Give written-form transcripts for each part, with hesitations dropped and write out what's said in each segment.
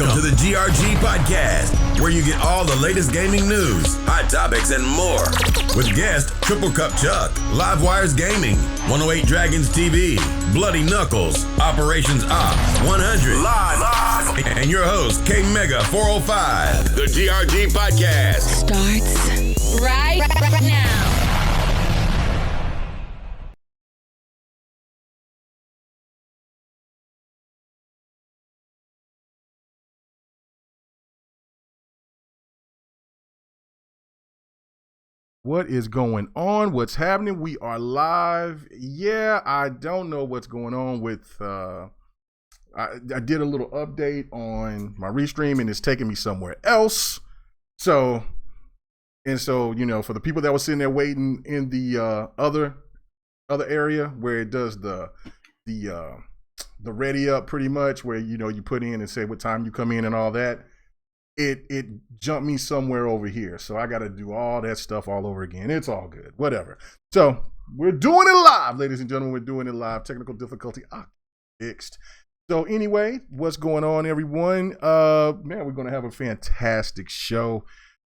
Welcome to the GRG podcast, where you get all the latest gaming news, hot topics, and more. With guest Triple Cup Chuck, Livewire's Gaming, 108 Dragons TV, Bloody Knuckles, Operations Op, 100, live, and your host, K Mega 405. The GRG podcast starts right now. What is going on? What's happening? We are live. Yeah, I don't know what's going on with I did a little update on my restream and it's taking me somewhere else. So you know, for the people that were sitting there waiting in the other area where it does the ready up pretty much, where you know you put in and say what time you come in and all that. It jumped me somewhere over here. So I got to do all that stuff all over again. It's all good. Whatever. So we're doing it live, ladies and gentlemen. We're doing it live. Technical difficulty fixed. So anyway, what's going on, everyone? Man, we're going to have a fantastic show.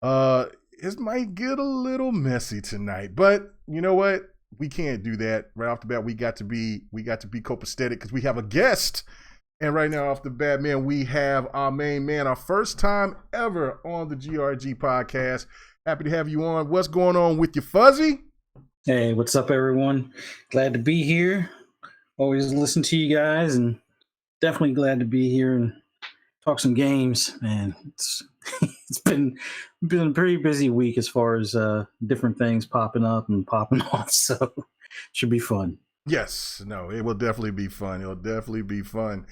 It might get a little messy tonight, but you know what? We can't do that right off the bat. We got to be copacetic because we have a guest. And right now, off the bat, man, we have our main man, our first time ever on the GRG podcast. Happy to have you on. What's going on with you, Fuzzy? Hey, what's up, everyone? Glad to be here. Always listen to you guys, and definitely glad to be here and talk some games. Man, it's been a pretty busy week as far as different things popping up and popping off, so it should be fun. Yes, no, it will definitely be fun. It'll definitely be fun.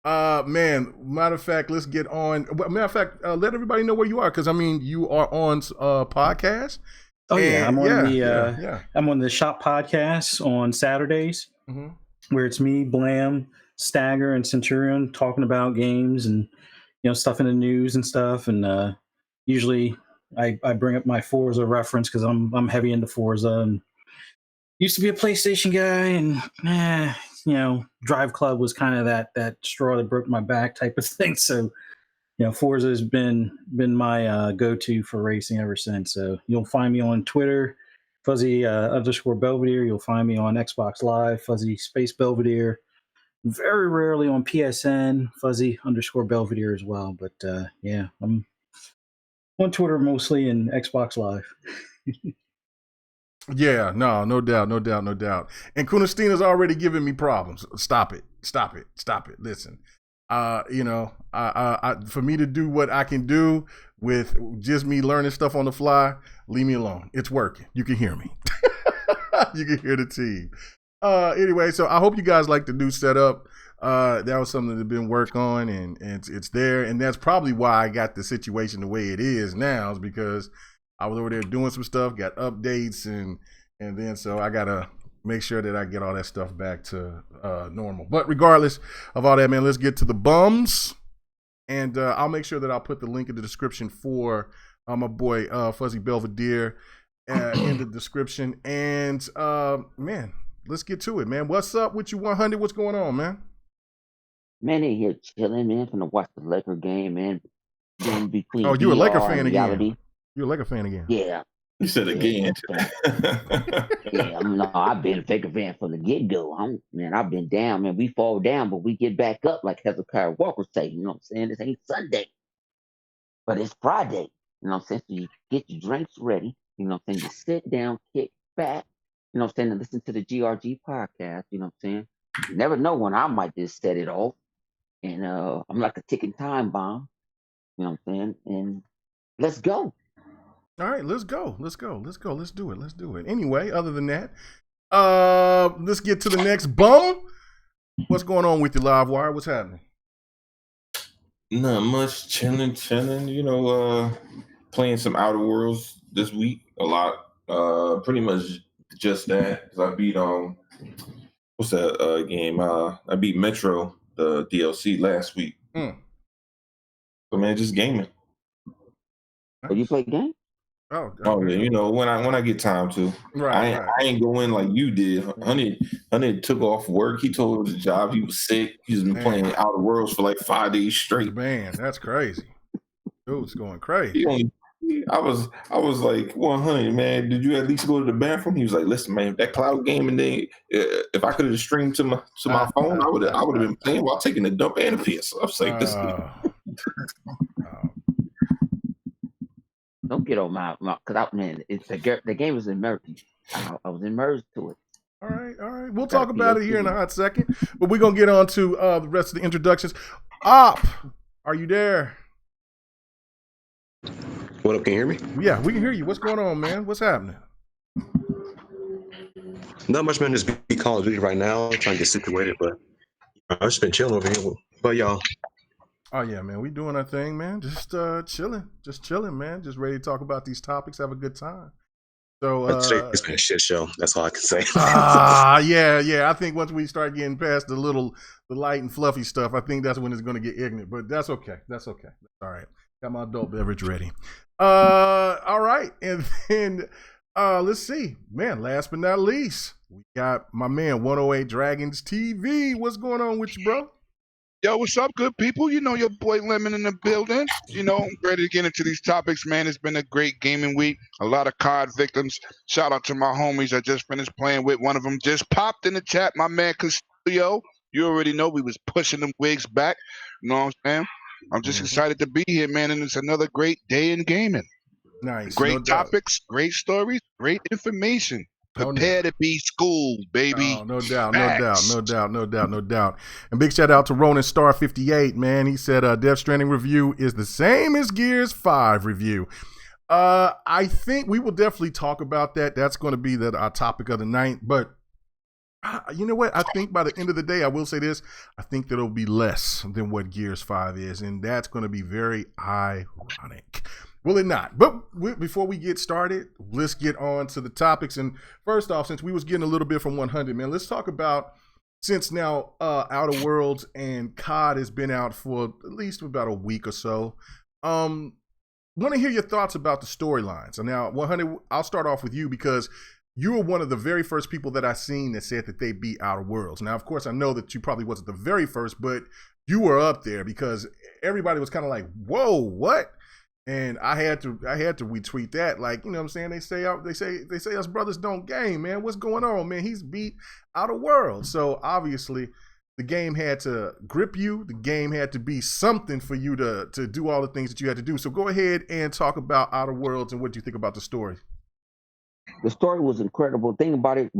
Man, matter of fact, let's get on. Matter of fact, let everybody know where you are, because I mean, you are on podcast. Oh yeah, I'm on I'm on the Shop podcast on Saturdays, where it's me, Blam, Stagger, and Centurion talking about games and stuff in the news and stuff. And usually, I bring up my Forza reference because I'm heavy into Forza and used to be a PlayStation guy, and Drive Club was kind of that straw that broke my back type of thing. So, Forza has been my go-to for racing ever since. So you'll find me on Twitter, Fuzzy _ Belvedere. You'll find me on Xbox Live, Fuzzy Space Belvedere. Very rarely on PSN, Fuzzy _ Belvedere as well. But I'm on Twitter mostly and Xbox Live. Yeah, no doubt. And Kunastina's already giving me problems. Stop it. Listen, for me to do what I can do with just me learning stuff on the fly, leave me alone. It's working. You can hear me. You can hear the team. Anyway, so I hope you guys like the new setup. That was something that's been worked on, and it's there. And that's probably why I got the situation the way it is now, is because I was over there doing some stuff, got updates, and then so I gotta make sure that I get all that stuff back to normal. But regardless of all that, man, let's get to the bums, and I'll make sure that I'll put the link in the description for my boy Fuzzy Belvedere in the description. And man, let's get to it, man. What's up with you, 100? What's going on, man? Man, they here chilling, man. Finna watch the Laker game, man. In between. Oh, you a Laker fan reality. again? You're a Laker fan again? Yeah. You said again. Yeah, I've been a Laker fan from the get-go. I've been down, man. We fall down, but we get back up, like Hezekiah Walker say. You know what I'm saying? This ain't Sunday, but it's Friday. You know what I'm saying? So you get your drinks ready. You know what I'm saying? You sit down, kick back. You know what I'm saying? And listen to the GRG podcast. You know what I'm saying? You never know when I might just set it off. And I'm like a ticking time bomb. You know what I'm saying? And let's go. All right, let's go. Let's do it. Anyway, other than that, let's get to the next bum. What's going on with you, Livewire? What's happening? Not much. Chilling. Playing some Outer Worlds this week. A lot. Pretty much just that. Because I beat what's that game? I beat Metro, the DLC, last week. So man, just gaming. So you play games? Oh yeah, you know when I get time to. I ain't going like you did. Honey took off work. He told his job he was sick. He's been playing Outer Worlds for like 5 days straight. Man, that's crazy. Dude's going crazy. I was like, 100, man. Did you at least go to the bathroom? He was like, listen, man, that cloud gaming thing. If I could have streamed to my phone, I would have been playing while taking a dump and a piss. I was like, this. Don't get on my because the game was immersed. I was immersed to it. All right. We'll talk about it here in a hot second, but we're gonna get on to the rest of the introductions. Op, are you there? What up? Can you hear me? Yeah, we can hear you. What's going on, man? What's happening? Not much, man. Just be Call of Duty right now, trying to get situated, but I've just been chilling over here. But y'all. Oh yeah, man. We doing our thing, man. Just chilling, man. Just ready to talk about these topics, have a good time. So today's been a shit show. That's all I can say. Yeah. I think once we start getting past the light and fluffy stuff, I think that's when it's going to get ignorant. But that's okay. That's all right. Got my adult beverage ready. All right, and then let's see, man. Last but not least, we got my man 108 Dragons TV. What's going on with you, bro? Yo, what's up, good people? You know your boy Lemon in the building. You know, I'm ready to get into these topics, man. It's been a great gaming week. A lot of COD victims. Shout out to my homies I just finished playing with. One of them just popped in the chat. My man Castillo. You already know we was pushing them wigs back. You know what I'm saying? I'm just excited to be here, man, and it's another great day in gaming. Nice. Great topics, great stories, great information. Prepare to be schooled, baby. Oh, no doubt. And big shout out to Ronan Star 58, man. He said Death Stranding review is the same as Gears 5 review. I think we will definitely talk about that. That's going to be our topic of the night. But you know what? I think by the end of the day, I will say this. I think that it'll be less than what Gears 5 is. And that's going to be very ironic. Will it not? But before we get started, let's get on to the topics. And first off, since we was getting a little bit from 100, man, let's talk about, since now Outer Worlds and COD has been out for at least about a week or so. Want to hear your thoughts about the storylines. And now, 100, I'll start off with you because you were one of the very first people that I seen that said that they beat Outer Worlds. Now, of course, I know that you probably wasn't the very first, but you were up there because everybody was kind of like, whoa, what? And I had to retweet that, like, you know what I'm saying? They say us brothers don't game, man. What's going on, man? He's beat Outer Worlds. So obviously the game had to grip you. The game had to be something for you to do all the things that you had to do. So go ahead and talk about Outer Worlds and what you think about the story. The story was incredible. Think about it.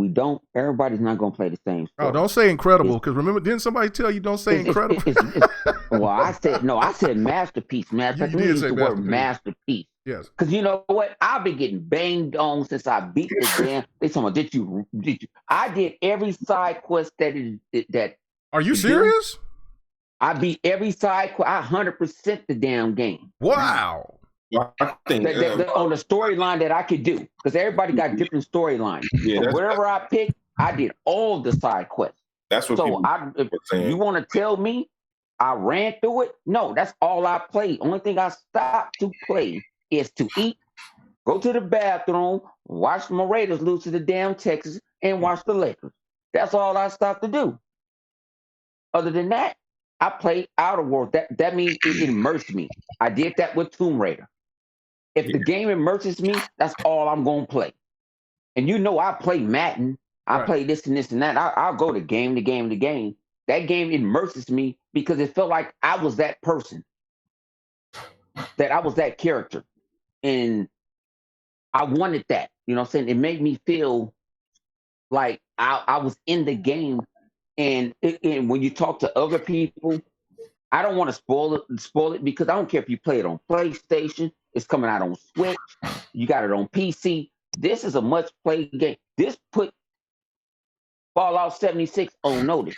Everybody's not going to play the same story. Oh, don't say incredible, because remember, didn't somebody tell you don't say incredible? Well, I said masterpiece, man. You did say the word masterpiece. Yes. Because you know what? I've been getting banged on since I beat the game. They told me, did you? I did every side quest that. Are you serious? I beat every side quest. I 100% the damn game. Wow. I think on the storyline that I could do, because everybody got different storylines. Yeah, so whatever I picked, I did all the side quests. That's what. So if you want to tell me I ran through it, no, that's all I played. Only thing I stopped to play is to eat, go to the bathroom, watch my Raiders lose to the damn Texans, and watch the Lakers. That's all I stopped to do. Other than that, I played Outer Worlds. That means it immersed me. I did that with Tomb Raider. If the game immerses me, that's all I'm going to play. And you know I play Madden. I play this and this and that. I'll go to game to game to game. That game immerses me because it felt like I was that person. That I was that character. And I wanted that. You know what I'm saying? It made me feel like I was in the game. And when you talk to other people, I don't want to spoil it because I don't care if you play it on PlayStation. It's coming out on Switch. You got it on PC. This is a much-played game. This put Fallout 76 on notice.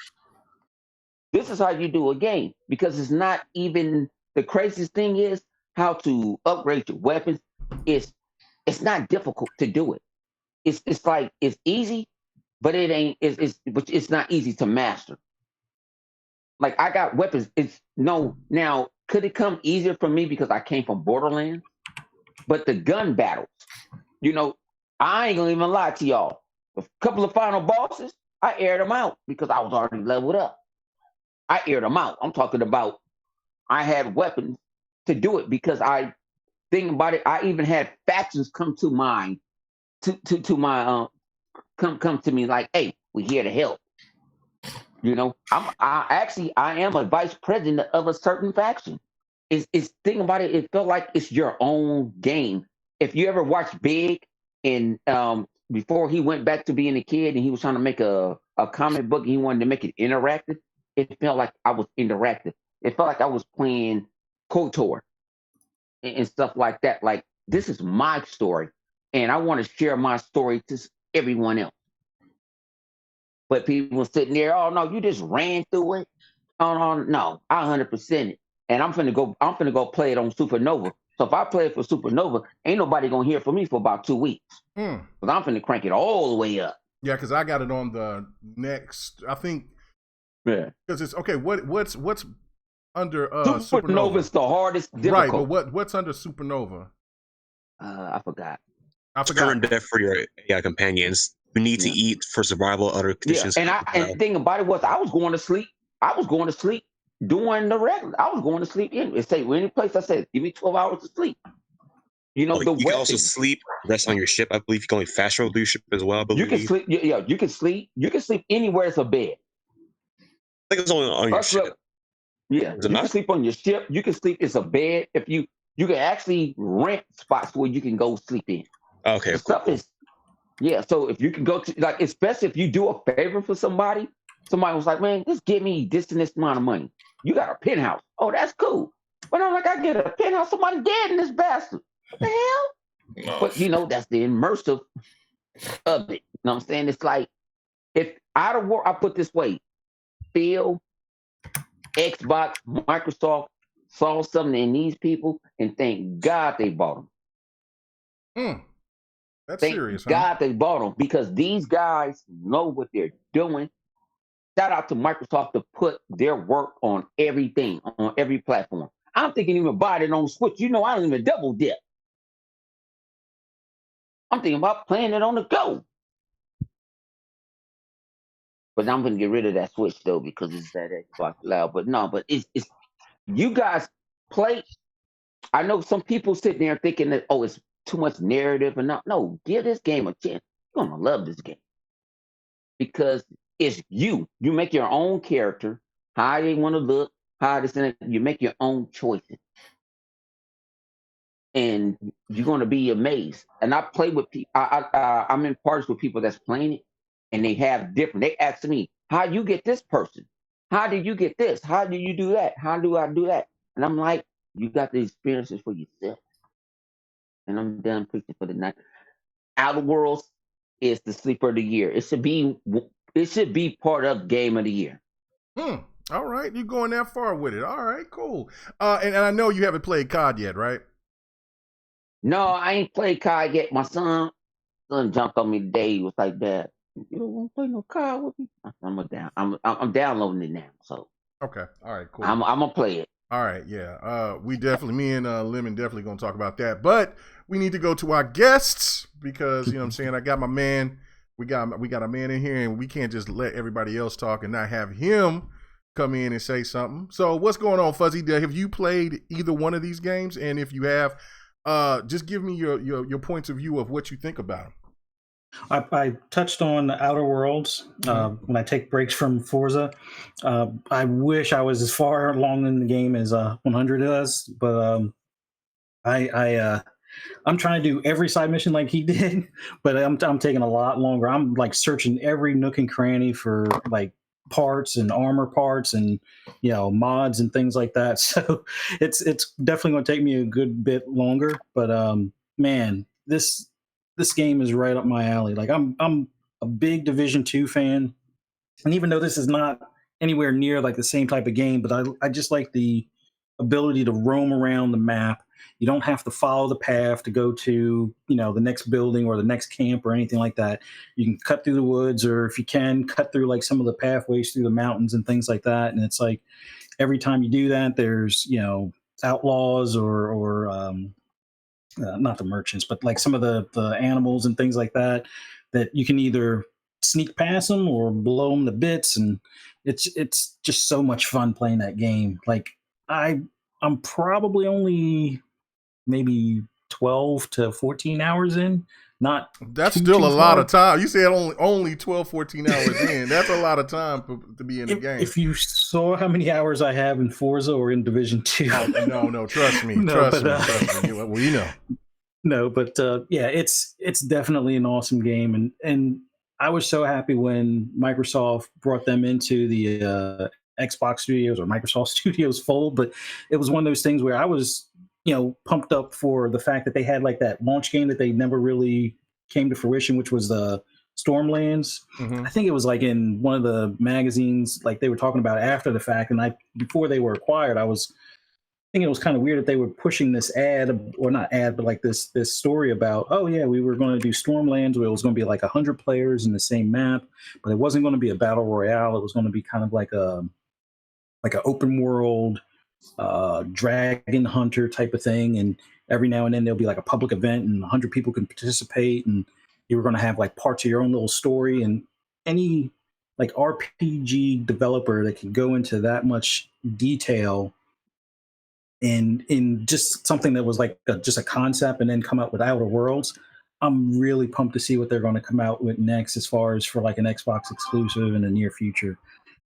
This is how you do a game because it's not even the craziest thing is how to upgrade your weapons. It's not difficult to do it. It's like it's easy, but it ain't. It's not easy to master. Like I got weapons. Now could it come easier for me because I came from Borderlands? But the gun battles, I ain't gonna even lie to y'all. A couple of final bosses, I aired them out because I was already leveled up. I aired them out. I'm talking about I had weapons to do it because I think about it. I even had factions come to mind to my come to me like, hey, we're here to help. I am a vice president of a certain faction. It's thinking about it. It felt like it's your own game. If you ever watched Big and before he went back to being a kid and he was trying to make a comic book and he wanted to make it interactive, it felt like I was interactive. It felt like I was playing KOTOR and stuff like that. Like, this is my story and I want to share my story to everyone else. But people sitting there, oh no, you just ran through it. Oh no, I 100% it. And I'm finna go play it on Supernova. So if I play it for Supernova, ain't nobody gonna hear from me for about 2 weeks. Because I'm finna crank it all the way up. Yeah, because I got it on the next, I think. Yeah. Because it's okay. What's under Supernova is the hardest difficult. Right, but what's under Supernova? I forgot. Current death for your AI companions. You need to eat for survival. Other conditions. Yeah, and the thing about it was, I was going to sleep. Doing the regular. I was going to sleep in. It say any place I said, give me 12 hours of sleep. You can also sleep, rest on your ship. I believe you can only fast travel through your ship as well. I believe. You can sleep. Yeah, you can sleep. You can sleep anywhere it's a bed. I think it's only on your ship. Yeah, you can sleep on your ship. You can sleep. It's a bed. If you can actually rent spots where you can go sleep in. Okay. The stuff is. Yeah, so if you can go to, like, especially if you do a favor for somebody was like, man, just give me this and this amount of money. You got a penthouse. Oh, that's cool. But I'm like, I get a penthouse, somebody dead in this bastard. What the hell? No. But, that's the immersive of it. You know what I'm saying? It's like, if out of work, I put this way, Phil, Xbox, Microsoft saw something in these people, and thank God they bought them. That's thank serious. God they bought them because these guys know what they're doing. Shout out to Microsoft to put their work on everything, on every platform. I'm thinking even buy it on Switch. I don't even double dip. I'm thinking about playing it on the go. But I'm going to get rid of that Switch, though, because it's that Xbox Loud. But no, but it's you guys play. I know some people sitting there thinking that, oh, it's too much narrative. And no, give this game a chance. You're going to love this game. Because it's you. You make your own character, how they want to look, how this and that. You make your own choices. And you're going to be amazed. And I play with people. I'm in parties with people that's playing it, and they have different. They ask me, how you get this person? How did you get this? How do you do that? How do I do that? And I'm like, you got the experiences for yourself. And I'm done preaching for the night. Outer Worlds is the sleeper of the year. It should be part of Game of the Year. All right, you're going that far with it. All right, cool. And I know you haven't played COD yet, right? No, I ain't played COD yet. My son jumped on me today. He was like, "Dad, you don't want to play no COD with me?" I'm downloading it now. So okay, all right, cool. I'm gonna play it. All right, yeah. Me and Lemon definitely gonna talk about that. But we need to go to our guests because what I'm saying, I got my man. We got a man in here, and we can't just let everybody else talk and not have him come in and say something. So what's going on, Fuzzy? Have you played either one of these games? And if you have, just give me your points of view of what you think about them. I touched on the Outer Worlds when I take breaks from Forza. I wish I was as far along in the game as 100 is, but I'm trying to do every side mission like he did, but I'm taking a lot longer. I'm like searching every nook and cranny for like parts and armor parts and mods and things like that. So it's definitely going to take me a good bit longer. But man, this game is right up my alley. Like I'm a big Division 2 fan, and even though this is not anywhere near like the same type of game, but I just like the ability to roam around the map. You don't have to follow the path to go to, the next building or the next camp or anything like that. You can cut through the woods, or if you can, cut through like some of the pathways through the mountains and things like that. And it's like every time you do that, there's, outlaws or not the merchants, but like some of the animals and things like that you can either sneak past them or blow them to bits, and it's just so much fun playing that game. Like I'm probably only maybe 12 to 14 hours in. Not That's still a lot of time. You said only 12, 14 hours in. That's a lot of time to be in the game. If you saw how many hours I have in Forza or in Division 2. No, trust me. Trust me. Well, you know. No, but yeah, it's definitely an awesome game. And I was so happy when Microsoft brought them into the Xbox Studios or Microsoft Studios fold. But it was one of those things where I was, pumped up for the fact that they had like that launch game that they never really came to fruition, which was the Stormlands. I think it was like in one of the magazines, like they were talking about after the fact. And before they were acquired, I think it was kind of weird that they were pushing this ad, or not ad, but like this story about, oh yeah, we were going to do Stormlands where it was going to be like 100 players in the same map, but it wasn't going to be a battle royale. It was going to be kind of like an open world dragon hunter type of thing, and every now and then there'll be like a public event and 100 people can participate, and you were going to have like parts of your own little story. And any like RPG developer that can go into that much detail in just something that was like just a concept and then come out with Outer Worlds, I'm really pumped to see what they're going to come out with next as far as for like an Xbox exclusive in the near future.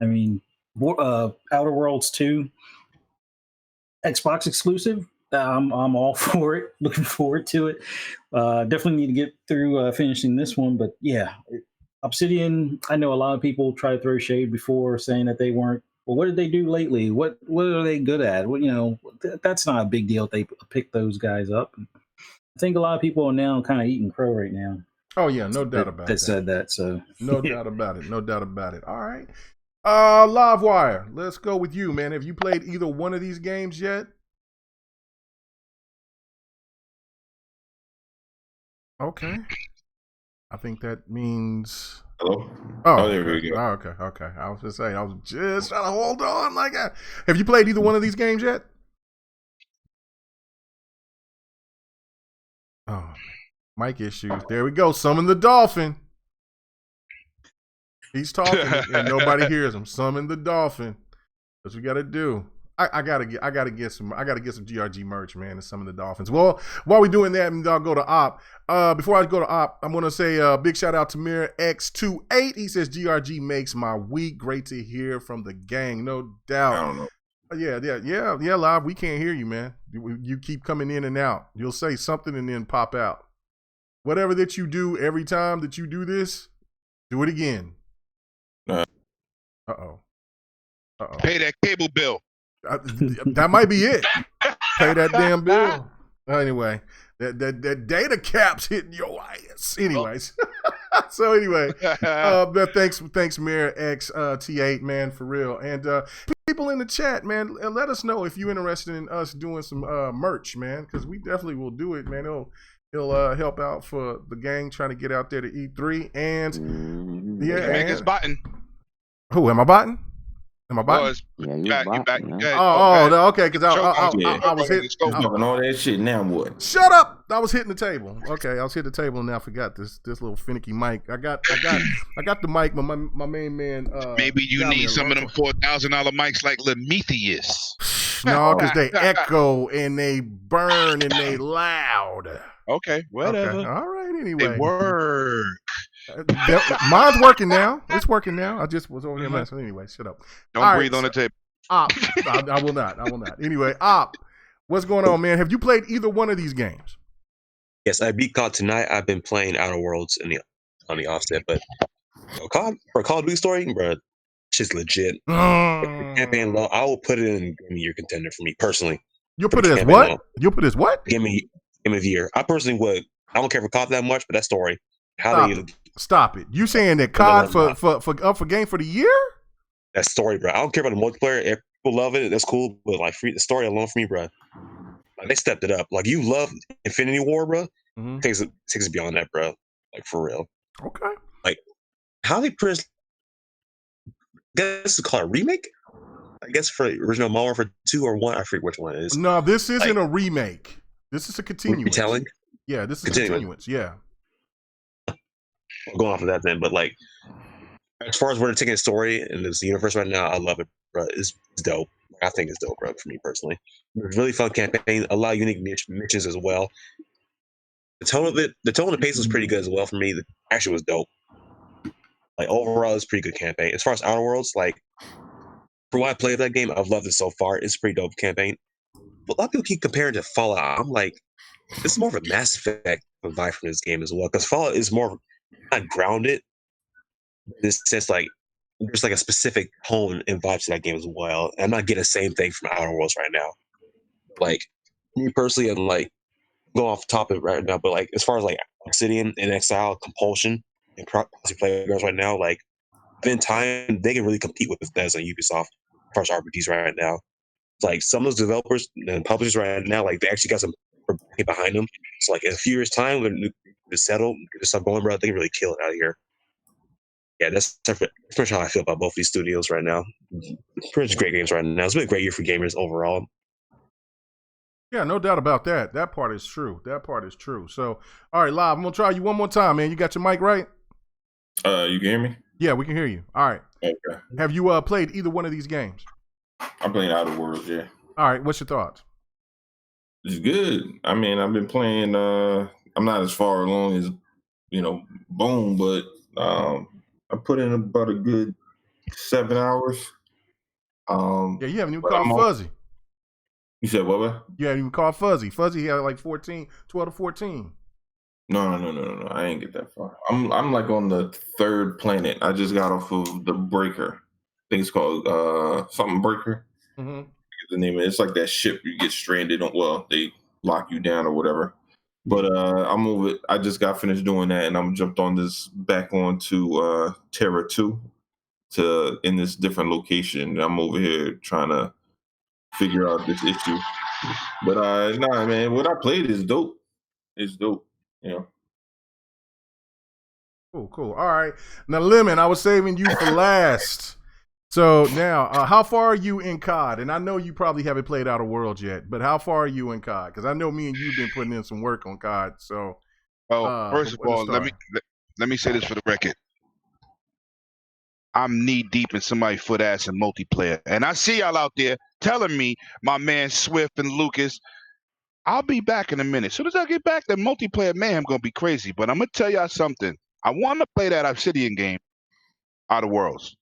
I mean, Outer Worlds 2, Xbox exclusive, I'm all for it. Looking forward to it. Definitely need to get through finishing this one. But yeah, Obsidian, I know a lot of people try to throw shade before, saying that they weren't. Well, what did they do lately? What are they good at? Well, that's not a big deal if they pick those guys up. I think a lot of people are now kind of eating crow right now. Oh yeah, no doubt about it. That said that, so no doubt about it. No doubt about it. All right, Livewire, let's go with you, man. Have you played either one of these games yet? Okay, I think that means. Hello? Oh, there we go. Oh, okay. I was just saying, I was just trying to hold on. Like, have you played either one of these games yet? Oh, mic issues. There we go. Summon the dolphin. He's talking and nobody hears him. Summon the dolphin. That's what we got to do. I gotta get some GRG merch, man, and some of the Dolphins. Well, while we're doing that, and I'll go to Op. Before I go to Op, I'm gonna say a big shout out to Mirror X28. He says GRG makes my week. Great to hear from the gang, no doubt. I don't know. Yeah, Live. We can't hear you, man. You keep coming in and out. You'll say something and then pop out. Whatever that you do every time that you do this, do it again. Uh-oh. Pay that cable bill. That might be it. Pay that damn bill. Anyway, that data cap's hitting your ass. Anyways, so anyway, thanks, Mirror X T8, man, for real. And people in the chat, man, let us know if you're interested in us doing some merch, man, because we definitely will do it, man. He'll help out for the gang trying to get out there to E3. And yeah, make us button. Who am I botting? Am I botting? Yeah, you back. Okay, because I was hitting all that shit. Now what? Shut up! I was hitting the table. Okay, I was hitting the table and now I forgot this little finicky mic. I got the mic, but my main man. Maybe you need some of them $4,000 mics like Lemetheus. No, because they echo and they burn and they loud. Okay, whatever. Okay. All right, anyway. They work. Mine's working now. It's working now. I just was over here messing. Anyway, shut up. Don't breathe on the table. Op. I will not. Anyway, Op, what's going on, man? Have you played either one of these games? Yes, I beat COD tonight. I've been playing Outer Worlds on the offset, but for Call of Duty story, bro, shit's legit. Campaign low, I will put it in your contender for me personally. You'll put it as what? Low. You'll put it as what? Game of the year. I personally would. I don't care for COD that much, but that story. Stop it. You saying that COD for game for the year? That story, bro. I don't care about the multiplayer. If people love it, that's cool. But like the story alone for me, bro. Like they stepped it up. Like you love Infinity War, bro. Mm-hmm. Takes it beyond that, bro. Like for real. Okay. Like how they I guess it's called a remake. I guess for the original Modern Warfare 2 or 1, I forget which one it is. No, this isn't a remake. This is a continuance. Retelling? Yeah, this is a continuance. Yeah. Going off of that then, but like, as far as where they're taking a story in this universe right now, I love it, bro. It's dope. I think it's dope, bro, for me personally. It's really fun campaign, a lot of unique missions as well. The tone of the pace was pretty good as well for me. The action was dope. Like overall, it's a pretty good campaign. As far as Outer Worlds, like for what I played of that game, I've loved it so far. It's a pretty dope campaign. But a lot of people keep comparing it to Fallout. I'm like, this is more of a Mass Effect vibe from this game as well, because Fallout is more not grounded. In this sense, like there's like a specific tone and vibe to that game as well. And I'm not getting the same thing from Outer Worlds right now. Like me personally, I'm like going off topic right now, but like as far as like Obsidian and Exile, Compulsion, and players right now, like in time they can really compete with Bethesda and Ubisoft as far as RPGs right now. It's like some of those developers and publishers right now, like they actually got some behind them. So like in a few years' time, when they settle, get this stuff going, bro, they can really kill it out of here. Yeah, that's pretty much how I feel about both these studios right now. Pretty much great games right now. It's been a great year for gamers overall. Yeah, no doubt about that. That part is true. So, all right, Live, I'm going to try you one more time, man. You got your mic right? You can hear me? Yeah, we can hear you. All right. Okay. Have you played either one of these games? I'm playing Outer Worlds, yeah. All right, what's your thoughts? It's good. I mean, I've been playing, I'm not as far along as, Boom, but I put in about a good 7 hours. Yeah, you haven't even called Fuzzy. You said what? You haven't even called Fuzzy. Fuzzy had like 12 to 14. No. I ain't get that far. I'm like on the third planet. I just got off of the Breaker. I think it's called something Breaker. Mm-hmm. The name of it. It's like that ship you get stranded on. Well, they lock you down or whatever. But I'm over it. I just got finished doing that, and I'm jumped on this back onto Terra 2 in this different location. I'm over here trying to figure out this issue. But nah, man, what I played is dope. It's dope. Cool. All right. Now, Lemon, I was saving you for last. So now, how far are you in COD? And I know you probably haven't played Outer Worlds yet, but how far are you in COD? Because I know me and you've been putting in some work on COD. So, first of all, let me say this for the record. I'm knee deep in somebody's foot ass in multiplayer, and I see y'all out there telling me, my man Swift and Lucas, I'll be back in a minute. As soon as I get back, the multiplayer mayhem gonna be crazy. But I'm gonna tell y'all something. I want to play that Obsidian game, Outer Worlds.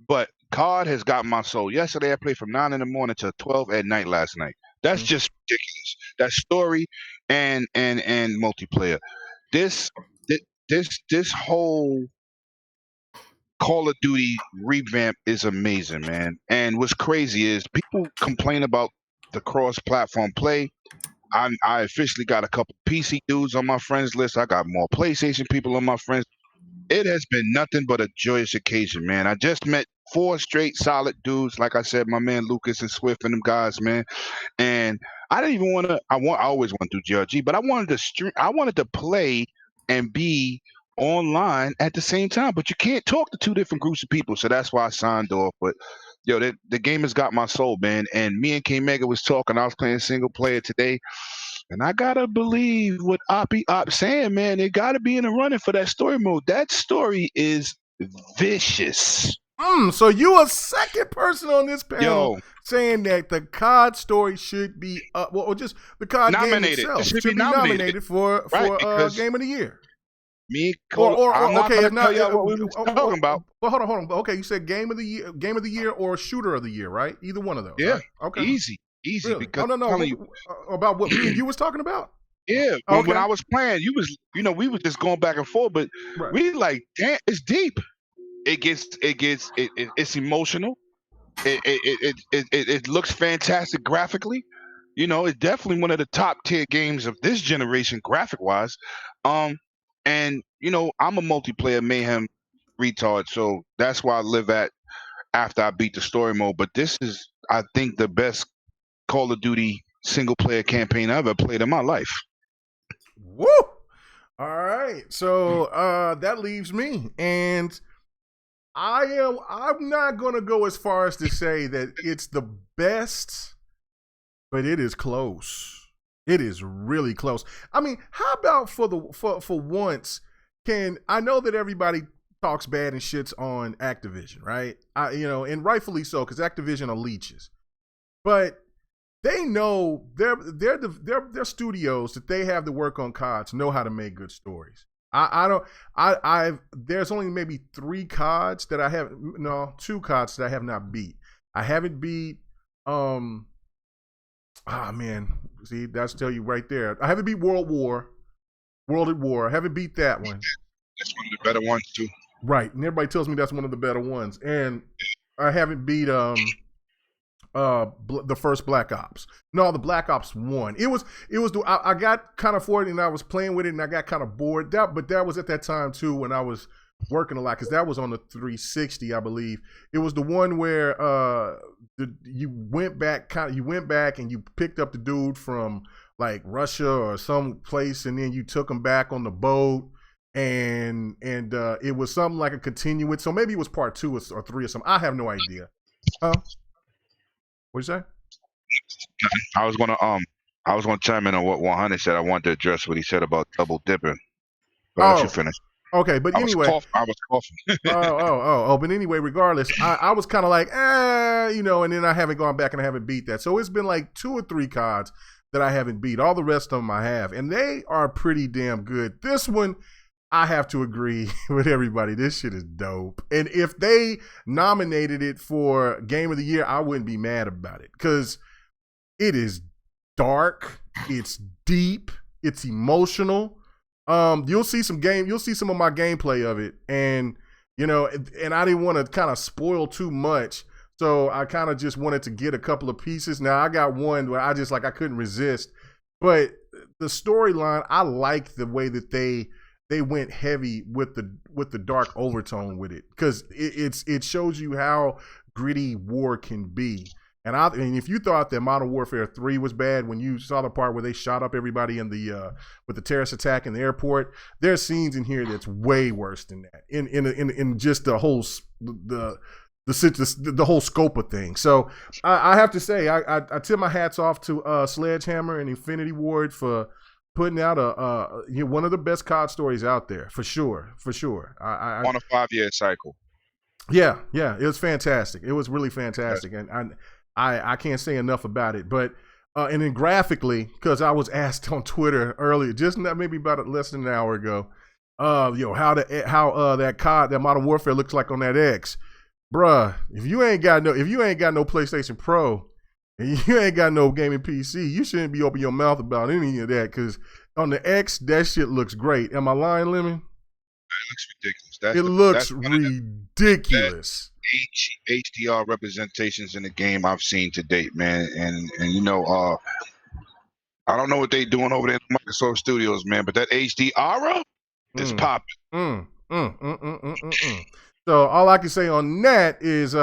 But COD has got my soul. Yesterday I played from 9 in the morning to 12 at night last night. That's just ridiculous. That story and multiplayer. This whole Call of Duty revamp is amazing, man. And what's crazy is people complain about the cross-platform play. I officially got a couple PC dudes on my friends list. I got more PlayStation people on my friends. It has been nothing but a joyous occasion, man. I just met 4 straight solid dudes. Like I said, my man Lucas and Swift and them guys, man. And I didn't even want to. I always want to do GRG, but I wanted to stream. I wanted to play and be online at the same time. But you can't talk to 2 different groups of people, so that's why I signed off. But yo, the game has got my soul, man. And me and K Mega was talking. I was playing single player today. And I gotta believe what Op saying, man. They gotta be in the running for that story mode. That story is vicious. So you a second person on this panel saying that the COD story should be or just the COD nominated. Game itself should be nominated for Game of the Year. Me, I'm not gonna tell y'all what we was talking about. Well, hold on. Okay, you said Game of the Year, or Shooter of the Year, right? Either one of those. Yeah. Right? Okay. Easy. Really? Because no. About what me and you was talking about? Yeah. When I was playing, we was just going back and forth, but we like, damn, it's deep. It's emotional. It looks fantastic graphically. It's definitely one of the top tier games of this generation, graphic wise. And I'm a multiplayer mayhem retard, so that's why I live at after I beat the story mode. But this is, I think, the best Call of Duty single player campaign I've ever played in my life. Woo! All right, so that leaves me, and I'm not gonna go as far as to say that it's the best, but it is close. It is really close. I mean, how about for once? I know that everybody talks bad and shits on Activision, right? And rightfully so, because Activision are leeches. But they know their studios that they have to work on CODs know how to make good stories. There's only maybe 3 CODs that I have, 2 CODs that I have not beat. I haven't beat, see, that's tell you right there. I haven't beat World at War. I haven't beat that one. That's one of the better ones too. Right, and everybody tells me that's one of the better ones. And I haven't beat the first Black Ops. No, the Black Ops 1. I got kind of for it, and I was playing with it, and I got kind of bored. But that was at that time too when I was working a lot, because that was on the 360, I believe. It was the one where you went back and you picked up the dude from like Russia or some place, and then you took him back on the boat, and it was something like a continuance. So maybe it was part 2 or 3 or something. I have no idea. What'd you say? I was gonna chime in on what 100 said. I wanted to address what he said about double dipping. But I'll let you finish. Okay, but anyway, I was coughing. But anyway, regardless, I was kind of like, and then I haven't gone back and I haven't beat that. So it's been like 2 or 3 CODs that I haven't beat. All the rest of them I have, and they are pretty damn good. This one, I have to agree with everybody. This shit is dope. And if they nominated it for Game of the Year, I wouldn't be mad about it, because it is dark, it's deep, it's emotional. You'll see some of my gameplay of it, and and I didn't want to kind of spoil too much, so I kind of just wanted to get a couple of pieces. Now I got one where I couldn't resist, but the storyline, I like the way that they went heavy with the dark overtone with it, because it shows you how gritty war can be. And if you thought that Modern Warfare 3 was bad, when you saw the part where they shot up everybody in with the terrorist attack in the airport, there's scenes in here that's way worse than that. In just the whole the whole scope of things. So I have to say, I tip my hats off to Sledgehammer and Infinity Ward for putting out one of the best COD stories out there, for sure. On a 5-year cycle. Yeah, it was fantastic. It was really fantastic, and I can't say enough about it. But and then graphically, because I was asked on Twitter earlier, just maybe about less than an hour ago, how that COD, that Modern Warfare looks like on that X, bruh. If you ain't got no PlayStation Pro, and you ain't got no gaming PC, you shouldn't be opening your mouth about any of that, because on the X, that shit looks great. Am I lying, Lemon? It looks ridiculous. It looks ridiculous. HDR representations in the game I've seen to date, man. And I don't know what they're doing over there in Microsoft Studios, man, but that HDR is popping. So all I can say on that is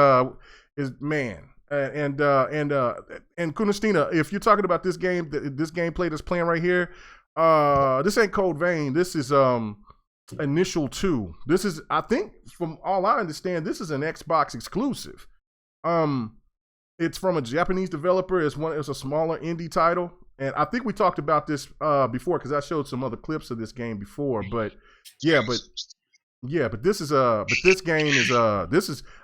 man. And Kunistina, if you're talking about this gameplay that's playing right here, this ain't Code Vein. This is Initial 2. This is, I think, from all I understand, this is an Xbox exclusive. It's from a Japanese developer. It's a smaller indie title, and I think we talked about this before, because I showed some other clips of this game before. But this game is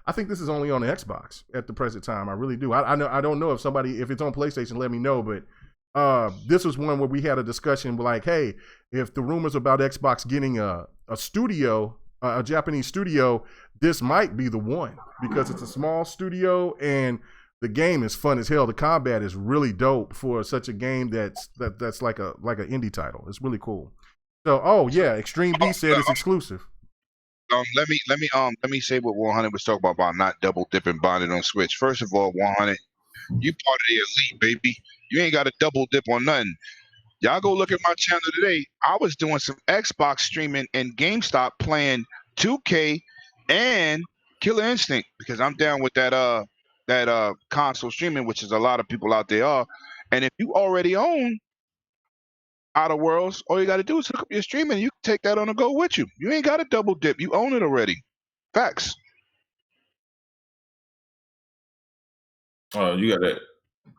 I think this is only on the Xbox at the present time. I really do. I don't know if it's on PlayStation, let me know, but this was one where we had a discussion like, hey, if the rumors about Xbox getting a studio, a Japanese studio, this might be the one, because it's a small studio and the game is fun as hell. The combat is really dope for such a game that's like an indie title. It's really cool. So, Extreme B said it's exclusive. Let me say what 100 was talking about not double dipping bonded on Switch. First of all, 100, you part of the elite, baby. You ain't got to double dip on nothing. Y'all go look at my channel today. I was doing some Xbox streaming and GameStop playing 2K and Killer Instinct, because I'm down with that console streaming, which is a lot of people out there are. And if you already own Outer Worlds, all you got to do is hook up your streaming, and you can take that on the go with you. You ain't got to double dip. You own it already. Facts. Oh, you got that.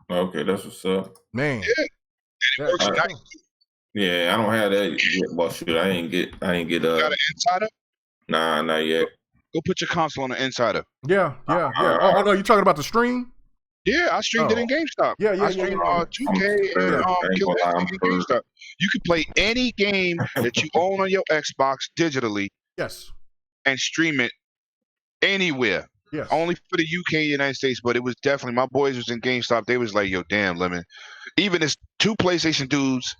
Okay, that's what's up. Man. Yeah. And Yeah, I don't have that yet. Well, shoot, I ain't get. You got an insider? Nah, not yet. Go put your console on the insider. Yeah. Oh no, you talking about the stream? Yeah, I streamed it in GameStop. I streamed 2K and GameStop. You can play any game that you own on your Xbox digitally. Yes. And stream it anywhere. Yes. Only for the UK and United States, but it was definitely, my boys was in GameStop. They was like, yo, damn, Lemon. Even this 2 PlayStation dudes,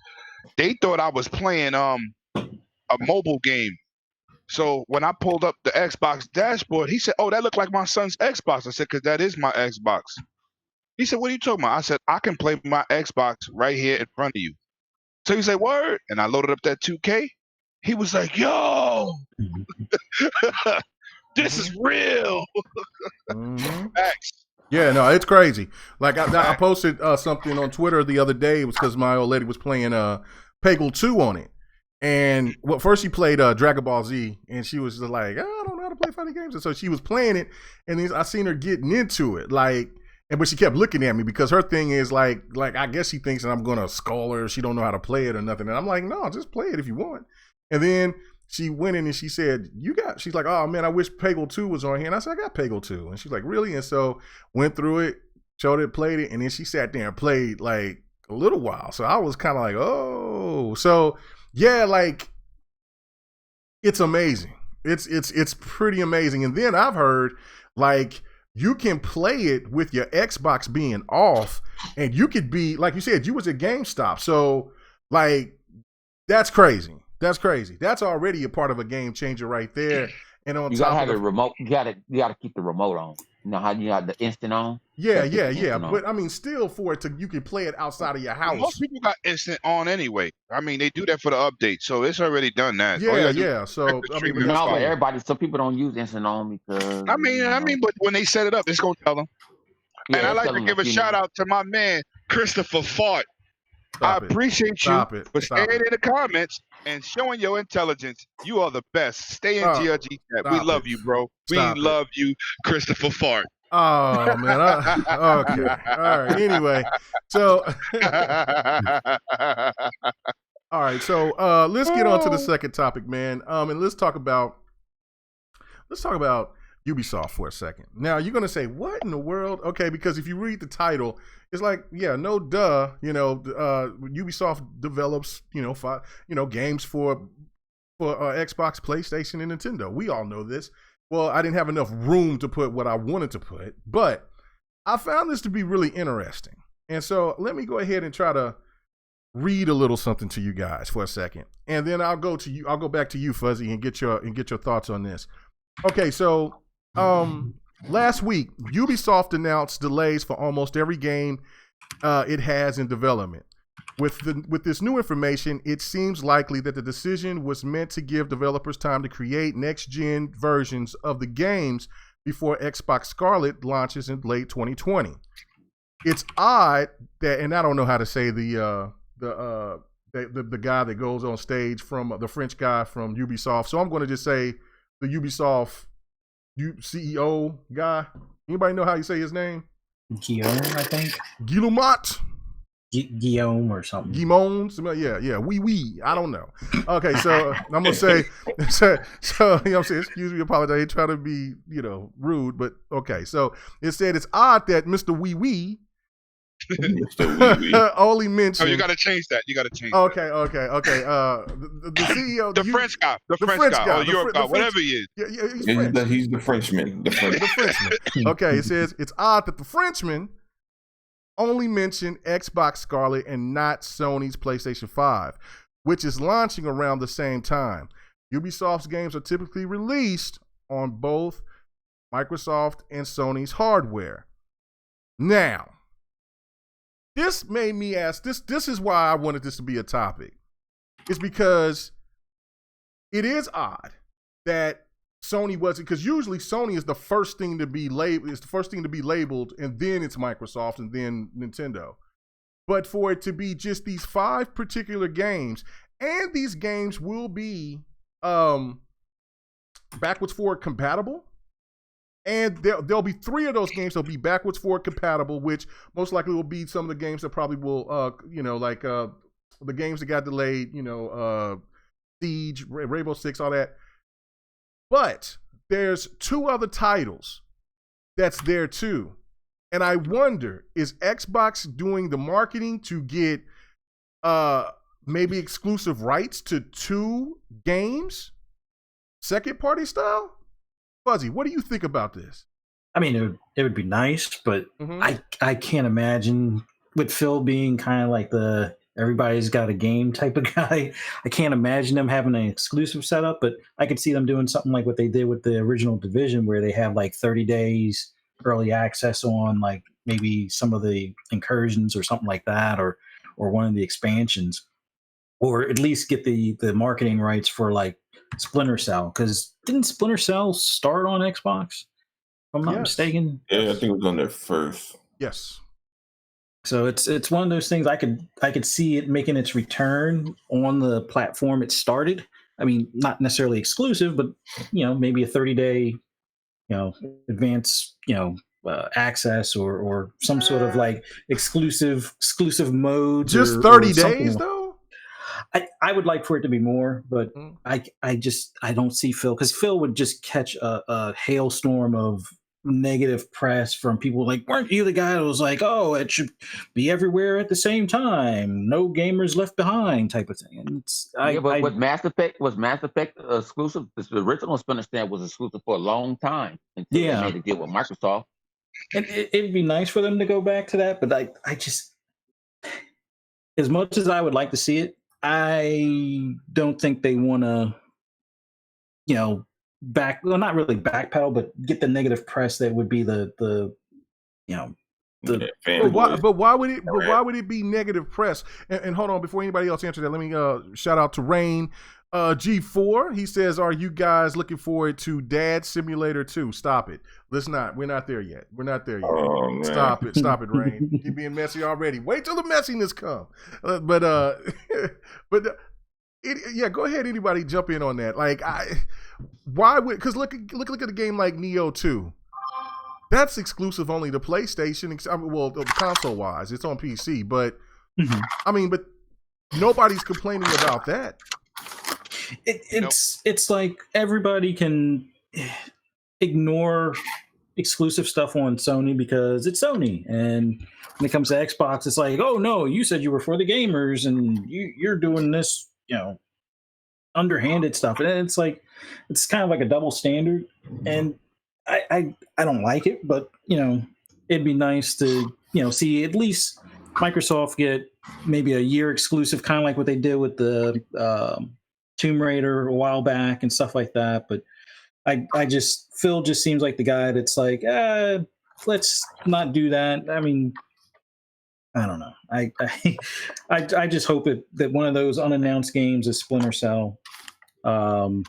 they thought I was playing a mobile game. So when I pulled up the Xbox dashboard, he said, oh, that looked like my son's Xbox. I said, because that is my Xbox. He said, what are you talking about? I said, I can play my Xbox right here in front of you. So he said, word? And I loaded up that 2K. He was like, yo, this is real. Facts. Yeah, no, it's crazy. Like I posted something on Twitter the other day. It was because my old lady was playing Peggle 2 on it. And well, first she played Dragon Ball Z, and she was just like, I don't know how to play fighting games. And so she was playing it, and then I seen her getting into it, but she kept looking at me because her thing is like I guess she thinks that I'm gonna skull her. She don't know how to play it or nothing. And I'm like, no, just play it if you want. And then she went in and she said, she's like, oh man, I wish Peggle 2 was on here. And I said, I got Peggle 2. And she's like, really? And so went through it, showed it, played it, and then she sat there and played like a little while. So I was kind of like, oh, so yeah, like it's amazing. It's pretty amazing. And then I've heard like you can play it with your Xbox being off, and you could be, like you said, you was at GameStop. So like that's crazy. That's crazy. That's already a part of a game changer right there. And on you top gotta have of the remote. You gotta keep the remote on. You know how you have the instant on? Yeah. But I mean, still you can play it outside of your house. Most people got instant on anyway. I mean, they do that for the update, so it's already done that. Yeah. So I mean, but everybody. Some people don't use instant on because. I mean, but when they set it up, it's gonna tell them. Yeah, and I like to give a shout out to my man Christopher Fart. I appreciate you for staying in the comments and showing your intelligence. You are the best. Stay in GRG chat. We love you, bro. We love you, Christopher Fart. Oh man. Okay. All right. Anyway, so all right. So let's get on to the second topic, man. And let's talk about Ubisoft for a second. Now you're gonna say, what in the world? Okay, because if you read the title, it's like, yeah, no duh. Ubisoft develops, games for Xbox, PlayStation, and Nintendo. We all know this. Well, I didn't have enough room to put what I wanted to put, but I found this to be really interesting. And so let me go ahead and try to read a little something to you guys for a second, and then I'll go back to you, Fuzzy, and get your thoughts on this. Okay, so last week, Ubisoft announced delays for almost every game it has in development. With this new information, it seems likely that the decision was meant to give developers time to create next-gen versions of the games before Xbox Scarlet launches in late 2020. It's odd that, and I don't know how to say the guy that goes on stage from the French guy from Ubisoft, so I'm going to just say the Ubisoft CEO guy. Anybody know how you say his name? Guillaume, I think. Guillemot. Guillaume or something. Guillaume. Yeah. Oui. I don't know. Okay, so I'm gonna say, so you know what I'm saying. Excuse me, apologize. I ain't trying to be, rude, but okay. So it said it's odd that Mr. Oui only mentioned. Oh, you got to change that. Okay. The CEO, the French guy, the French guy, or Europe guy, whatever he is. Yeah, he's the Frenchman. The Frenchman. Okay, it says it's odd that the Frenchman only mentioned Xbox Scarlet and not Sony's PlayStation 5, which is launching around the same time. Ubisoft's games are typically released on both Microsoft and Sony's hardware. Now, this made me ask, this is why I wanted this to be a topic. It's because it is odd that Sony wasn't, because usually Sony is the first thing to be labeled, and then it's Microsoft and then Nintendo. But for it to be just these 5 particular games, and these games will be backwards forward compatible. And there'll be 3 of those games that'll be backwards forward compatible, which most likely will be some of the games that probably will, the games that got delayed, Siege, Rainbow Six, all that. But there's 2 other titles that's there too. And I wonder, is Xbox doing the marketing to get maybe exclusive rights to 2 games? Second party style? Fuzzy, what do you think about this? I mean, it would be nice, but I can't imagine with Phil being kind of like the everybody's got a game type of guy. I can't imagine them having an exclusive setup, but I could see them doing something like what they did with the original Division, where they have like 30 days early access on like maybe some of the incursions or something like that, or one of the expansions, or at least get the marketing rights for like Splinter Cell. Because didn't Splinter Cell start on Xbox? If I'm not mistaken. Yeah, I think it was on there first. Yes. So it's one of those things I could see it making its return on the platform it started. I mean, not necessarily exclusive, but maybe a 30-day, advance, access or some sort of like exclusive modes. Just 30 days though. I would like for it to be more, but I don't see Phil, because Phil would just catch a hailstorm of negative press from people like, weren't you the guy that was like, oh, it should be everywhere at the same time, no gamers left behind type of thing. And was Mass Effect exclusive? The original Splinter Cell was exclusive for a long time until they made a deal with Microsoft. And it'd be nice for them to go back to that, but I just, as much as I would like to see it, I don't think they want to, not really backpedal, but get the negative press that would be but why would it be negative press? And hold on, before anybody else answers that, let me shout out to Rain G4. He says, are you guys looking forward to Dad Simulator 2? Stop it. We're not there yet. Oh, stop it, Rain. You're being messy already. Wait till the messiness come. Go ahead. Anybody jump in on that? Like, why would? Because look at a game like Neo 2. That's exclusive only to PlayStation. Well, console wise, it's on PC. But I mean, but nobody's complaining about that. It's like everybody can ignore exclusive stuff on Sony because it's Sony, and when it comes to Xbox, it's like, oh no, you said you were for the gamers, and you're doing this, underhanded stuff, and it's like it's kind of like a double standard, and I don't like it, but it'd be nice to see at least Microsoft get maybe a year exclusive, kind of like what they did with the Tomb Raider a while back and stuff like that. But Phil just seems like the guy that's like, let's not do that. I mean, I don't know. I just hope that one of those unannounced games is Splinter Cell, and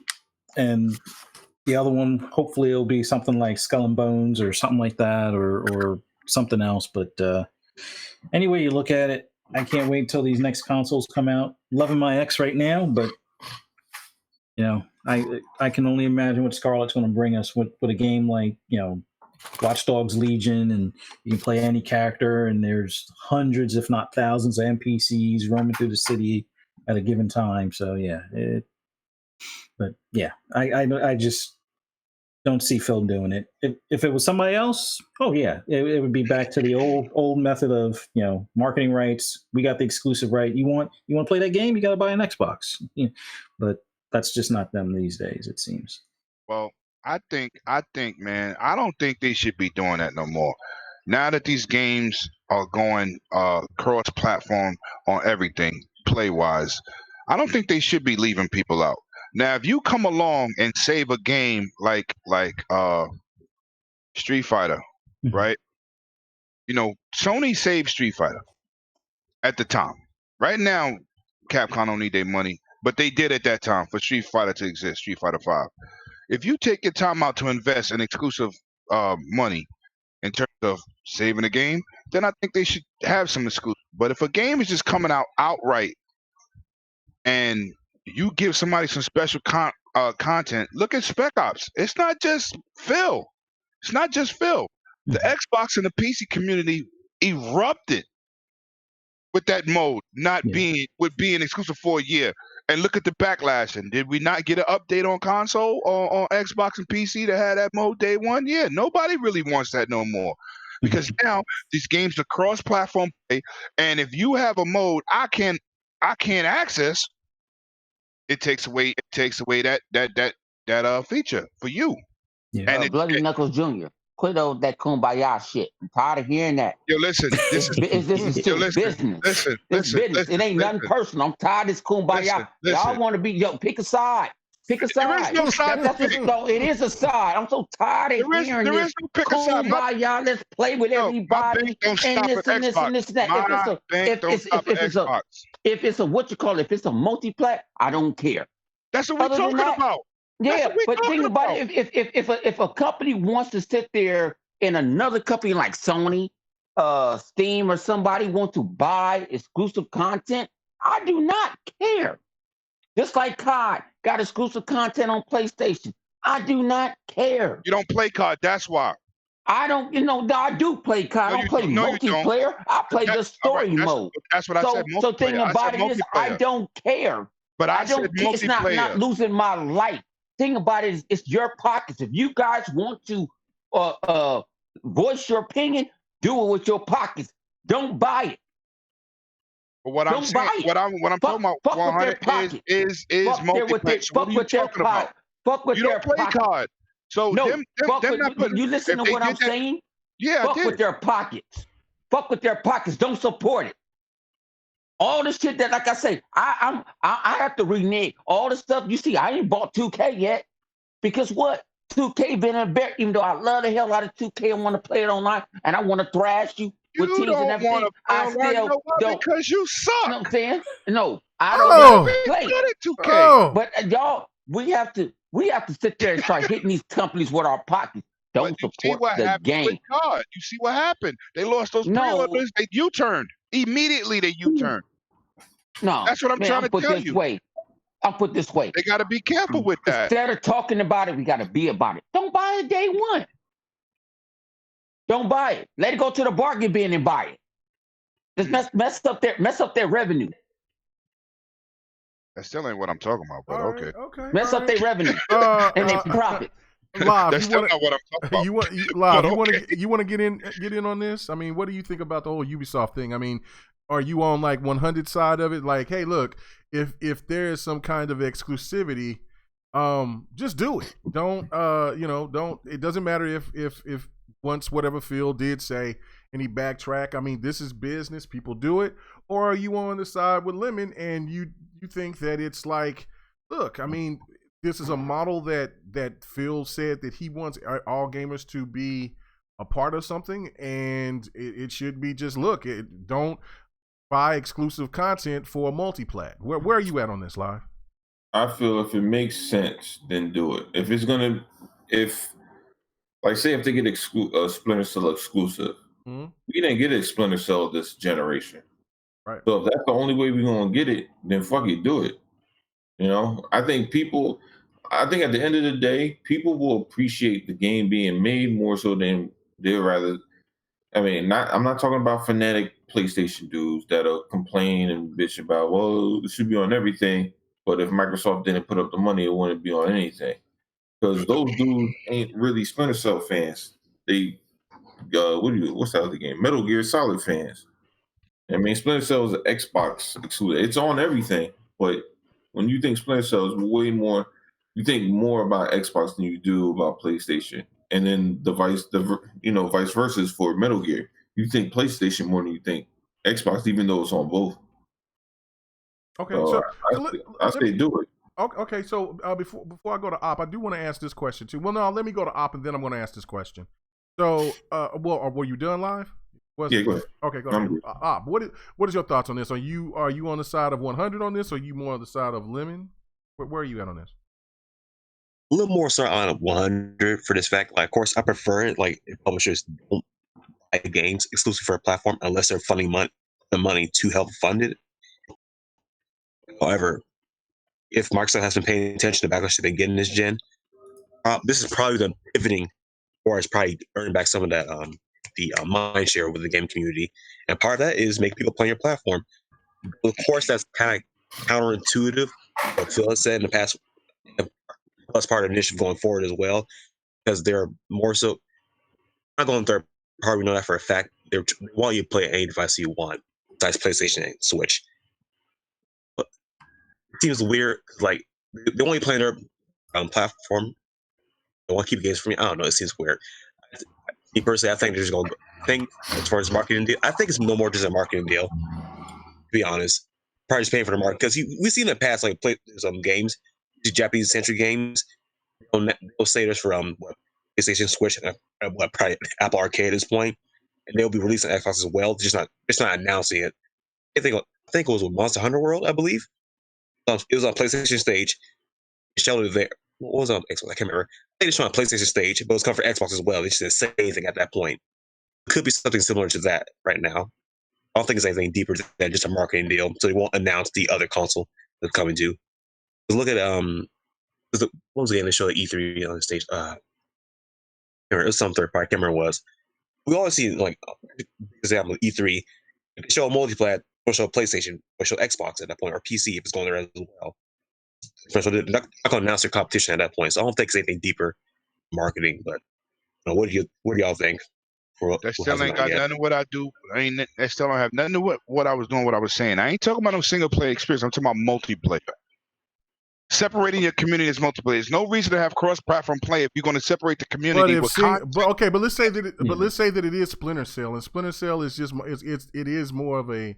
the other one, hopefully it'll be something like Skull and Bones or something like that, or something else. But anyway you look at it, I can't wait until these next consoles come out. Loving my X right now, but I can only imagine what Scarlett's going to bring us with a game like Watch Dogs Legion, and you can play any character, and there's hundreds, if not thousands, of NPCs roaming through the city at a given time. So I just don't see Phil doing it. If it was somebody else, it would be back to the old method of marketing rights. We got the exclusive right. You want to play that game, you got to buy an Xbox. But that's just not them these days, it seems. Well, I think, man, I don't think they should be doing that no more. Now that these games are going cross-platform on everything, play-wise, I don't think they should be leaving people out. Now, if you come along and save a game like Street Fighter, right? Sony saved Street Fighter at the time. Right now, Capcom don't need their money, but they did at that time for Street Fighter to exist, Street Fighter 5. If you take your time out to invest in exclusive money in terms of saving a game, then I think they should have some exclusive. But if a game is just coming out outright and you give somebody some special content, look at Spec Ops. It's not just Phil. The Xbox and the PC community erupted with that mode not being exclusive for a year. And look at the backlash. And did we not get an update on console or on Xbox and PC that had that mode day one? Yeah, nobody really wants that no more. Because now these games are cross-platform play, and if you have a mode I can't access, it takes away that feature for you. Yeah. And Bloody Knuckles Jr. Quit all that kumbaya shit. I'm tired of hearing that. Yo, listen, this is business. Listen. It ain't nothing personal. I'm tired of this kumbaya. Y'all want to be pick a side. Pick a side. There is no side. It is a side. I'm so tired of hearing this. There is no pick a side. Kumbaya, let's play with everybody. And this and that. If it's a what you call it, if it's a multi-plat, I don't care. That's what we're talking about. Yeah, but think about it. If a company wants to sit there and another company like Sony, Steam, or somebody want to buy exclusive content, I do not care. Just like COD got exclusive content on PlayStation, I do not care. You don't play COD, that's why. I don't, I do play COD. I don't play multiplayer. I play the story mode. That's what I said. So thing about it is, I don't care. But I don't. It's not losing my life. Thing about it is, it's your pockets. If you guys want to voice your opinion, do it with your pockets. Don't buy it. But what I'm saying, what I'm talking about, 100 is multiplayer. What are you talking about? Fuck with you don't play COD. So no, them not putting, you listen to what I'm saying? Yeah, fuck with their pockets. Fuck with their pockets. Don't support it. All the shit that, like I say, I have to renege all the stuff. You see, I ain't bought 2K yet because what? 2K been in bear. Even though I love the hell out of 2K and want to play it online and I want to thrash you with teams and everything, I still don't. Because you suck. You know what I'm saying? No, I don't play it. 2K. But y'all, we have to sit there and start hitting these companies with our pockets. Don't support the game. With God. You see what happened? They lost those pre-orders. They U-turned. Immediately they U-turn. No, that's what I'm trying to tell you. I'll put this way. They got to be careful with that. Instead of talking about it, we got to be about it. Don't buy it day one. Don't buy it. Let it go to the bargain bin and buy it. Just mess up their revenue. That still ain't what I'm talking about, but okay. Mess up their revenue and their profit. Live, that's still not what I'm talking about. You want to get in on this? I mean, what do you think about the whole Ubisoft thing? I mean, are you on like 100 side of it? Like, hey, look, if there is some kind of exclusivity, just do it. Don't don't. It doesn't matter if once whatever Phil did say and he backtrack. I mean, this is business. People do it. Or are you on the side with Lemon and you think that it's like, look, I mean, this is a model that Phil said that he wants all gamers to be a part of something, and it should be just don't buy exclusive content for a multi-plat. Where are you at on this, Live? I feel if it makes sense, then do it. If it's gonna, say if they get Splinter Cell exclusive, we didn't get a Splinter Cell this generation, right? So if that's the only way we're gonna get it, then fuck it, do it. I think at the end of the day, people will appreciate the game being made more so than they'd rather. I mean, I'm not talking about fanatic PlayStation dudes that'll complain and bitch about, well, it should be on everything, but if Microsoft didn't put up the money, it wouldn't be on anything. Because those dudes ain't really Splinter Cell fans. They, what's that other game? Metal Gear Solid fans. I mean, Splinter Cell is an Xbox exclusive. It's on everything, but when you think Splinter Cell is way more, you think more about Xbox than you do about PlayStation. And then vice versa is for Metal Gear. You think PlayStation more than you think Xbox, even though it's on both. Okay, so I say do it. Okay, so before I go to Op, I do want to ask this question too. Well, no, let me go to Op and then I'm going to ask this question. So, were you done, Live? Yeah, go ahead. Okay, go ahead. Op, what is your thoughts on this? Are you on the side of 100 on this, or are you more on the side of Lemon? Where are you at on this? A little more so on 100 for this fact. Like, of course, I prefer it. Like, if publishers don't buy games exclusive for a platform unless they're funding the money to help fund it. However, if Microsoft has been paying attention to backlash they've been getting this gen, this is probably the pivoting, or it's probably earning back some of that the mind share with the game community, and part of that is make people play on your platform. Of course, that's kind of counterintuitive. What Phil has said in the past, plus part of the initiative going forward as well, because they're more so not going third party. We know that for a fact. They want you to play any device you want, besides PlayStation and Switch. But it seems weird, like they only play their platform. They want to keep games from me. I don't know. It seems weird. Me personally, I think they're just going to think as far as marketing deal. I think it's no more just a marketing deal. To be honest, probably just paying for the market because we've seen in the past like play some games, these Japanese-centric games. They'll say this for PlayStation, Switch, and probably Apple Arcade at this point, and they'll be releasing Xbox as well. Just not announcing it. I think it was with Monster Hunter World, I believe. It was on PlayStation stage. It showed it there. What was on Xbox? I can't remember. I think it's on PlayStation stage, but it was coming for Xbox as well. They just didn't say anything at that point. It could be something similar to that right now. I don't think it's anything deeper than just a marketing deal, so they won't announce the other console they're coming to. Look at what was the game they showed at E3 on the stage? It was some third party. I can't remember what it was. We always see like example E3. If they show a multiplayer, they'll show PlayStation, or show Xbox at that point, or PC if it's going there as well. So they're not going to announce their competition at that point. So I don't think it's anything deeper marketing. But what do y'all think? That still ain't got nothing to what I do. That still don't have nothing to what I was doing, what I was saying. I ain't talking about no single player experience. I'm talking about multiplayer. Separating your community as multiplayer. There's no reason to have cross-platform play if you're going to separate the community. But let's say that it is Splinter Cell, and Splinter Cell is just it is more of a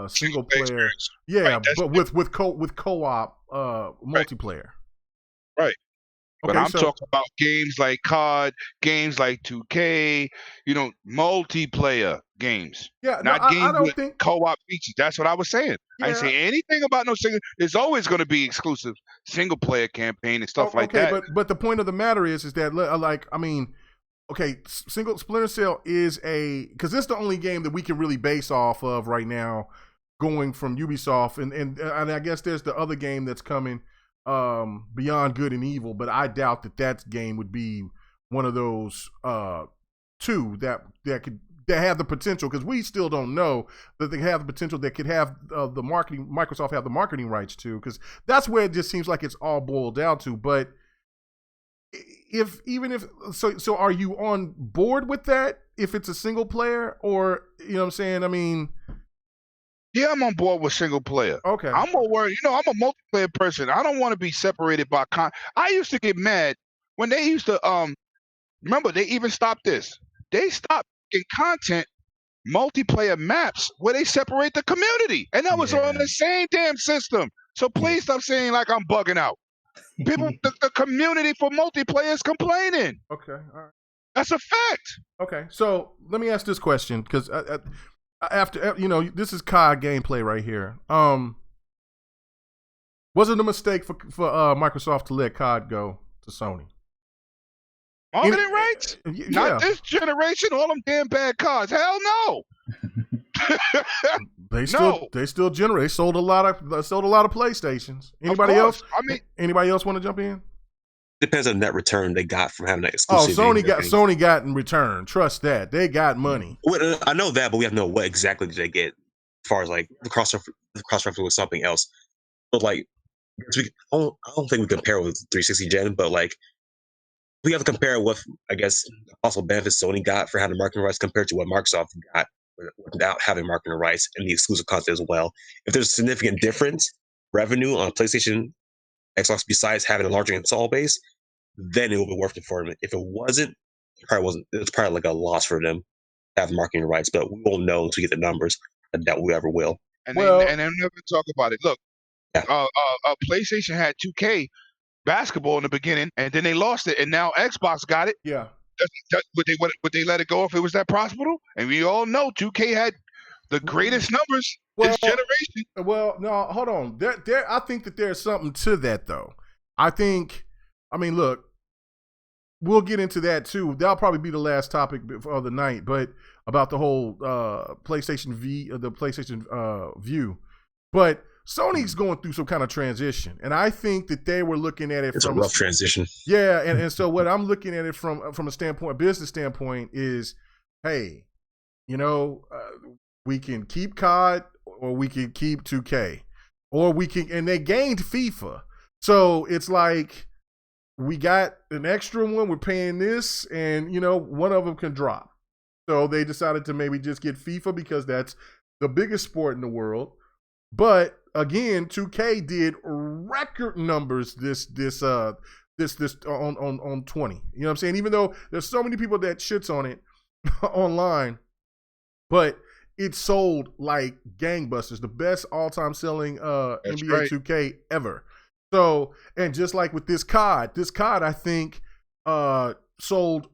single player experience. Yeah, right, but with co-op multiplayer. Right. But I'm talking about games like COD, games like 2K, multiplayer games. Yeah, not games with co-op features. That's what I was saying. Yeah. I didn't say anything about no single. There's always going to be exclusive single player campaign and stuff like that. But the point of the matter is that single Splinter Cell is because it's the only game that we can really base off of right now, going from Ubisoft, and I guess there's the other game that's coming. Beyond Good and Evil, but I doubt that game would be one of those two that have the potential, because we still don't know that they have the potential that could have the marketing. Microsoft have the marketing rights to, because that's where it just seems like it's all boiled down to. But so are you on board with that if it's a single player, or you know what I'm saying? I mean. Yeah, I'm on board with single player. Okay. I'm more worried. I'm a multiplayer person. I don't want to be separated by I used to get mad when they used to remember they even stopped this. They stopped in content multiplayer maps where they separate the community. And that was on the same damn system. So please stop saying like I'm bugging out. People the community for multiplayer is complaining. Okay. All right. That's a fact. Okay. So let me ask this question, because after this is COD gameplay right here. Was it a mistake for Microsoft to let COD go to Sony? Marketing rights? Yeah. Not this generation. All them damn bad cards. Hell no. They still generate. They sold a lot of PlayStations. Anybody else? Anybody else want to jump in? Depends on net return they got from having that exclusive. Sony got in return. Trust that. They got money. Well, I know that, but we have to know what exactly did they get as far as like the cross reference with something else. But like, I don't think we compare with 360 gen, but like we have to compare with, I guess, the possible benefits Sony got for having marketing rights compared to what Microsoft got without having marketing rights and the exclusive content as well. If there's a significant difference revenue on PlayStation, Xbox, besides having a larger install base, then it will be worth it for them. If it wasn't, it probably wasn't. It's probably like a loss for them to have marketing rights, but we won't know until we get the numbers. That we ever will. And then never talk about it. Look, PlayStation had 2K basketball in the beginning, and then they lost it, and now Xbox got it. Yeah. Would they let it go if it was that profitable? And we all know 2K had the greatest numbers this generation. Well, no, hold on. I think that there's something to that, though. Look, we'll get into that too. That'll probably be the last topic of the night, but about the whole PlayStation View. But Sony's going through some kind of transition, and I think that they were looking at it from a rough transition. Yeah, and so what I'm looking at it from a business standpoint is hey, we can keep COD or we can keep 2K. Or we can, and they gained FIFA. So it's like, we got an extra one, we're paying this, and, one of them can drop. So they decided to maybe just get FIFA because that's the biggest sport in the world. But again, 2K did record numbers this on 20. You know what I'm saying? Even though there's so many people that shits on it online, but it sold like gangbusters, the best all-time selling NBA 2K ever. So, and just like with this COD I think sold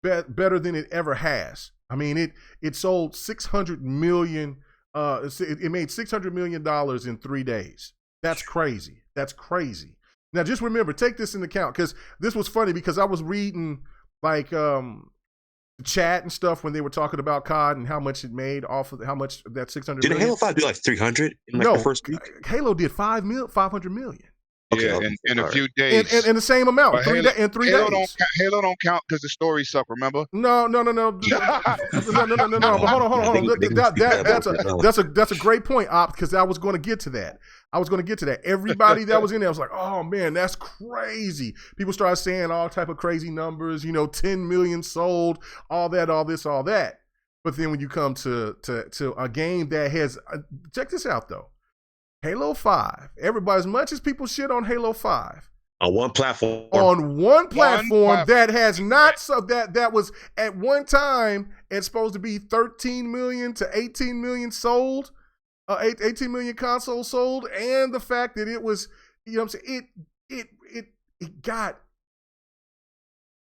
better than it ever has. I mean, it sold 600 million. It made $600 million in 3 days. That's crazy. That's crazy. Now, just remember, take this into account, because this was funny because I was reading like chat and stuff when they were talking about COD and how much it made off of how much that 600 Did million. Halo 5 do like 300 in the first week? Halo did 500 million. Yeah, in a few days. In the same amount, in 3 days. Halo don't count because the story suck, remember? No. no. But hold on. That's a great point, Op, because I was going to get to that. Everybody that was in there was like, oh man, that's crazy. People started saying all type of crazy numbers, 10 million sold, all that, all this, all that. But then when you come to a game that has, check this out though. Halo 5. Everybody, as much as people shit on Halo 5. On one platform. That has not, so that was at one time, it's supposed to be 13 million to 18 million sold. 18 million consoles sold, and the fact that it was, I'm saying, it got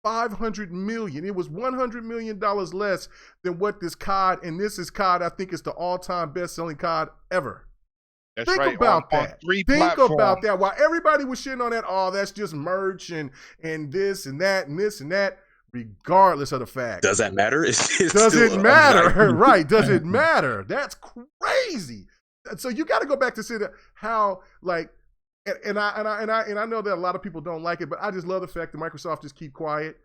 500 million. It was $100 million less than what this COD, and this is COD, I think it's the all-time best-selling COD ever. That's Think right. about that. Think about that. While everybody was shitting on that, that's just merch and this and that and this and that, regardless of the fact. Does that matter? Does it matter? Right. Does it matter? That's crazy. So you got to go back to see how, like, and I know that a lot of people don't like it, but I just love the fact that Microsoft just keep quiet.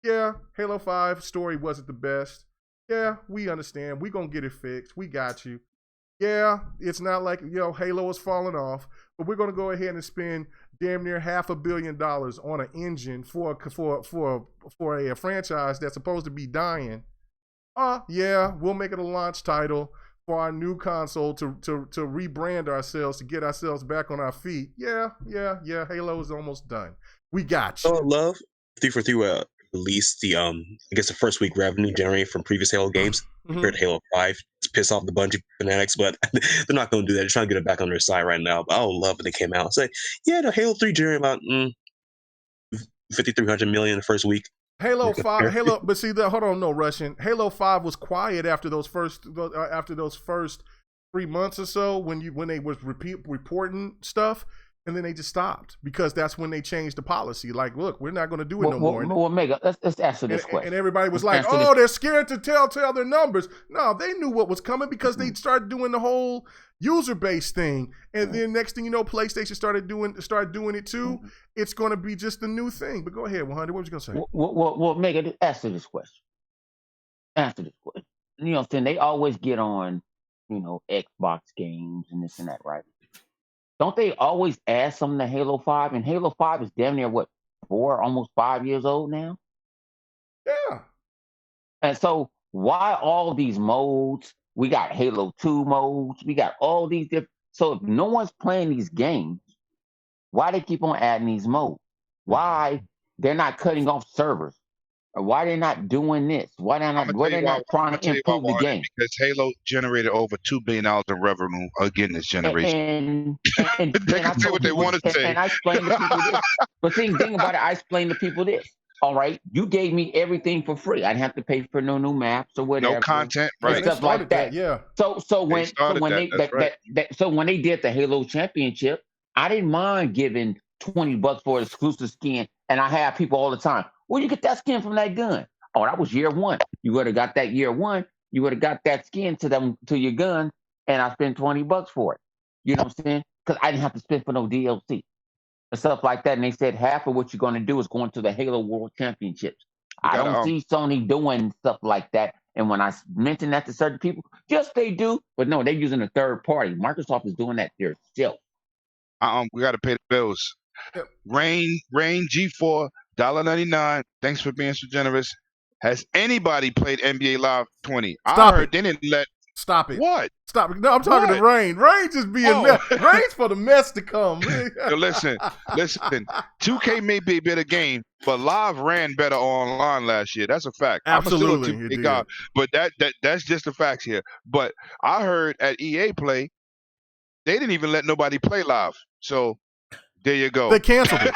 Yeah, Halo 5 story wasn't the best. Yeah, we understand. We gonna get it fixed. We got you. Yeah, it's not like, Halo is falling off, but we're going to go ahead and spend damn near $500 million on an engine for a franchise that's supposed to be dying. Yeah, we'll make it a launch title for our new console to rebrand ourselves, to get ourselves back on our feet. Yeah, Halo is almost done. We got you. Love 343 released the I guess the first week revenue generated from previous Halo games compared to Halo 5 to piss off the Bungie fanatics, but they're not going to do that. They're trying to get it back on their side right now. But I would love if they came out and say, yeah, the Halo 3 generated about 5,300 million in the first week. Halo 5, but see, hold on, no Russian. Halo 5 was quiet after those first 3 months or so when they was reporting stuff. And then they just stopped because that's when they changed the policy. Like, look, we're not going to do it no more. Well, Mega, let's answer this question. And everybody was like, oh, they're scared to tell their numbers. No, they knew what was coming because they started doing the whole user base thing. And then next thing you know, PlayStation started doing it too. It's going to be just the new thing. But go ahead, 100. What was you going to say? Well, Mega, answer this question. You know what I'm saying? They always get on, Xbox games and this and that, right? Don't they always add something to Halo 5? And Halo 5 is damn near, 4, almost 5 years old now? Yeah. And so why all these modes? We got Halo 2 modes. We got all these different. So if no one's playing these games, why they keep on adding these modes? Why they're not cutting off servers? Or why they're not doing this? Why they're not trying to improve the game? Because Halo generated over $2 billion in revenue again this generation. And they can say what they want to say. And I explained to people this. But see, the thing about it, I explained to people this. All right, you gave me everything for free. I didn't have to pay for no new maps or whatever. No content, right? Stuff like that. Yeah. So when they did the Halo Championship, I didn't mind giving $20 for an exclusive skin, and I have people all the time. Where'd you get that skin from that gun? Oh, that was year one. You would have got that year one. You would have got that skin to your gun, and I spent $20 for it. You know what I'm saying? Because I didn't have to spend for no DLC and stuff like that. And they said half of what you're going to do is going to the Halo World Championships. I don't see Sony doing stuff like that And when I mention that to certain people, yes, they do. But no, they're using a third party. Microsoft is doing that themselves. We got to pay the bills. Yep. Rain G4, $1.99. Thanks for being so generous. Has anybody played NBA Live 20? Stop I heard it. they didn't let. Stop it. What? Stop it. No, I'm talking to Rain. Rain just being mess. Rain's for the mess to come. Yo, listen. 2K may be a better game, but Live ran better online last year. That's a fact. Absolutely. I'm a 2K guy, but that's just the facts here. But I heard at EA Play, they didn't even let nobody play live. So there you go. They canceled it.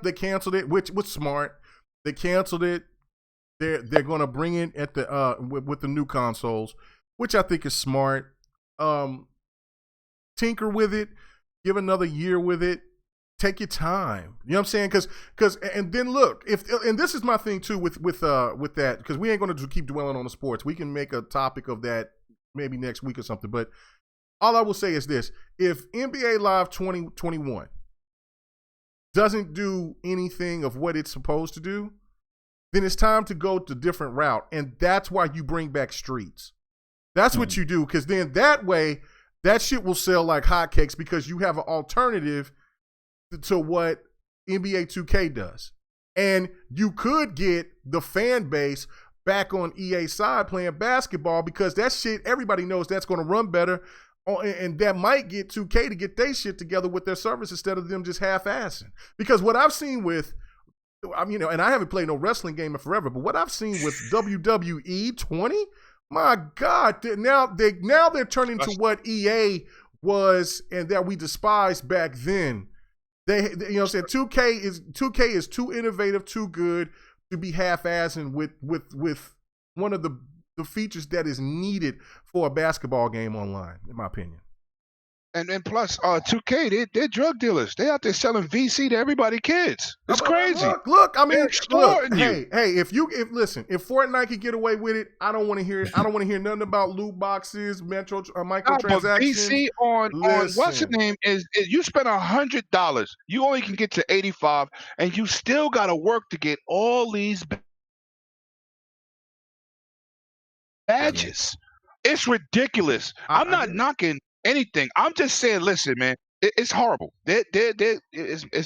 They canceled it, which was smart. They canceled it. They're going to bring it at the with the new consoles, which I think is smart. Tinker with it, give another year with it, take your time. You know what I'm saying? Because and then look, and this is my thing too with that, because we ain't going to keep dwelling on the sports. We can make a topic of that maybe next week or something. But all I will say is this: if NBA Live 2021 doesn't do anything of what it's supposed to do, then it's time to go to a different route. And that's why you bring back Streets. That's what you do, because then that way, that shit will sell like hotcakes, because you have an alternative to what NBA 2K does. And you could get the fan base back on EA's side playing basketball, because that shit, everybody knows that's going to run better. And that might get 2K to get their shit together with their service instead of them just half-assing. Because what I've seen with, and I haven't played no wrestling game in forever, but what I've seen with WWE 20, my God, now they're turning to what EA was and that we despised back then. They 2K is too innovative, too good to be half-assing with one of the features that is needed for a basketball game online, in my opinion. And plus, 2K, they're drug dealers. They out there selling VC to everybody kids. It's crazy. Look, hey, if Fortnite can get away with it, I don't want to hear it. I don't want to hear nothing about loot boxes, microtransactions. But VC on what's your name is you spend $100, you only can get to 85, and you still got to work to get all these badges. It's ridiculous. I'm not knocking anything. I'm just saying, listen, man, it's horrible. It's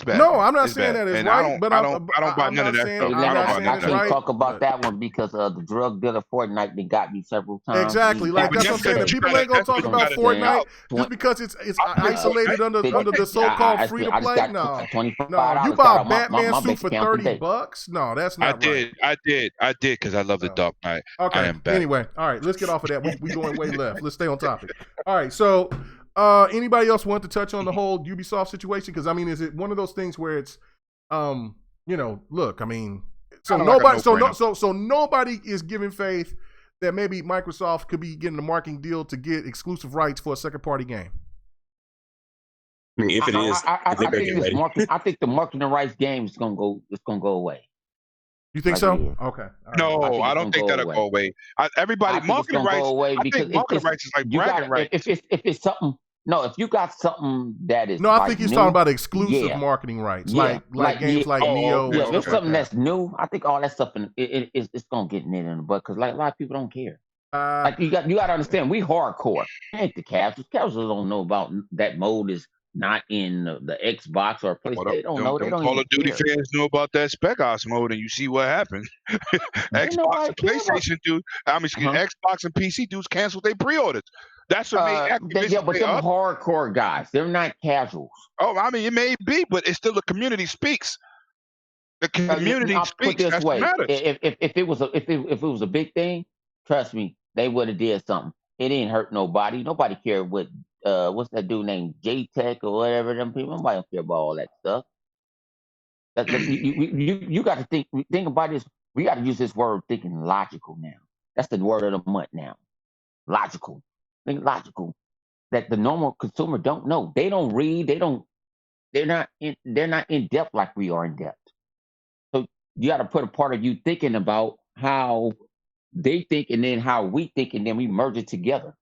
bad. No, I'm not saying that it's right, but I don't buy none of that stuff. I can't talk about that one because the drug dealer Fortnite they got me several times. Exactly, like that's what I'm saying. People ain't gonna talk about Fortnite just because it's isolated under the so-called free to play. No, you buy a Batman suit for $30. No, that's not right. I did because I love the Dark Knight. Okay. Anyway, all right, let's get off of that. We going way left. Let's stay on topic. All right, so. Anybody else want to touch on the whole Ubisoft situation? Because is it one of those things where it's, look, so nobody is giving faith that maybe Microsoft could be getting a marketing deal to get exclusive rights for a second party game. I mean, if it is, I think the marketing rights game is gonna go away. You think so? Okay. Right. No, I don't think that'll go away. Marketing rights. I think marketing rights is like bragging rights. If it's something, if you got something that is. No, I think he's talking about exclusive marketing rights, like games like Neo. Yeah, if it's something that's new, I think all that stuff it's gonna get in the butt because like a lot of people don't care. You got to understand, we hardcore. Ain't the casuals. Casuals don't know about that mode is not in the Xbox or PlayStation. They don't know. They don't Call of Duty fans know about that Spec Ops mode, and you see what happened. Xbox and PlayStation Xbox and PC dudes canceled their pre-orders. That's what made Activision. But them hardcore guys, they're not casuals. Oh, it may be, but it's still the community speaks. The community speaks. That's what matters. If it was a big thing, trust me, they would have did something. It didn't hurt nobody. Nobody cared what what's that dude named J-Tech or whatever them people. Nobody don't care about all that stuff. You got to think about this. We got to use this word thinking logical now. That's the word of the month now. Logical. Think logical. That the normal consumer don't know. They don't read. They're not in depth like we are in depth. So you got to put a part of you thinking about how they think and then how we think and then we merge it together.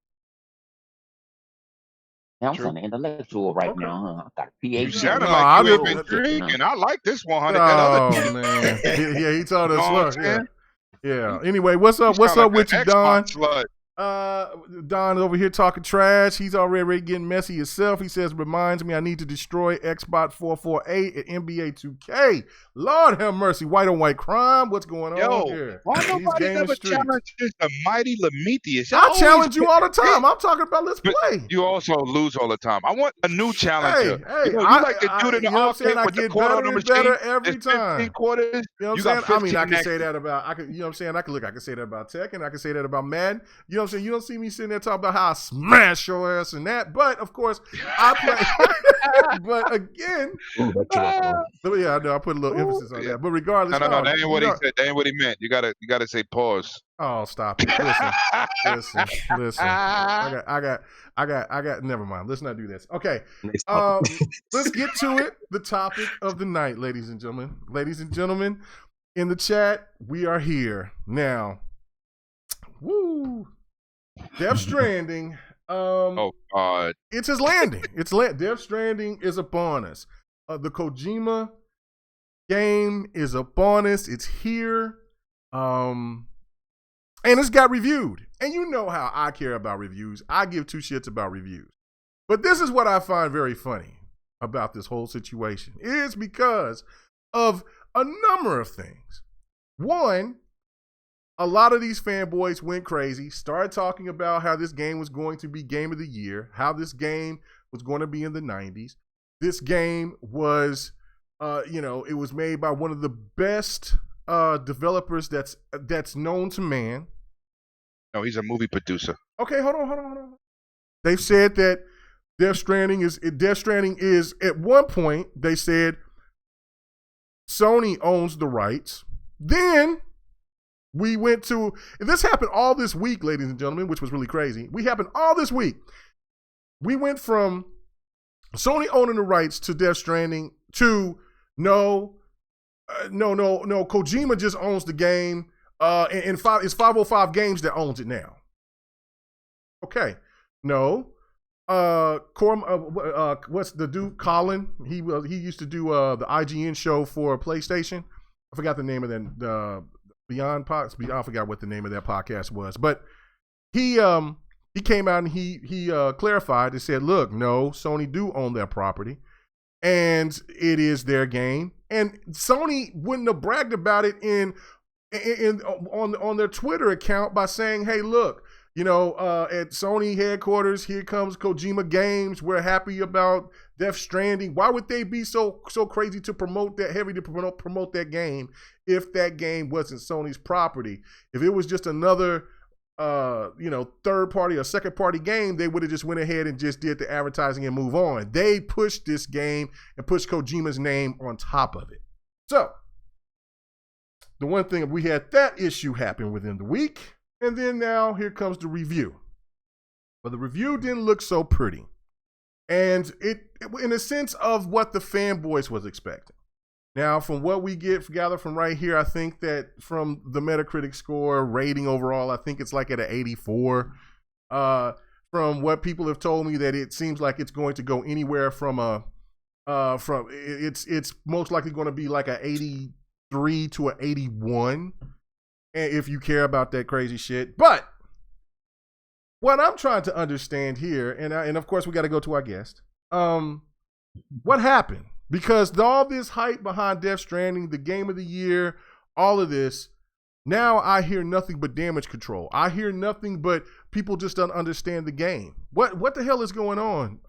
Now, I'm sounding intellectual now, huh? I got a PhD. You sounded like you have been drinking. I like this 100. Oh, man. Yeah, he told us. Yeah. Anyway, what's up? What's up with you, Don? Slut. Don over here talking trash. He's already getting messy himself. He says, reminds me I need to destroy Xbox 448 at NBA 2K. Lord have mercy. White on white crime. What's going on here? Why nobody ever challenges the mighty Lemetius? I challenge you all the time. I'm talking about let's play. You also lose all the time. I want a new challenger. Hey, you like the dude in the arcade with the quarter on the machine. Better every time. Quarters. You know what I'm saying? I mean, I can say that about, you know what I'm saying? I can say that about Tekken. I can say that about Madden. You know what I'm saying? You don't see me sitting there talking about how I smash your ass and that. But, of course, I play. But, again. Yeah, I know. I put a little emphasis on that. But regardless. No, that ain't what he said. That ain't what he meant. You gotta say pause. Oh, stop it. Listen. I got, never mind. Let's not do this. Okay. Let's get to it. The topic of the night, ladies and gentlemen. Ladies and gentlemen, in the chat, we are here. Now, woo. Death Stranding. Oh, God. It's his landing. Death Stranding is upon us. The Kojima game is upon us. It's here. And it's got reviewed. And you know how I care about reviews. I give two shits about reviews. But this is what I find very funny about this whole situation. It's because of a number of things. One, a lot of these fanboys went crazy, started talking about how this game was going to be Game of the Year, how this game was going to be in the 90s. This game was, it was made by one of the best developers that's known to man. No, he's a movie producer. Okay, hold on. They've said that Death Stranding is at one point they said Sony owns the rights. Then we went to, this happened all this week, ladies and gentlemen, which was really crazy. We happened all this week. We went from Sony owning the rights to Death Stranding to no, Kojima just owns the game. It's 505 Games that owns it now. Okay. No. What's the dude? Colin. He used to do the IGN show for PlayStation. I forgot the name of the Beyond Podcast. I forgot what the name of that podcast was, but he came out and he clarified and said, "Look, no, Sony do own that property, and it is their game." And Sony wouldn't have bragged about it on their Twitter account by saying, "Hey, look, at Sony headquarters, here comes Kojima Games. We're happy about Death Stranding." Why would they be so crazy to promote that game if that game wasn't Sony's property? If it was just another, third party or second party game, they would have just went ahead and just did the advertising and move on. They pushed this game and pushed Kojima's name on top of it. So, the one thing, we had that issue happen within the week, and then now here comes the review. But the review didn't look so pretty. And it in a sense of what the fanboys was expecting. Now, from what we gather from right here, I think that from the Metacritic score rating overall, I think it's like at an 84. From what people have told me, that it seems like it's going to go anywhere from it's most likely going to be like a 83 to an 81, and if you care about that crazy shit. But what I'm trying to understand here, and of course we got to go to our guest. What happened? Because all this hype behind Death Stranding, the game of the year, all of this, now I hear nothing but damage control. I hear nothing but people just don't understand the game. What the hell is going on,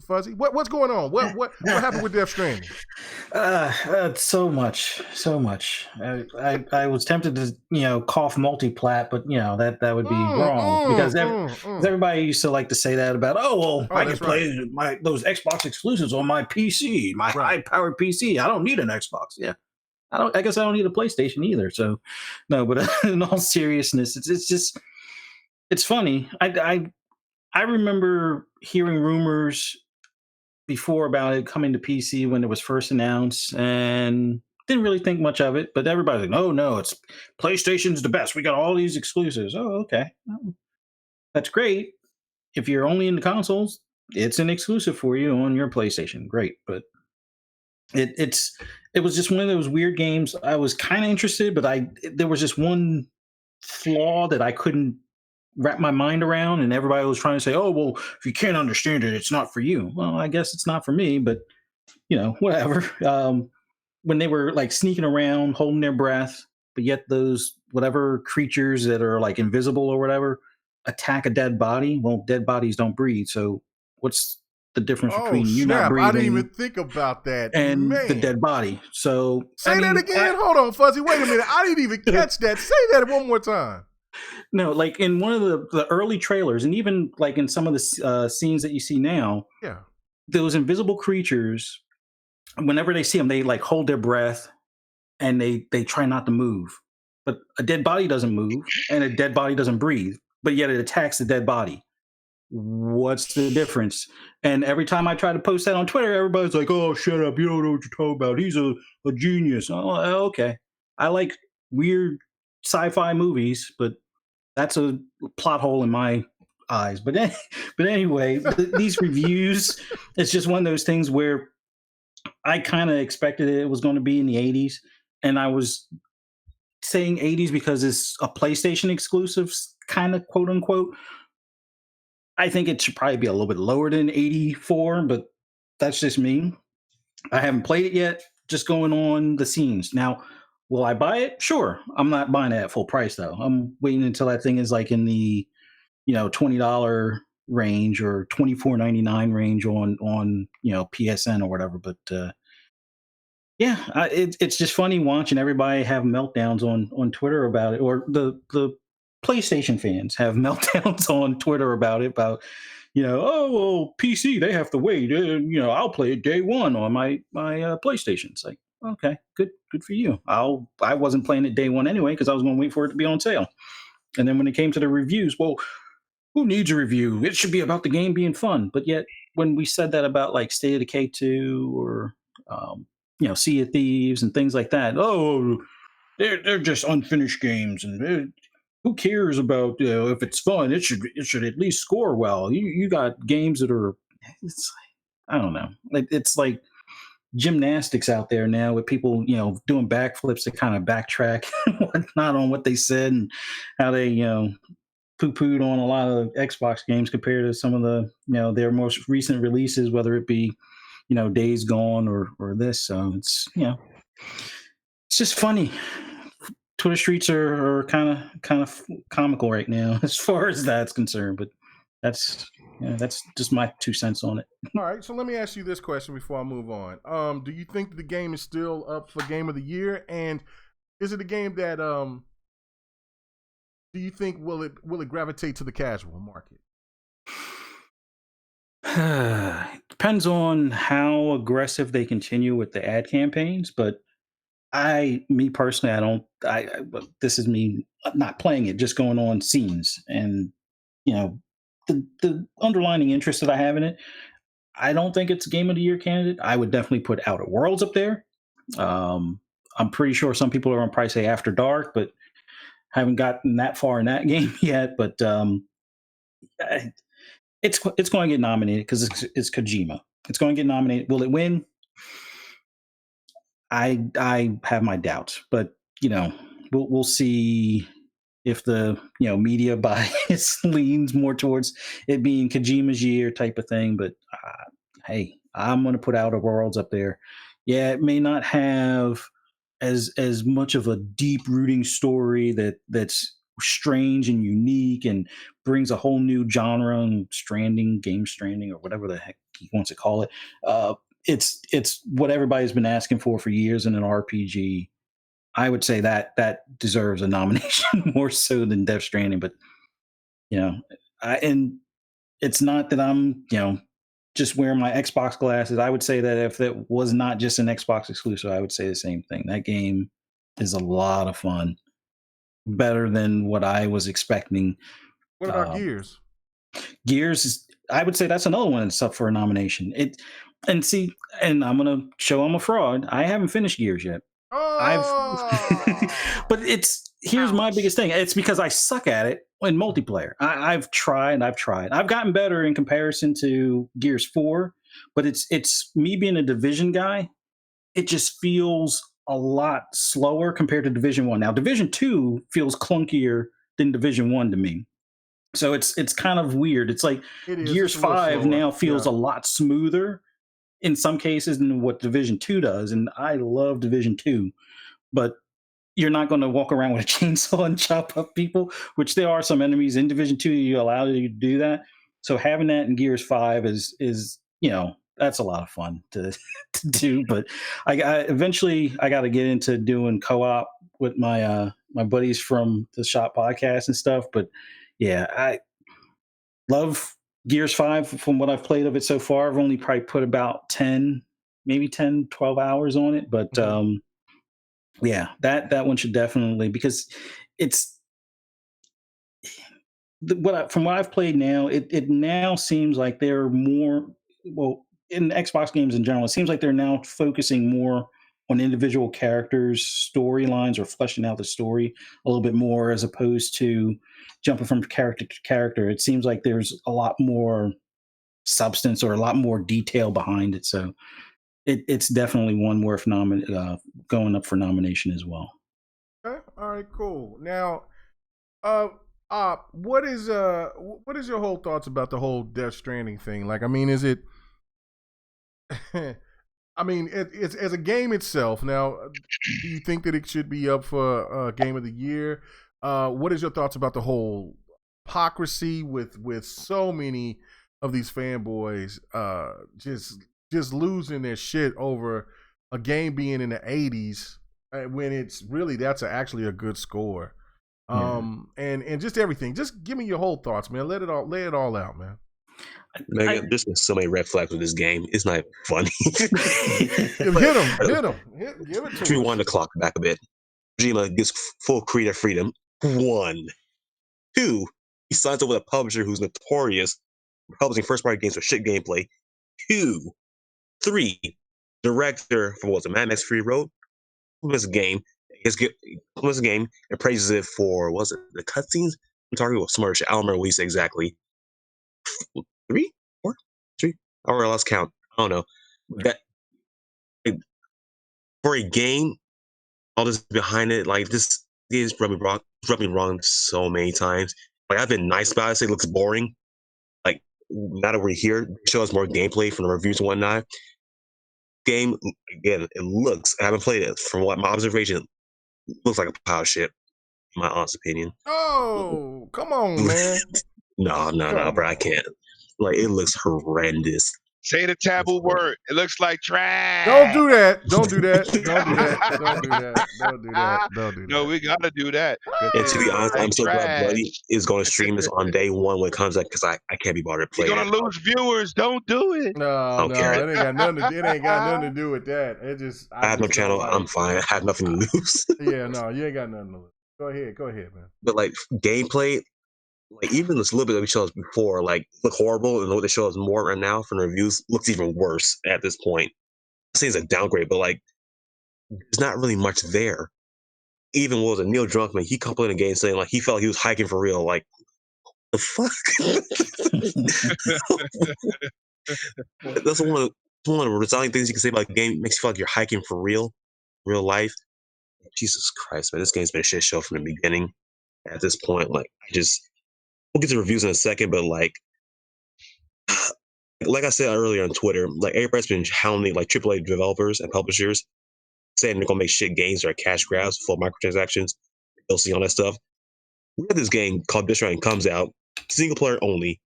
Fuzzy? What's going on? What happened with Death Stranding? So much. I was tempted to cough multiplat, but that would be wrong because everybody used to like to say that about I can play those Xbox exclusives on my PC, my high-powered PC. I don't need an Xbox. Yeah. I guess I don't need a PlayStation either. So, no. But in all seriousness, it's funny. I remember hearing rumors before about it coming to PC when it was first announced, and didn't really think much of it. But everybody's like, "Oh no, it's PlayStation's the best. We got all these exclusives." Oh, okay, that's great. If you're only into consoles, it's an exclusive for you on your PlayStation. Great, but it was just one of those weird games. I was kind of interested, but there was just one flaw that I couldn't wrap my mind around, and everybody was trying to say, "Oh, well, if you can't understand it, it's not for you." Well, I guess it's not for me, but whatever. When they were like sneaking around, holding their breath, but yet those whatever creatures that are like invisible or whatever attack a dead body. Well, dead bodies don't breathe, so what's the difference between you not breathing? I didn't even think about that. And the dead body. So say that again. Hold on, Fuzzy. Wait a minute. I didn't even catch that. Say that one more time. No, like in one of the early trailers, and even like in some of the scenes that you see now, those invisible creatures, whenever they see them, they like hold their breath and they try not to move. But a dead body doesn't move, and a dead body doesn't breathe, but yet it attacks the dead body. What's the difference? And every time I try to post that on Twitter, everybody's like, "Oh, shut up! You don't know what you're talking about. He's a genius." Oh, okay. I like weird sci-fi movies, but that's a plot hole in my eyes. But anyway, these reviews, it's just one of those things where I kind of expected it was going to be in the 80s, and I was saying 80s because it's a PlayStation exclusive, kind of quote unquote. I think it should probably be a little bit lower than 84, but that's just me. I haven't played it yet, just going on the scenes. Now, will I buy it? Sure. I'm not buying it at full price though. I'm waiting until that thing is like in the, $20 range or $24.99 range on PSN or whatever. But it's just funny watching everybody have meltdowns on Twitter about it, or the PlayStation fans have meltdowns on Twitter about it. About PC, they have to wait. I'll play it day one on my PlayStation. It's like, okay, good for you. I wasn't playing it day one anyway because I was going to wait for it to be on sale. And then when it came to the reviews, well, who needs a review? It should be about the game being fun. But yet, when we said that about like State of Decay 2 or Sea of Thieves and things like that, they're just unfinished games, and who cares about if it's fun? It should at least score well. You got games that are, I don't know. It's like gymnastics out there now with people doing backflips to kind of backtrack and whatnot on what they said and how they poo-pooed on a lot of Xbox games compared to some of the their most recent releases, whether it be Days Gone or this. So it's it's just funny. Twitter streets are kind of comical right now as far as that's concerned, but that's just my 2 cents on it. All right, so let me ask you this question before I move on. Do you think the game is still up for Game of the Year, and is it a game that do you think will it gravitate to the casual market? Depends on how aggressive they continue with the ad campaigns, but me personally, this is me not playing it, just going on scenes and, the underlining interest that I have in it. I don't think it's a Game of the Year candidate. I would definitely put Outer Worlds up there. I'm pretty sure some people are on probably say After Dark, but haven't gotten that far in that game yet. But it's going to get nominated because it's Kojima. It's going to get nominated. Will it win? I have my doubts, but we'll see if the media bias leans more towards it being Kojima's year type of thing. But hey, I'm going to put Outer Worlds up there. Yeah, it may not have as much of a deep rooting story that's strange and unique and brings a whole new genre and Game Stranding or whatever the heck he wants to call it. It's what everybody's been asking for years in an RPG. I would say that deserves a nomination more so than Death Stranding, but and it's not that I'm just wearing my Xbox glasses. I would say that if it was not just an Xbox exclusive, I would say the same thing. That game is a lot of fun, better than what I was expecting. What about Gears? Gears, I would say that's another one that's up for a nomination. And I'm gonna show I'm a fraud. I haven't finished Gears yet. But here's my biggest thing. It's because I suck at it in multiplayer. I've tried. I've gotten better in comparison to Gears 4, but it's me being a Division guy. it just feels a lot slower compared to Division 1. Now, Division 2 feels clunkier than Division 1 to me. So it's kind of weird. It's like Gears 5 now feels a lot smoother in some cases than what Division 2 does. And I love Division 2, but you're not going to walk around with a chainsaw and chop up people, which there are some enemies in Division 2 you allow you to do that. So having that in Gears 5 is that's a lot of fun to do. But I eventually got to get into doing co-op with my my buddies from the Shop podcast and stuff. But yeah, I love Gears 5 from what I've played of it so far. I've only probably put about 10, 12 hours on it. But yeah, that one should definitely, because it's from what I've played now, it now seems like they're more, well, in Xbox games in general, it seems like they're now focusing more on individual characters' storylines or fleshing out the story a little bit more, as opposed to jumping from character to character. It seems like there's a lot more substance or a lot more detail behind it. So it's definitely one worth going up for nomination as well. Okay. All right, cool. Now, what is your whole thoughts about the whole Death Stranding thing? Like, I mean, is it? I mean, it's as a game itself. Now, do you think that it should be up for Game of the Year? What is your thoughts about the whole hypocrisy with so many of these fanboys just losing their shit over a game being in the 80s when it's really actually a good score, and just everything. Just give me your whole thoughts, man. Lay it all out, man. Man, there's been so many red flags with this game. It's not funny. Hit him. Give it to him. Rewind the clock back a bit. Kojima gets full creative freedom. 1. 2, he signs up with a publisher who's notorious for publishing first-party games with shit gameplay. 2. 3, director for Mad Max Fury Road, compliments the game and praises it for the cutscenes. I'm talking about smart shit. I don't remember what he said exactly. 3, 4, 3. I don't know. Let's count. I don't know. That for a game, all this behind it, like this is rubbed me wrong so many times. Like, I've been nice about it. Say it looks boring. Like, now that we're here, show us more gameplay from the reviews and whatnot. Game, again, it looks, I haven't played it, from what my observation, it looks like a pile of shit, in my honest opinion. Oh, come on, man. No, bro, I can't. Like, it looks horrendous. Say the taboo word. It looks like trash. Don't do that. Don't do that. No, we gotta do that. And to be honest, I'm so glad Buddy is going to stream this on day one when it comes out, because I can't be bothered to play it. You're gonna lose viewers. Don't do it. No, it ain't got nothing to do with that. I have no channel. I'm fine. I have nothing to lose. Yeah, no, you ain't got nothing to lose. Go ahead, man. But like gameplay, like even this little bit that we showed us before, like look horrible, and what they show us more right now from the reviews looks even worse at this point. I'm saying it's a downgrade, but like there's not really much there. Even what was it, Neil Druckmann, he complained again saying like he felt he was hiking for real. Like the fuck? That's one of the resounding things you can say about a game. It makes you feel like you're hiking for real life. Jesus Christ, man, this game's been a shit show from the beginning. At this point, like we'll get to reviews in a second, but like I said earlier on Twitter, like everybody's been hounding like AAA developers and publishers, saying they're gonna make shit games that are cash grabs, full microtransactions, DLC, all that stuff. We have this game called Death Stranding comes out, single player only,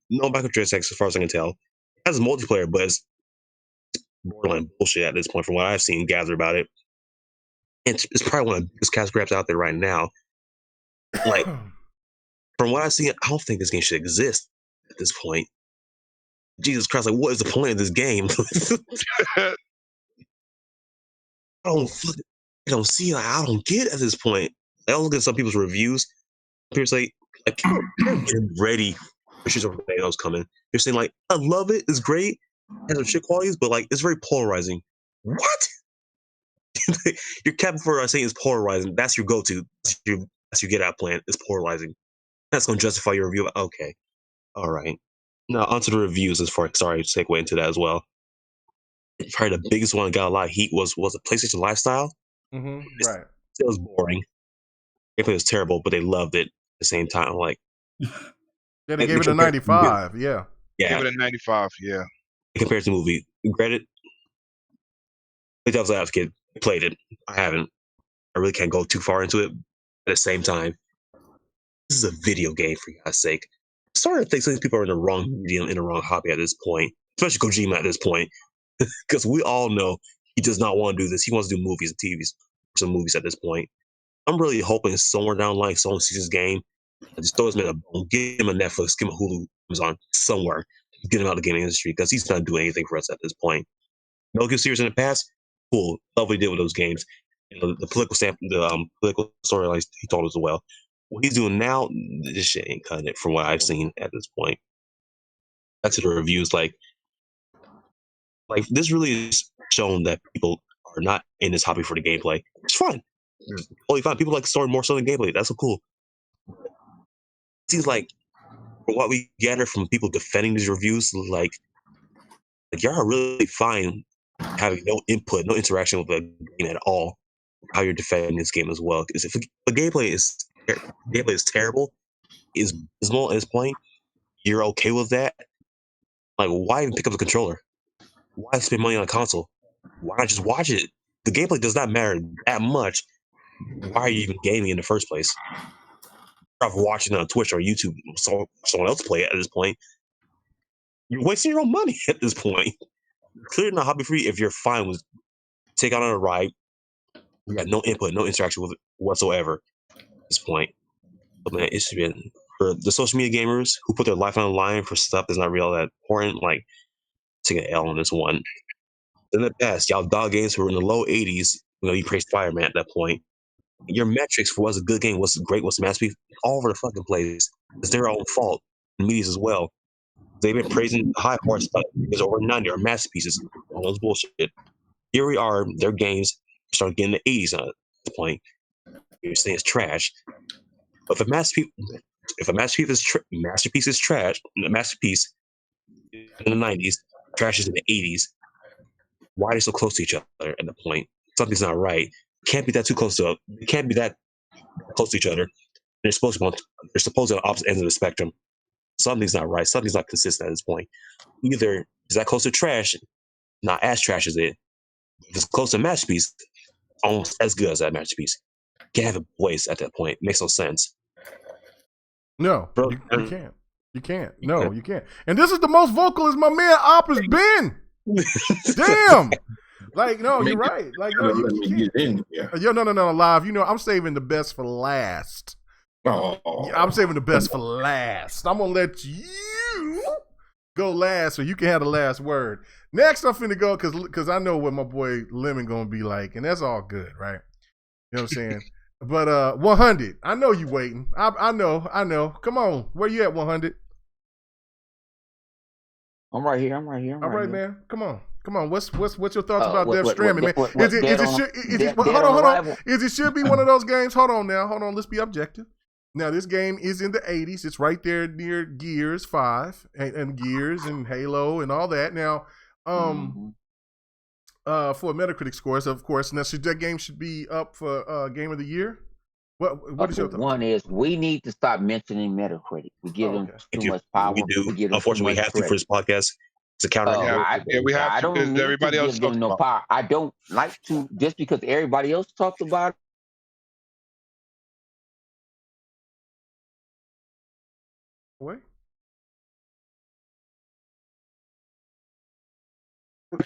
no microtransactions as far as I can tell. It has multiplayer, but it's borderline bullshit at this point from what I've seen gathered about it. And it's probably one of the biggest cash grabs out there right now. Like, from what I've seen, I don't think this game should exist at this point. Jesus Christ, like, what is the point of this game? I don't see it. Like, I don't get it at this point. I look at some people's reviews. People say, like, they're ready for shit over Thanos coming. They're saying, like, I love it. It's great. It has some shit qualities, but, like, it's very polarizing. What? Your cap for saying it's polarizing. That's your go-to. That's your get out plan. It's polarizing. That's going to justify your review. Okay. All right. Now, onto the reviews as far as, sorry, segue into that as well. probably the biggest one that got a lot of heat was the PlayStation Lifestyle. Right. It was boring. Gameplay was terrible, but they loved it at the same time. Like, yeah, they gave it a 95. Yeah. Give it a 95. Yeah. Compared to the movie, granted, the devil's advocate played it. I haven't. I really can't go too far into it. At the same time, this is a video game, for God's sake. I'm starting to think some of these people are in the wrong medium, in the wrong hobby at this point, especially Kojima at this point, because we all know he does not want to do this. He wants to do movies and TVs, some movies at this point. I'm really hoping somewhere down the line, someone sees his game, just throw his man a bone, get him a Netflix, give him a Hulu, Amazon, somewhere, get him out of the gaming industry, because he's not doing anything for us at this point. Metal Gear series in the past, cool, love what he did with those games. You know, the political storylines he told us as well. What he's doing now, this shit ain't cutting it from what I've seen at this point. Back to the reviews, like this really is shown that people are not in this hobby for the gameplay. It's fun. It's totally fun. People like the story more so than gameplay. That's so cool. It seems like from what we gather from people defending these reviews, like y'all are really fine having no input, no interaction with the game at all. How you're defending this game as well. Because if the gameplay is terrible, is dismal at this point, you're okay with that. Like, why even pick up the controller? Why spend money on a console? Why not just watch it? The gameplay does not matter that much. Why are you even gaming in the first place? Rather watching it on Twitch or YouTube, someone else play it at this point. You're wasting your own money at this point. Clearly not hobby free if you're fine with take out on a ride. You got no input, no interaction with it whatsoever at this point. But man, it's been for the social media gamers who put their life on the line for stuff that's not real that important, like take an L on this one. In the past, y'all dog games were in the low 80s. You know, you praised Fireman at that point. Your metrics for what's a good game, what's great, what's a masterpiece, all over the fucking place. It's their own fault. And medias as well. They've been praising high horsepower because over 90 are masterpieces. All those bullshit. Here we are, their games start getting the 80s at this point. You're saying it's trash. But if a masterpiece is trash, a masterpiece in the 90s, trash is in the 80s, why are they so close to each other at the point? Something's not right. Can't be that too close to it. Can't be that close to each other. They're supposed to be on opposite ends of the spectrum. Something's not right. Something's not consistent at this point. Either is that close to trash, not as trash as it. If it's close to masterpiece, almost as good as that masterpiece. Can't have a voice at that point. Makes no sense. No, bro, you can't. You can't. No, you can't. And this is the most vocal as my man Op has been. Damn. Like, no, you're right. Like, no, you can't. Yo, no, live. You know, I'm saving the best for last. Oh. I'm saving the best for last. I'm gonna let you go last so you can have the last word. Next, I'm finna go because I know what my boy Lemon gonna be like, and that's all good, right? You know what I'm saying? But 100, I know you waiting. I know. Come on, where you at, 100? I'm right here. All right, man. Come on. What's your thoughts about Death Stranding, man? Hold on. Is it should be one of those games? Hold on. Let's be objective. Now, this game is in the 80s. It's right there near Gears 5 and Gears and Halo and all that. Now, for Metacritic scores, of course. Now, that game should be up for Game of the Year? What is your thought? One is we need to stop mentioning Metacritic. We give them too much power. We do. Unfortunately, we have to for this podcast. It's a counter. We have to. I don't need everybody to else give them no power. I don't like to just because everybody else talks about it. What?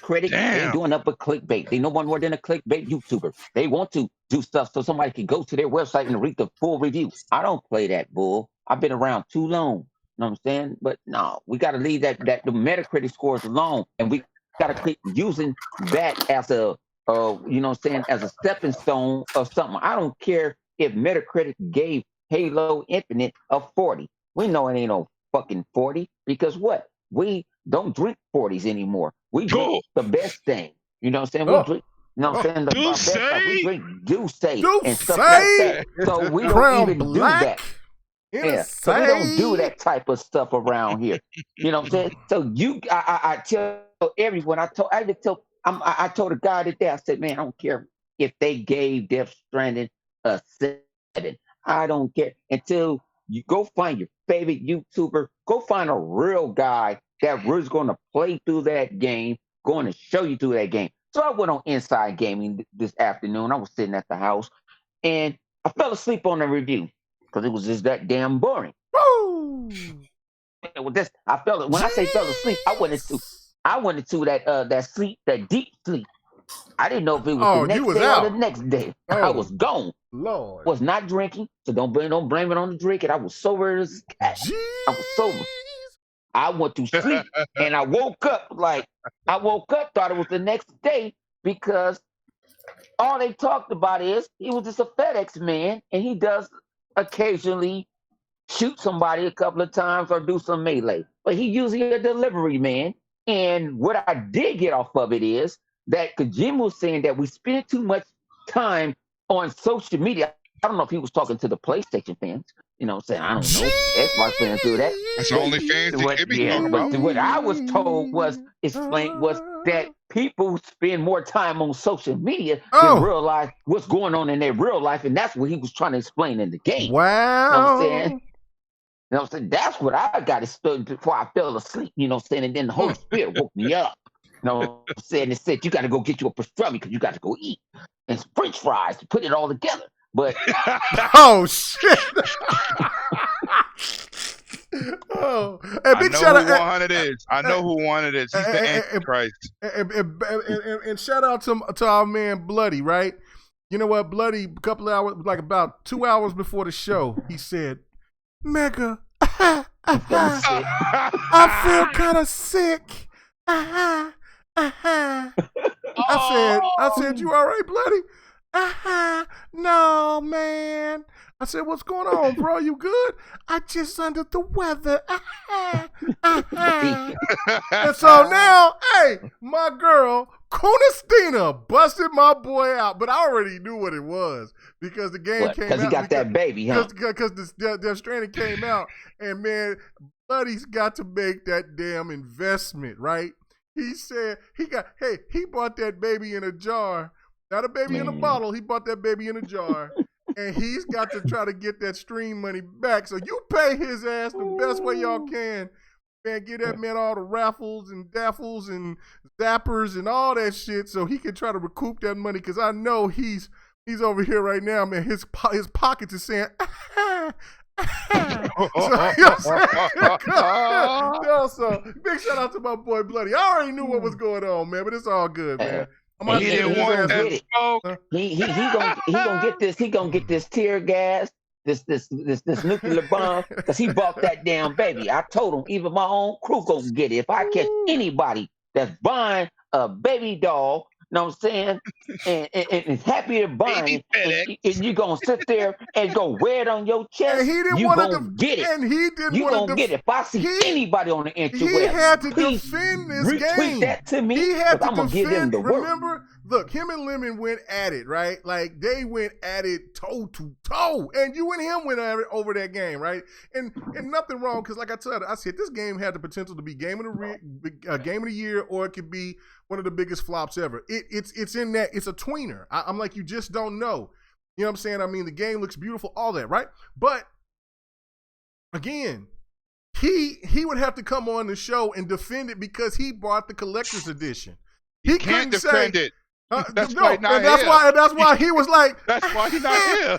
Critic, they're doing up with clickbait. They know one more than a clickbait YouTuber. They want to do stuff so somebody can go to their website and read the full review. I don't play that bull. I've been around too long. You know what I'm saying? But no, we got to leave the Metacritic scores alone, and we got to quit using that as a as a stepping stone of something. I don't care if Metacritic gave Halo Infinite a 40. We know it ain't no fucking 40 because what? We don't drink 40s anymore. We drink the best thing. You know what I'm saying? We drink, you know what I'm saying? The best stuff. We drink Douce and stuff like that. So we don't even do that. Yeah. So we don't do that type of stuff around here. You know what I'm saying? So I tell everyone, I even tell I told a guy today, I said, man, I don't care if they gave Death Stranding a 7. I don't care until you go find your favorite YouTuber, go find a real guy that was going to play through that game, going to show you through that game. So I went on Inside Gaming this afternoon. I was sitting at the house and I fell asleep on the review because it was just that damn boring. Woo! I fell when I say fell asleep, I went into that sleep, that deep sleep. I didn't know if it was the next day or the next day. I was gone. Lord. Was not drinking, so don't blame it on the drinking. I was sober as a cat. I was sober. I went to sleep and I woke up thought it was the next day because all they talked about is he was just a FedEx man and he does occasionally shoot somebody a couple of times or do some melee. But he usually a delivery man. And what I did get off of it is that Kojima was saying that we spend too much time on social media. I don't know if he was talking to the PlayStation fans. You know what I'm saying? I don't know. Xbox fans do that. That's the only fans they could be talking about. But what I was told was that people spend more time on social media than realize what's going on in their real life. And that's what he was trying to explain in the game. Wow. You know what I'm saying? You know what I'm saying? That's what I got to study before I fell asleep. You know what I'm saying? And then the Holy Spirit woke me up. You know what I'm saying? It said, you got to go get you a pastrami because you got to go eat. And French fries to put it all together. But oh shit! Oh, and big shout out! I know who won it is. He's the Antichrist. And shout out to our man Bloody, right? You know what, Bloody? A couple of hours, like about 2 hours before the show, he said, "Mega, I feel kind of sick." I said, "You all right, Bloody?" No, man. I said, "What's going on, bro? You good?" "I just under the weather." And so now, hey, my girl, Kunistina busted my boy out, but I already knew what it was because the game came out. Because he got that baby, huh? Because the Stranding came out, and man, Buddy's got to make that damn investment, right? He said he bought that baby in a jar. Not a baby in a bottle. He bought that baby in a jar. And he's got to try to get that stream money back. So you pay his ass the best way y'all can. Man, get that man all the raffles and daffles and zappers and all that shit so he can try to recoup that money. Because I know he's over here right now, man. His pockets is saying, so big shout out to my boy Bloody. I already knew what was going on, man, but it's all good, man. He didn't want to get it. He gonna get this. He gonna get this tear gas, this nuclear bomb, because he bought that damn baby. I told him even my own crew gonna get it. If I catch anybody that's buying a baby doll, you know what I'm saying, and is happy to buy it, and you gonna sit there and go wear it on your chest, and he didn't you gonna get it. And he didn't you gonna get it. If I see anybody on the interweb, he had to defend this retweet game. That to me. He had to I'm gonna give him the work. Remember, look, him and Lemon went at it, right? Like they went at it toe to toe, and you and him went at it over that game, right? And nothing wrong because, like I said, this game had the potential to be game of the year, or it could be one of the biggest flops ever. It's in that. It's a tweener. I'm like, you just don't know. You know what I'm saying? I mean, the game looks beautiful, all that, right? But again, he would have to come on the show and defend it because he bought the collector's edition. He can't defend it. That's why he was like. That's why he's not here.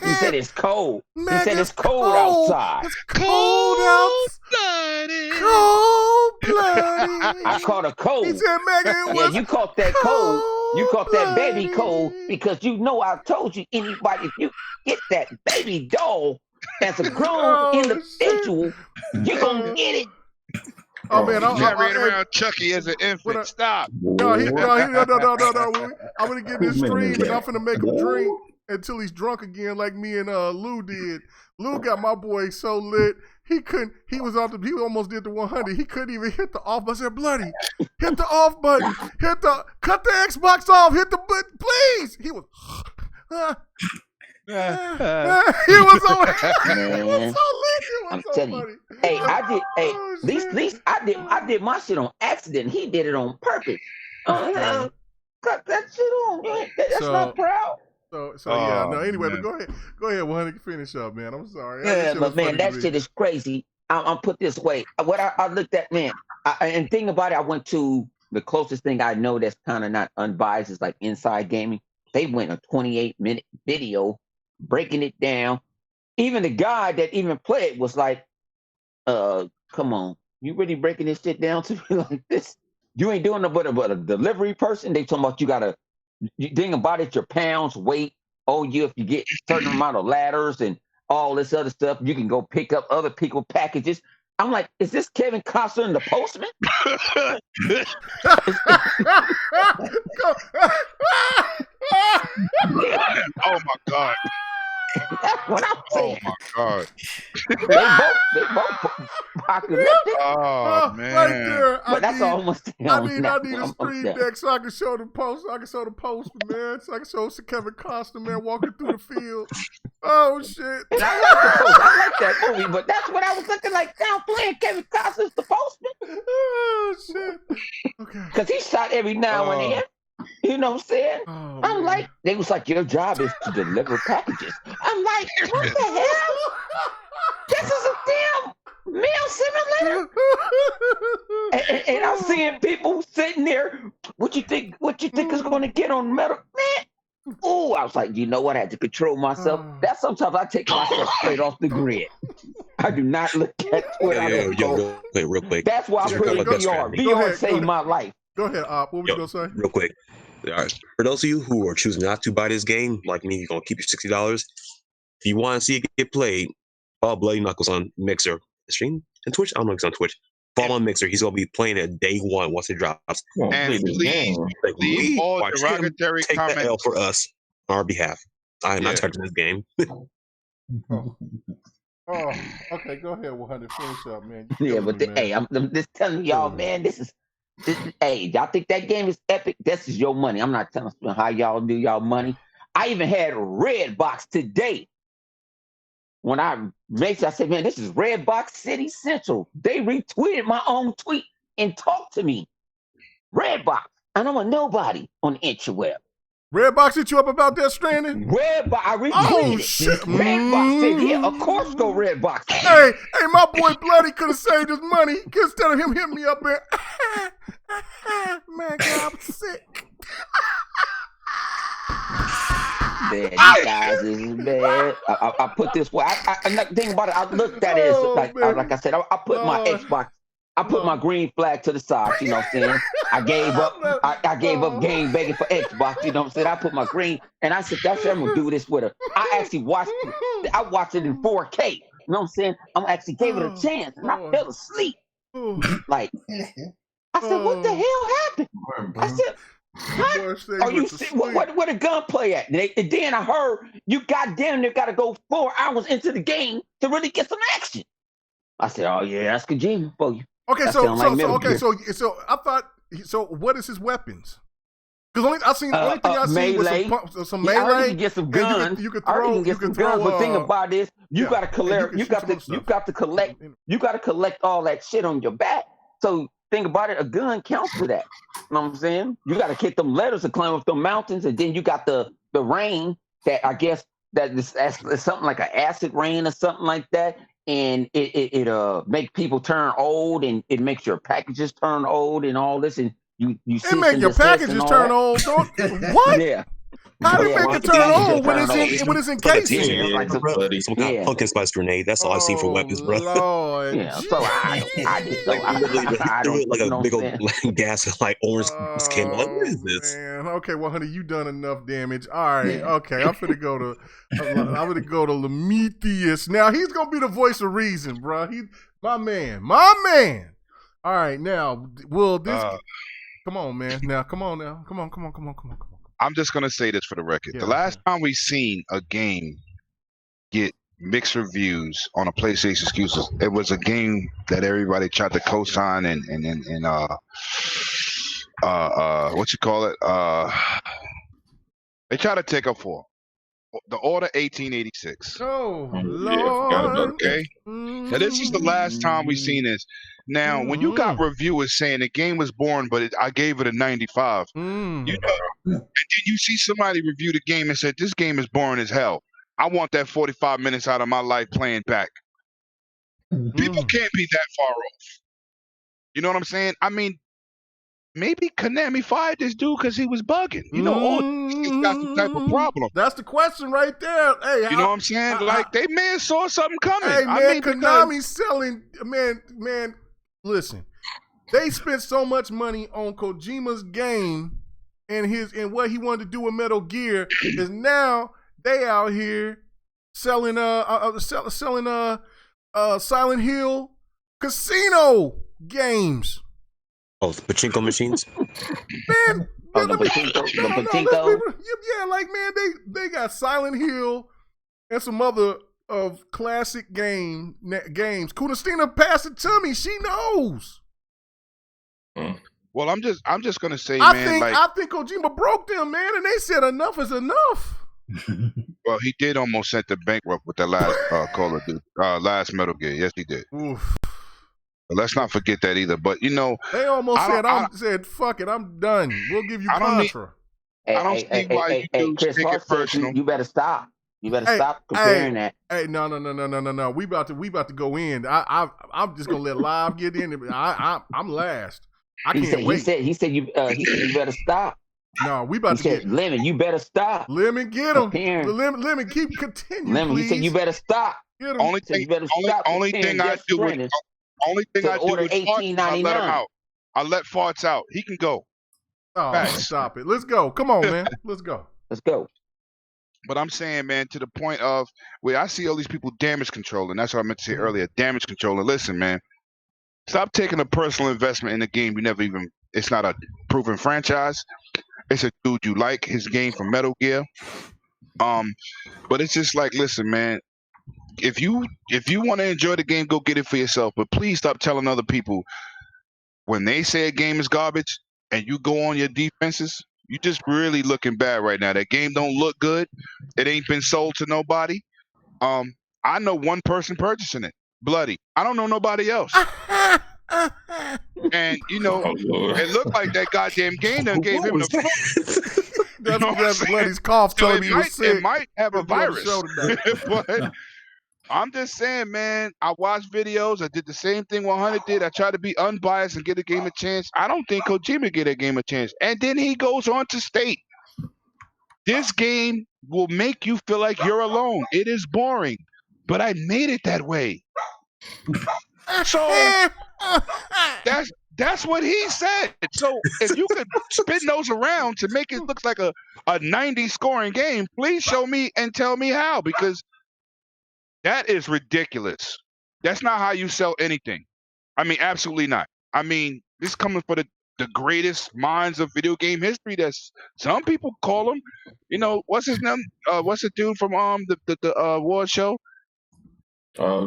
He said it's cold. He said it's cold outside. It's cold outside. Cold blooded. I caught a cold. He said, Megan, yeah, you caught that cold. You caught that baby cold because you know I told you anybody if you get that baby doll as a grown individual, you're gonna get it. Oh man, I ran around Chucky as an infant. Stop. No. I'm gonna get this stream and I'm gonna make him drink until he's drunk again, like me and Lou did. Lou got my boy so lit he almost did the 100. He couldn't even hit the off button. I said, Bloody, hit the off button. Cut the Xbox off. Hit the button, please. He was. He was so lit. I'm telling you. Hey, I did. Hey, at least I did my shit on accident. He did it on purpose. Cut that shit on. That's not proud. So yeah. No, anyway, but go ahead, 100, finish up, man. I'm sorry. Yeah, but man, that shit is crazy. I'm put this way. What I looked at, man, and think about it, I went to the closest thing I know that's kind of not unbiased is like Inside Gaming. They went a 28-minute video breaking it down. Even the guy that even played was like, come on, you really breaking this shit down to me like this? You ain't doing nothing but a delivery person. They talking about you think about it, your pounds, weight. Oh, if you get a certain amount of ladders and all this other stuff, you can go pick up other people's packages. I'm like, is this Kevin Costner and the Postman? Oh my God. That's what I'm saying. Oh my God. They both apocalyptic. Oh man. Right there. But that's almost. I need a stream deck so I can show the post. I can show the post, man. So I can show Kevin Costner, man, walking through the field. Oh shit. And I like that movie, but that's what I was looking like. Now playing Kevin Costner's the Postman. Oh shit. Okay. Because he shot every now and then. You know what I'm saying? I'm like, they was like, your job is to deliver packages. I'm like, what the hell? This is a damn meal simulator. And I'm seeing people sitting there. What you think is going to get on metal, man? Oh, I was like, you know what? I had to control myself. That's sometimes I take myself straight off the grid. I do not look at Twitter. Real quick. That's why I put in VR. VR saved my life. Go ahead, Op. What were you going to say? Real quick. All right. For those of you who are choosing not to buy this game, like me, you're going to keep your $60. If you want to see it get played, follow Bloody Knuckles on Mixer. Stream and Twitch? I don't know if it's on Twitch. Follow on Mixer. He's going to be playing it day one once it drops. And please leave all derogatory take comments. Take the L for us on our behalf. I am not touching this game. Oh, okay. Go ahead, 100. Finish up, man. Hey, I'm just telling y'all, man, this is, hey, y'all think that game is epic? This is your money. I'm not telling you how y'all do y'all money. I even had Redbox today. When I said, man, this is Redbox City Central. They retweeted my own tweet and talked to me. Redbox. And I'm a nobody on the interweb. Redbox hit you up about that Stranding? Redbox, I retweeted it. Shit. Redbox said, yeah, of course go Redbox. Hey, my boy Bloody could have saved his money instead of him hitting me up there. Man, God, I'm sick. Man, you guys is bad. I put this way. I think about it. I looked at it as like I said. I put my Xbox. I put my green flag to the side. You know what I'm saying? I gave up. I gave up game begging for Xbox. You know what I'm saying? I put my green, and I said, "That's I'm gonna do this with her." I actually watched it. I watched it in 4K. You know what I'm saying? I actually gave it a chance, and I fell asleep. Like I said, "What the hell happened?" I said. What? Are you where the gunplay at? And then I heard you goddamn near got to go 4 hours into the game to really get some action. I said, "Oh yeah, that's Kojima for you." Okay, so I thought. So what is his weapons? Because only thing I seen was some melee. I can get some guns. You could throw. You can throw. But thing about this, you got to collect. You got to collect. You got to collect all that shit on your back. So. Think about it, a gun counts for that. You know what I'm saying? You got to get them letters to climb up the mountains, and then you got the rain that I guess that is something like an acid rain or something like that, and it make people turn old, and it makes your packages turn old and all this, and you it make your packages turn old. What? Yeah. How do you make it turn old when it's in casing? Some kind of pumpkin spice grenade. That's all I see for weapons, bro. Lord. Yeah, so I do it like a big old gas, like orange skin. Like, what is this? Man. Okay, well, honey, you done enough damage. All right, okay, I'm gonna go to Lemetheus. Now he's gonna be the voice of reason, bro. He's my man. All right, now, will this? Come on, man. Now, come on. I'm just gonna say this for the record. The last time we seen a game get mixed reviews on a PlayStation exclusive, it was a game that everybody tried to co-sign and what you call it? They tried to take up for. the Order 1886. Oh, Lord. Okay. Now this is the last time we've seen this. Now, when you got reviewers saying the game was boring, but I gave it a 95, you know, and then you see somebody review the game and said this game is boring as hell. I want that 45 minutes out of my life playing back. People can't be that far off. You know what I'm saying? I mean, maybe Konami fired this dude because he was bugging. You know, all these got some type of problem. That's the question right there. Hey, you know what I'm saying? They may have saw something coming. Hey, man, Konami's selling. Man, listen. They spent so much money on Kojima's game and what he wanted to do with Metal Gear is now they out here selling Silent Hill casino games. Oh, the pachinko machines? Man, the pachinko. Yeah, like man, they got Silent Hill and some other of classic games. Kunastina passed it to me. She knows. Well, I'm just gonna say, I think Kojima broke them, man, and they said enough is enough. Well, he did almost send the bankrupt with the last Call of Duty, last Metal Gear. Yes, he did. Oof. But let's not forget that either. But you know, they almost said, "Fuck it, I'm done. We'll give you Contra." I don't see why you Chris take it personal. You better stop. You better stop comparing that. Hey, no. We about to go in. I'm just gonna let live get in. I'm last. I can't wait. He said you better stop. No, we about to get Lemon. You better stop. Lemon, get him. Lemon, keep continuing. Lemon, please. He said you better stop. Get him. Only thing I do with farts, I let him out. I let farts out. He can go. Oh, stop it. Let's go. Come on, man. Let's go. Let's go. But I'm saying, man, to the point of where I see all these people damage controlling. That's what I meant to say earlier. Damage controlling. Listen, man. Stop taking a personal investment in a game it's not a proven franchise. It's a dude you like, his game from Metal Gear. But it's just like, listen, man, if you want to enjoy the game, go get it for yourself. But please stop telling other people when they say a game is garbage and you go on your defenses, you just really looking bad right now. That game don't look good. It ain't been sold to nobody. I know one person purchasing it. Bloody. I don't know nobody else. And you know, it looked like that goddamn game done gave him the That's Bloody's cough telling me he was sick. It might have a virus. But I'm just saying, man, I watched videos. I did the same thing 100 did. I tried to be unbiased and get a game a chance. I don't think Kojima get a game a chance. And then he goes on to state, this game will make you feel like you're alone. It is boring, but I made it that way. So that's what he said. So if you could spin those around to make it look like a 90 scoring game, please show me and tell me how, because that is ridiculous. That's not how you sell anything. I mean, absolutely not. I mean, this coming for the greatest minds of video game history. That's some people call him. You know, what's his name? What's the dude from the award show?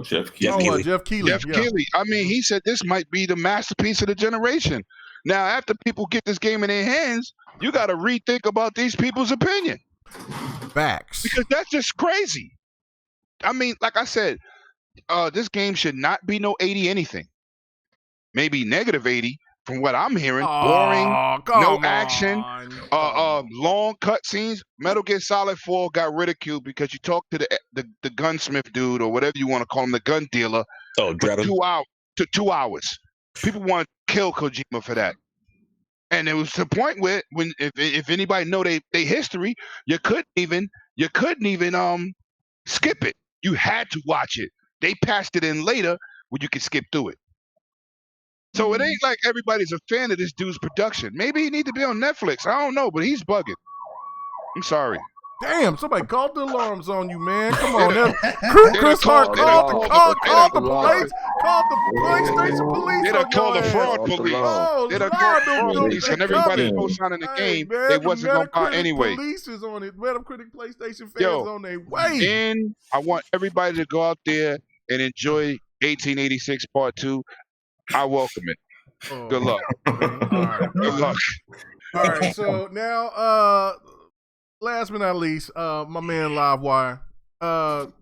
Jeff Keighley. Jeff Keighley. Jeff Keighley. I mean, he said this might be the masterpiece of the generation. Now, after people get this game in their hands, you got to rethink about these people's opinion. Facts. Because that's just crazy. I mean, like I said, this game should not be no 80 anything. Maybe negative 80 from what I'm hearing. Boring, no action, long cutscenes. Metal Gear Solid 4 got ridiculed because you talked to the gunsmith dude or whatever you want to call him, the gun dealer, for 2 hours. People want to kill Kojima for that. And it was to the point where if anybody know they history, you couldn't even skip it. You had to watch it. They passed it in later where you could skip through it. So it ain't like everybody's a fan of this dude's production. Maybe he need to be on Netflix. I don't know, but he's bugging. I'm sorry. Damn, somebody called the alarms on you, man. Come on. Chris Hart called the police. Called the PlayStation police. They done called the fraud police. They done called the fraud police, and everybody co-signing the game. They wasn't going to buy anyway. Police is on it. Metacritic PlayStation fans on their way. And I want everybody to go out there and enjoy 1886 Part 2. I welcome it. Good luck. All right. Good luck. All right. So now, last but not least, my man Livewire. Go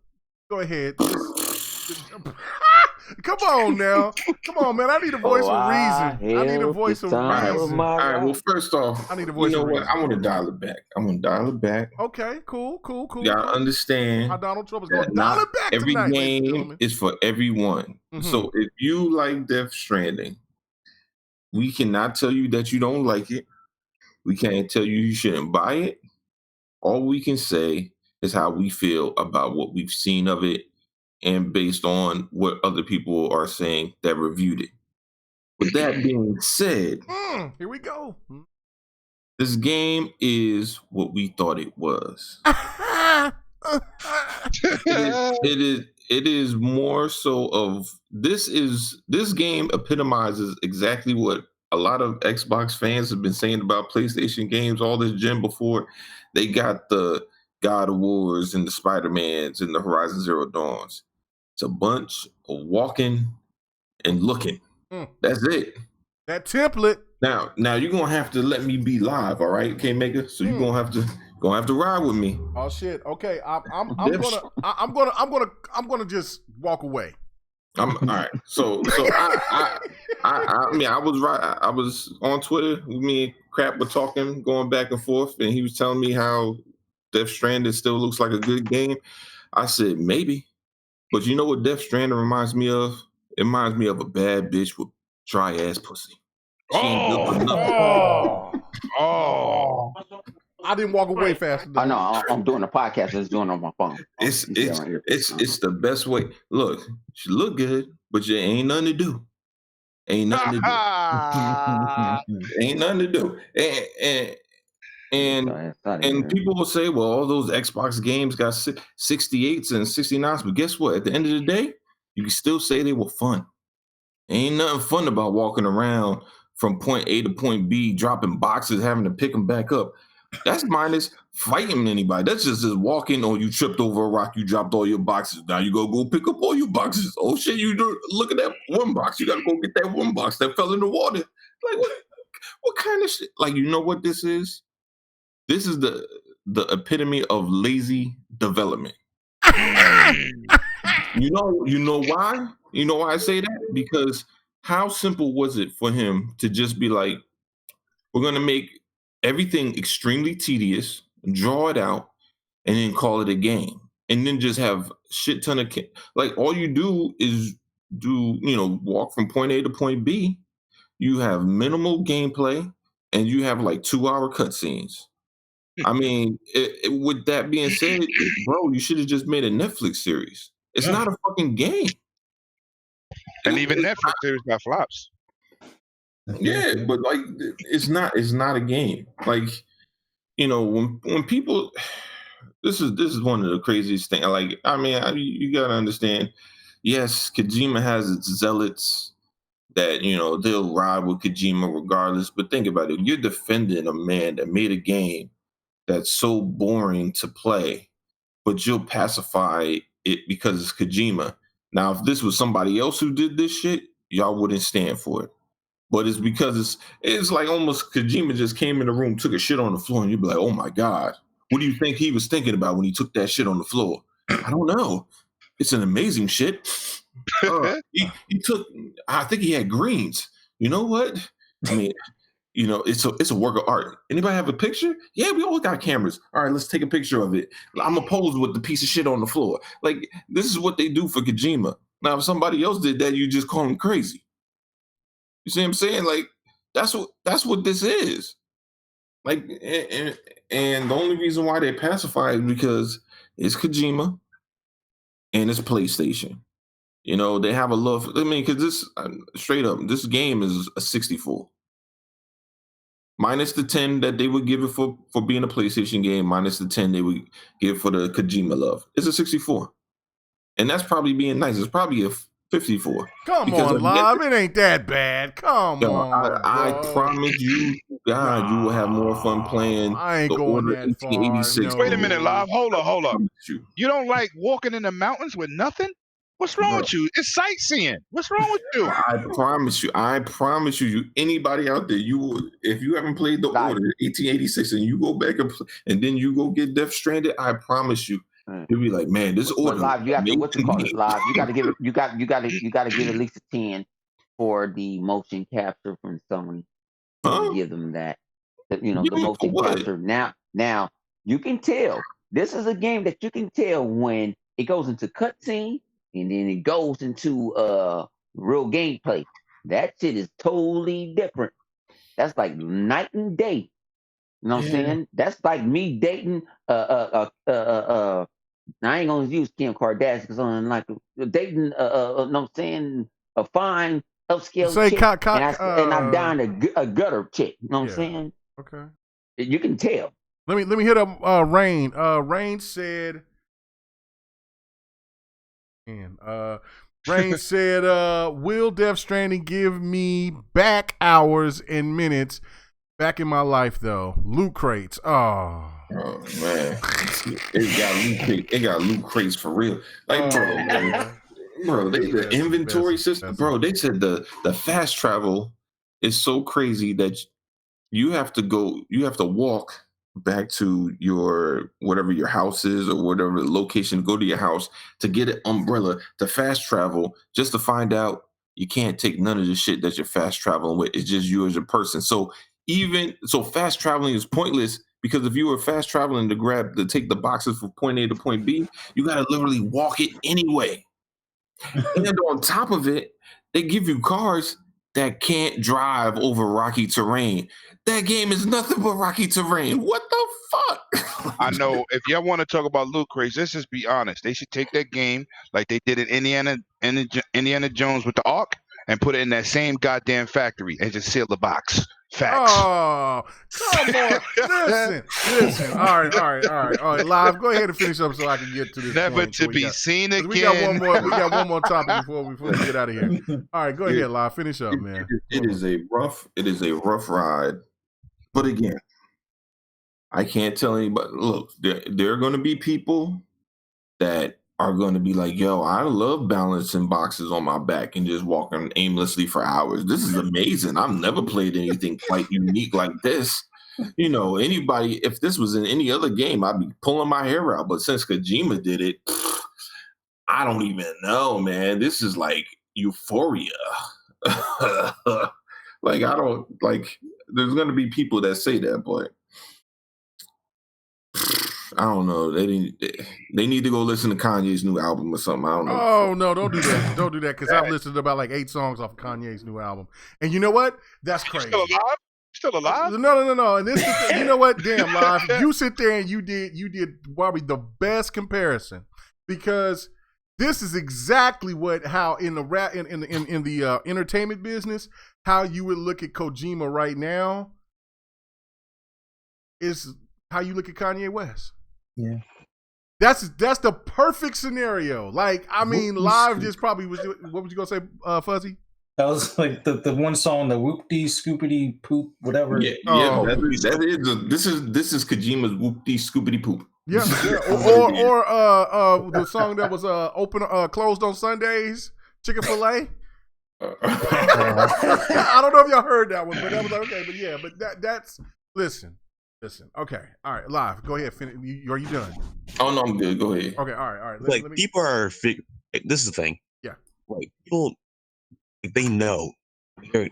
ahead. Come on now. Come on, man. I need a voice of reason. I need a voice of reason. All right, well, first off, I need a voice of reason. I want to dial it back. Okay, cool. Y'all understand how Donald Trump is going to dial it back every tonight, game is for everyone. Mm-hmm. So if you like Death Stranding, we cannot tell you that you don't like it. We can't tell you shouldn't buy it. All we can say is how we feel about what we've seen of it and based on what other people are saying that reviewed it. With that being said, here we go. This game is what we thought it was. It is more so of this game epitomizes exactly what a lot of Xbox fans have been saying about PlayStation games all this gen before. They got the God of Wars and the Spider-Mans and the Horizon Zero Dawns. It's a bunch of walking and looking. That's it. That template. Now you're gonna have to let me be live, all right, K-Maker? So you're gonna have to ride with me. Oh shit. Okay. I'm gonna just walk away. All right. So I mean I was on Twitter. Me and Crap were talking, going back and forth, and he was telling me how Death Stranding still looks like a good game. I said maybe, but you know what Death Stranding reminds me of? It reminds me of a bad bitch with dry ass pussy. Oh! I didn't walk away fast enough. I know. I'm doing a podcast. It's doing it on my phone. It's the best way. Look, she look good, but you ain't nothing to do. Ain't nothing to do. Ain't nothing to do. And people will say, well, all those Xbox games got 68s and 69s, but guess what? At the end of the day, you can still say they were fun. Ain't nothing fun about walking around from point A to point B, dropping boxes, having to pick them back up. That's minus fighting anybody. That's just walking, or you tripped over a rock, you dropped all your boxes. Now you go pick up all your boxes. Oh shit, look at that one box. You gotta go get that one box that fell in the water. Like what kind of shit? Like, you know what this is? This is the epitome of lazy development. You know why? You know why I say that? Because how simple was it for him to just be like, we're going to make everything extremely tedious, draw it out, and then call it a game. And then just have shit ton of, like, all you do is walk from point A to point B. You have minimal gameplay, and you have like 2-hour cutscenes. I mean, with that being said, bro, you should have just made a Netflix series. It's not a fucking game. And even Netflix series got flops. Yeah, but like it's not a game. Like, when people, this is one of the craziest things. Like, I mean, you gotta understand. Yes, Kojima has its zealots that they'll ride with Kojima regardless. But think about it: you're defending a man that made a game that's so boring to play, but you'll pacify it because it's Kojima. Now, if this was somebody else who did this shit, y'all wouldn't stand for it. But it's because it's like almost Kojima just came in the room, took a shit on the floor, and you'd be like, oh my God, what do you think he was thinking about when he took that shit on the floor? I don't know. It's an amazing shit. He took, I think he had greens. You know what? I mean, it's a work of art. Anybody have a picture? Yeah, we all got cameras. All right, let's take a picture of it. I'm gonna pose with the piece of shit on the floor. Like, this is what they do for Kojima. Now, if somebody else did that, you just call them crazy. You see what I'm saying? Like, that's what this is. Like, and the only reason why they pacify is because it's Kojima and it's PlayStation. They have a love. I mean, because this straight up, this game is a 64. Minus the 10 that they would give it for being a PlayStation game, minus the 10 they would give for the Kojima love. It's a 64. And that's probably being nice. It's probably a 54. Come on, Live. It ain't that bad. Come on. I promise you, God, you will have more fun playing. I ain't going that far. No. Wait a minute, Live. Hold up. You don't like walking in the mountains with nothing? What's wrong with you? It's sightseeing. What's wrong with you? I promise you, anybody out there, if you haven't played the Order 1886 and you go back and then you go get Death Stranded, I promise you, you'll be like, man, this Order. Live, you have to what you call it live. You got to give it. You got to give at least a 10 for the motion capture from Sony. Give them that. The motion capture. Now you can tell. This is a game that you can tell when it goes into cutscene and then it goes into real gameplay. That shit is totally different. That's like night and day. You know what I'm saying? That's like me dating I ain't gonna use Kim Kardashian because I'm like dating you know what I'm saying, a fine upscale chick and I'm down a gutter chick. You know what I'm saying? Okay. You can tell. Let me hit up Rain. Rain said Rain said, will Death Stranding give me back hours and minutes back in my life though? Loot crates. Oh man. It got loot crates for real. Like bro, the inventory system, bro, they said the fast travel is so crazy that you have to walk back to your whatever your house is or whatever location, go to your house to get an umbrella to fast travel, just to find out you can't take none of the shit that you're fast traveling with. It's just you as a person. So fast traveling is pointless, because if you were fast traveling to take the boxes from point A to point B, you got to literally walk it anyway. And on top of it, they give you cars that can't drive over rocky terrain. That game is nothing but rocky terrain. What the fuck? I know. If y'all want to talk about loot crates, let's just be honest. They should take that game like they did in Indiana Jones with the Ark and put it in that same goddamn factory and just seal the box. Facts. Oh, come on. Listen. All right. Live, go ahead and finish up so I can get to this. Never to be seen again. We got one more topic before we get out of here. All right, go ahead, Live. Finish up, man. It is a rough ride. But again, I can't tell anybody. Look, there are going to be people that are going to be like, yo, I love balancing boxes on my back and just walking aimlessly for hours. This is amazing. I've never played anything quite unique like this. You know, anybody, if this was in any other game, I'd be pulling my hair out. But since Kojima did it, I don't even know, man. This is like euphoria. Like, there's going to be people that say that, but I don't know. They need to go listen to Kanye's new album or something. I don't know. Oh no, don't do that. Don't do that, because I've listened to about like 8 songs off of Kanye's new album. And you know what? That's crazy. Still alive? No. And this is you know what? Damn, Live. You sit there and you did probably the best comparison, because this is exactly how in the rap in the entertainment business, how you would look at Kojima right now is how you look at Kanye West. Yeah. That's the perfect scenario. Like, I mean, Live just probably was. What was you gonna say, Fuzzy? That was like the one song, the whoop-dee scoopity poop, whatever. Yeah. This is Kojima's whoop-dee scoopity poop. Yeah. or the song that was closed on Sundays, Chicken Filet. I don't know if y'all heard that one, but that was okay. But yeah, but that's listen. Okay, all right, Live. Go ahead. Finish. Are you done? Oh no, I'm good. Go ahead. Okay, all right. Like, people are. This is the thing. Yeah. Like, people, they know they're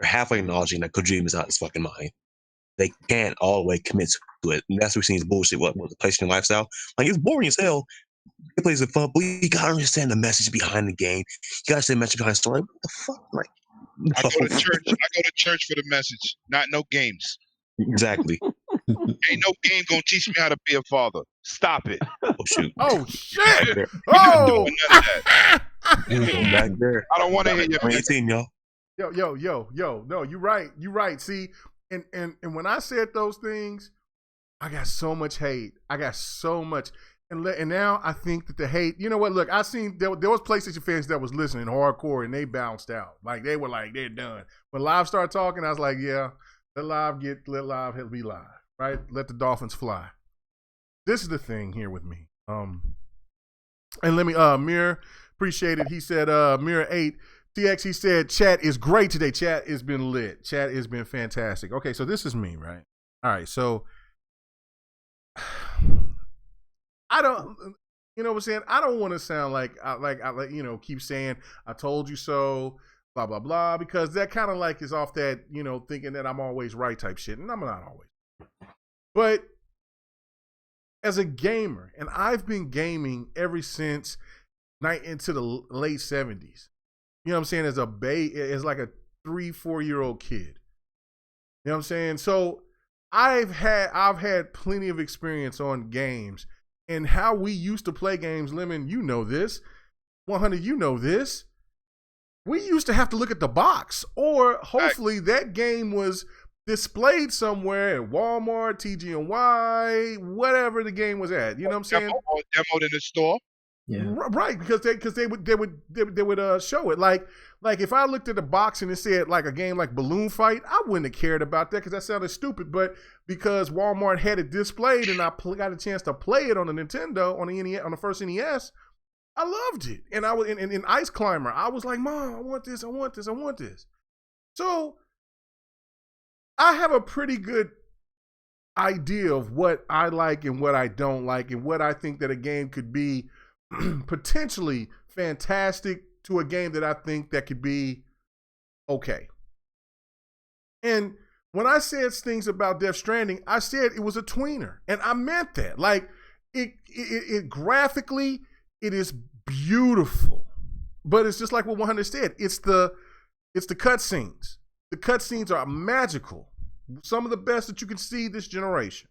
halfway acknowledging that Kojima is out of his fucking mind. They can't all the way commit to it. And that's what we've seen is bullshit. What the PlayStation lifestyle? Like, it's boring as hell. It plays it fun, but you gotta understand the message behind the game. You gotta understand the message behind the story. What the fuck? Like, I go to church for the message, not no games. Exactly. Ain't no game gonna teach me how to be a father. Stop it. Oh shoot. Oh shit. Oh. Back there. I don't want to hear your 18, y'all. Yo. No, you're right. See, and when I said those things, I got so much hate. And now I think that the hate, you know what? Look, I seen there was PlayStation fans that was listening hardcore and they bounced out. Like, they were like, they're done. When Live started talking, I was like, yeah, let Live be live, right? Let the Dolphins fly. This is the thing here with me. And let me, Mirror, Appreciate it. He said, Mirror 8. TX, he said, chat is great today. Chat has been lit. Chat has been fantastic. Okay, so this is me, right? All right, so I don't, you know what I'm saying? I don't want to sound like keep saying, I told you so, blah, blah, blah, because that kind of like is off that, thinking that I'm always right type shit, and I'm not always. But as a gamer, and I've been gaming ever since into the late 70s. You know what I'm saying? As like a 3-4-year-old kid. You know what I'm saying? So I've had plenty of experience on games and how we used to play games. Lemon, you know this. 100, you know this. We used to have to look at the box, or hopefully that game was displayed somewhere at Walmart, TG&Y, whatever the game was at. You know what I'm saying? Or demoed in the store. Yeah. Right, because they would show it. Like if I looked at the box and it said like a game like Balloon Fight, I wouldn't have cared about that because that sounded stupid. But because Walmart had it displayed and I got a chance to play it on the Nintendo, on the first NES, I loved it. And I was in Ice Climber. I was like, Mom, I want this, I want this, I want this. So I have a pretty good idea of what I like and what I don't like and what I think that a game could be potentially fantastic to a game that I think that could be okay. And when I said things about Death Stranding, I said it was a tweener, and I meant that. Like it graphically, it is beautiful, but it's just like what 100 said. It's the cutscenes. The cutscenes are magical. Some of the best that you can see this generation.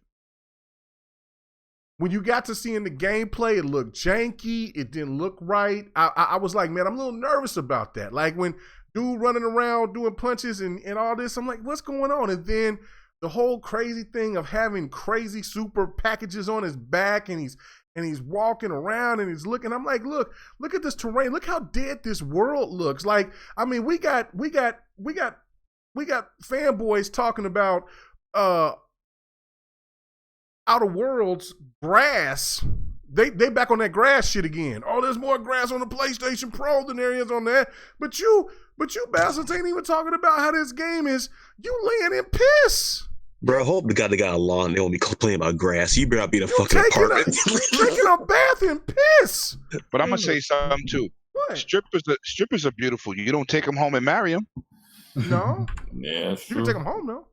When you got to see in the gameplay, it looked janky. It didn't look right. I was like, man, I'm a little nervous about that. Like when dude running around doing punches and all this, I'm like, what's going on? And then the whole crazy thing of having crazy super packages on his back and he's walking around and he's looking. I'm like, look at this terrain. Look how dead this world looks. Like, I mean, we got fanboys talking about Outer Worlds grass. They back on that grass shit again. Oh, there's more grass on the PlayStation Pro than there is on that. But you bastards ain't even talking about how this game is. You laying in piss. Bro, I hope the guy that got a lawn, they won't be complaining about grass. You better not be in a fucking apartment. Taking a bath in piss. But I'm gonna say something too. What? Strippers are beautiful. You don't take them home and marry them. No. Yeah, you can take them home though.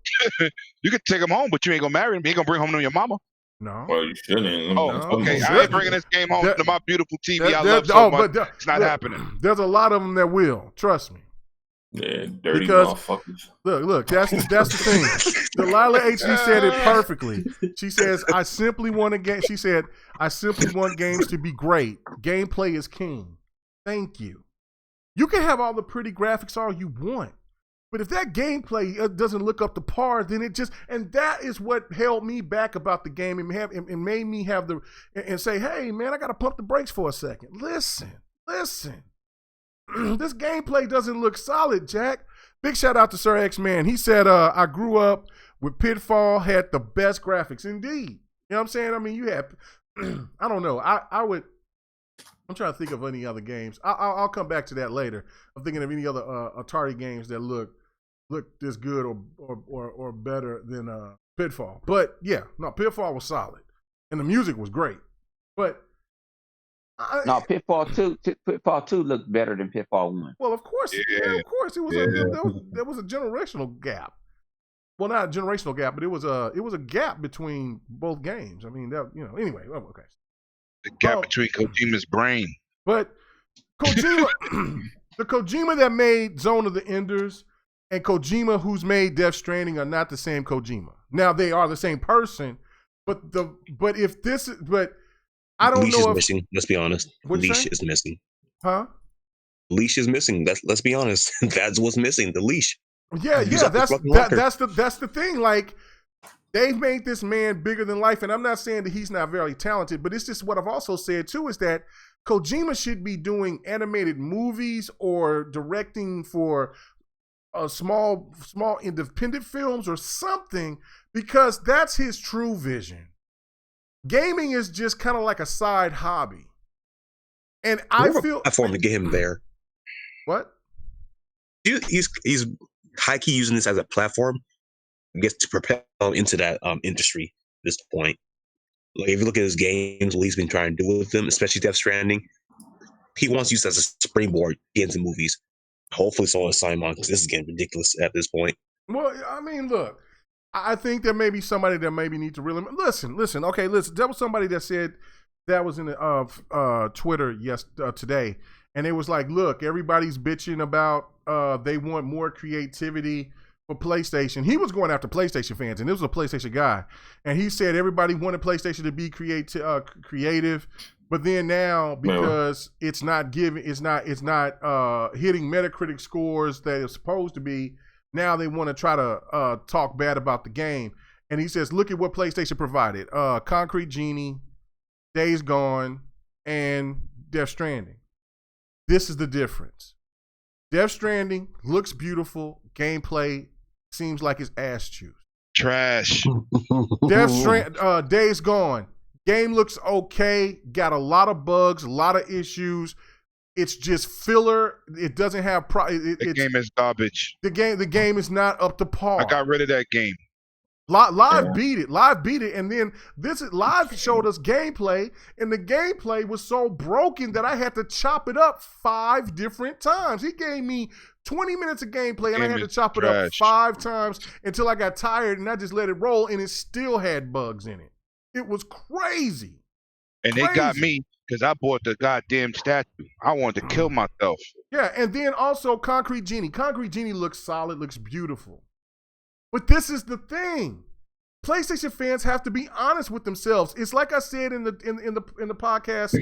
You can take them home, but you ain't gonna marry them. You ain't gonna bring home to your mama. No. Well, you shouldn't. Oh, okay. I ain't bringing this game home to my beautiful TV. I love so much. It's not happening. There's a lot of them that will. Trust me. Yeah, dirty motherfuckers. Look. That's the thing. Delilah HD said it perfectly. She says, "I simply want a game." She said, "I simply want games to be great. Gameplay is king." Thank you. You can have all the pretty graphics all you want. But if that gameplay doesn't look up to par, then and that is what held me back about the game and made me have and say, hey, man, I got to pump the brakes for a second. Listen. This gameplay doesn't look solid, Jack. Big shout out to Sir X-Man. He said, I grew up with Pitfall, had the best graphics. Indeed. You know what I'm saying? I mean, you have, I don't know. I'm trying to think of any other games. I'll come back to that later. I'm thinking of any other Atari games that look this good or better than Pitfall. But yeah, no, Pitfall was solid, and the music was great. But Pitfall 2 looked better than Pitfall 1. Well, of course, of course, there was a generational gap. Well, not a generational gap, but it was a gap between both games. I mean, anyway, okay. The gap between Kojima's brain. But Kojima, the Kojima that made Zone of the Enders and Kojima who's made Death Stranding are not the same Kojima. Now they are the same person, but I don't know if missing. Let's be honest. Leash is missing. Huh? Leash is missing. Let's be honest. That's what's missing. The leash. Yeah. That's the thing. Like, they've made this man bigger than life, and I'm not saying that he's not very talented, but it's just what I've also said too is that Kojima should be doing animated movies or directing for small independent films or something, because that's his true vision. Gaming is just kind of like a side hobby. And I feel platform to get him there. What? He's high key using this as a platform, I guess, to propel into that industry at this point. Like if you look at his games, what he's been trying to do with them, especially Death Stranding, he wants to use it as a springboard to get into movies. Hopefully, someone will sign on because this is getting ridiculous at this point. Well, I mean, look, I think there may be somebody that maybe needs to really listen. Okay, listen. There was somebody that said that was in the Twitter today, and it was like, look, everybody's bitching about they want more creativity for PlayStation. He was going after PlayStation fans, and this was a PlayStation guy, and he said everybody wanted PlayStation to be creative, but then now because it's not hitting Metacritic scores that it's supposed to be, now they want to try to talk bad about the game. And he says, look at what PlayStation provided: Concrete Genie, Days Gone, and Death Stranding. This is the difference. Death Stranding looks beautiful. Gameplay seems like it's ass juice. Trash. Days Gone. Game looks okay. Got a lot of bugs, a lot of issues. It's just filler. It doesn't have. The game is garbage. The game is not up to par. I got rid of that game. Live beat it, and then Live showed us gameplay, and the gameplay was so broken that I had to chop it up 5 different times. He gave me 20 minutes of gameplay, and I had to chop it up 5 times until I got tired, and I just let it roll, and it still had bugs in it. It was crazy. And they got me because I bought the goddamn statue. I wanted to kill myself. Yeah, and then also Concrete Genie. Concrete Genie looks solid, looks beautiful. But this is the thing. PlayStation fans have to be honest with themselves. It's like I said in the podcast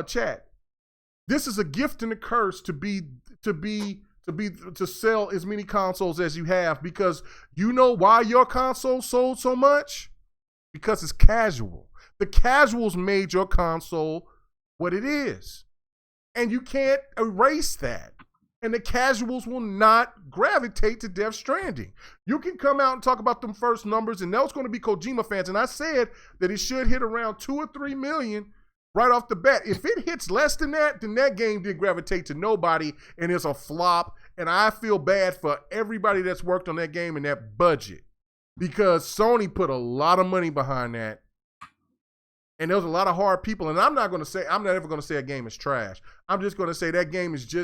chat. This is a gift and a curse to sell as many consoles as you have, because you know why your console sold so much? Because it's casual. The casuals made your console what it is. And you can't erase that. And the casuals will not gravitate to Death Stranding. You can come out and talk about them first numbers, and those going to be Kojima fans. And I said that it should hit around 2 or 3 million right off the bat. If it hits less than that, then that game did gravitate to nobody, and it's a flop. And I feel bad for everybody that's worked on that game and that budget, because Sony put a lot of money behind that. And there's a lot of hard people. And I'm not ever going to say a game is trash. I'm just going to say that game is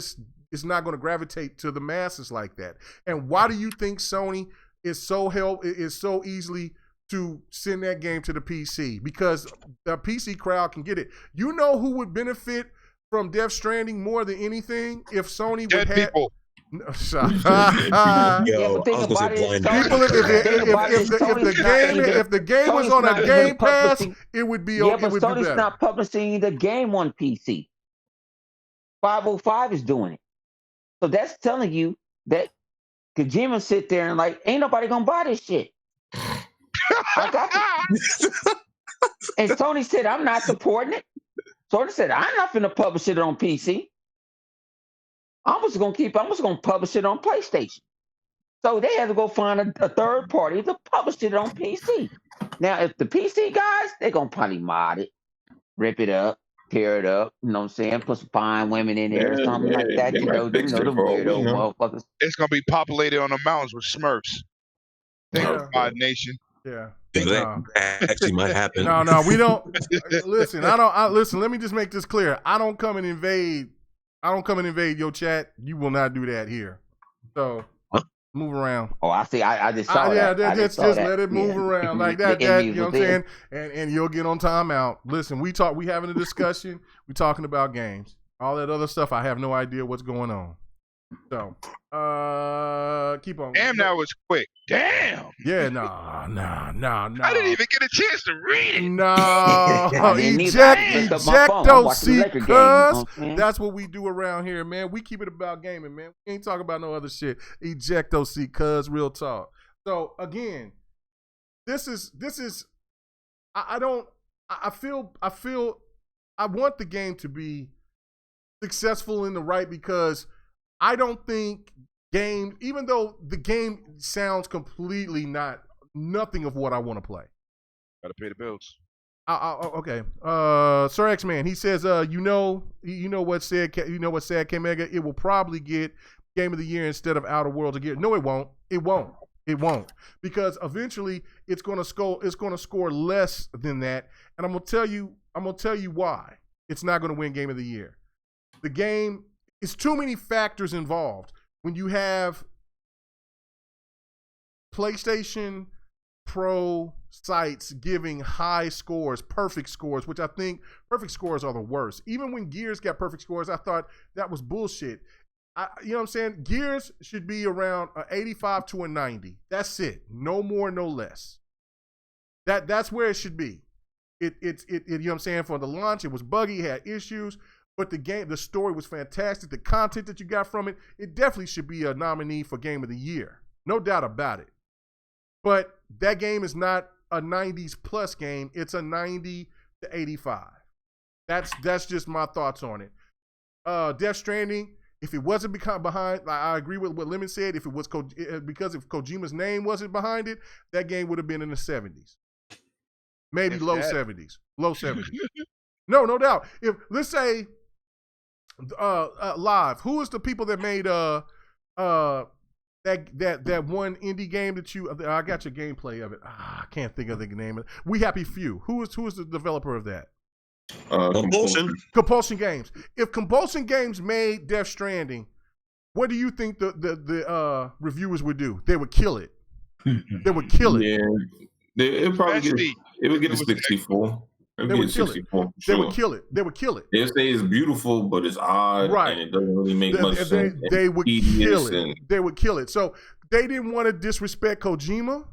it's not going to gravitate to the masses like that. And why do you think Sony is so easily to send that game to the PC? Because the PC crowd can get it. You know who would benefit from Death Stranding more than anything? If Sony would have people. If the game was on a Game Pass, it would be okay. Yeah, but Sony's not publishing the game on PC. 505 is doing it. So that's telling you that Kojima sit there and like, ain't nobody gonna buy this shit. I got it. And Sony said, I'm not supporting it. Sony said, I'm not gonna publish it on PC. I'm just gonna publish it on PlayStation. So they had to go find a third party to publish it on PC. Now, if the PC guys, they're gonna probably mod it, rip it up, tear it up, you know what I'm saying? Put some fine women in there or something like that. You know, the weirdo motherfuckers. It's gonna be populated on the mountains with Smurfs. God nation. Yeah. That actually might happen. No, we don't. Listen, listen, let me just make this clear. I don't come and invade your chat. You will not do that here. So move around. Oh, I see. I just saw that. Yeah, just let it move around like that. You know what I'm saying? And you'll get on timeout. Listen, we having a discussion. We talking about games. All that other stuff, I have no idea what's going on. So, keep on. Damn, that was quick. Damn. Yeah, nah. I didn't even get a chance to read it. No. Eject-O-C, cuz. That's what we do around here, man. We keep it about gaming, man. We ain't talking about no other shit. Eject-O-C, cuz. Real talk. So, again, this is. I want the game to be successful in the right, because I don't think even though the game sounds completely nothing of what I want to play. Gotta pay the bills. Okay. Sir X Man, he says, you know what said K Mega, it will probably get Game of the Year instead of Outer Worlds again. No, it won't. It won't. Because eventually it's gonna score less than that. And I'm gonna tell you why it's not gonna win Game of the Year. The game is too many factors involved. When you have PlayStation Pro sites giving high scores, perfect scores, which I think perfect scores are the worst. Even when Gears got perfect scores, I thought that was bullshit. You know what I'm saying? Gears should be around an 85 to a 90. That's it. No more, no less. That's where it should be. It you know what I'm saying? For the launch, it was buggy, it had issues, but the story was fantastic. The content that you got from it, it definitely should be a nominee for Game of the Year. No doubt about it. But that game is not a 90s plus game. It's a 90 to 85. That's just my thoughts on it. Death Stranding, if it wasn't behind, I agree with what Lemon said. If it was because if Kojima's name wasn't behind it, that game would have been in the 70s. Maybe low 70s. Low 70s. No doubt. If let's say Live, who is the people that made that one indie game that I got your gameplay of it. I can't think of the name of it. We Happy Few. Who is the developer of that? Compulsion Games. If Compulsion Games made Death Stranding, what do you think the reviewers would do? They would kill it. They would kill it. Yeah, it would get a 64. They would kill it. They would kill it. They would kill it. They say it's beautiful, but it's odd, right? And it doesn't really make much sense. They would kill it. They would kill it. So they didn't want to disrespect Kojima.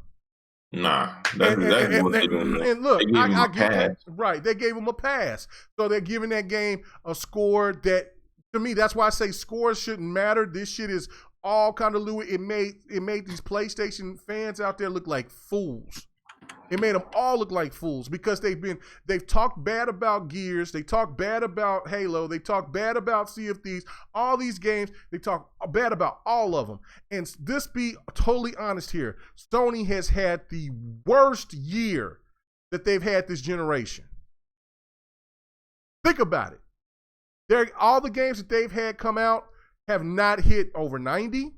Nah, that's exactly what they're doing. And look, I get that. Right, they gave him a pass. So they're giving that game a score that, to me, that's why I say scores shouldn't matter. This shit is all kind of Louis. It made these PlayStation fans out there look like fools. It made them all look like fools because they've talked bad about Gears, they talk bad about Halo, they talk bad about Sea of Thieves, all these games, they talk bad about all of them. And this be totally honest here, Sony has had the worst year that they've had this generation. Think about it. All the games that they've had come out have not hit over 90.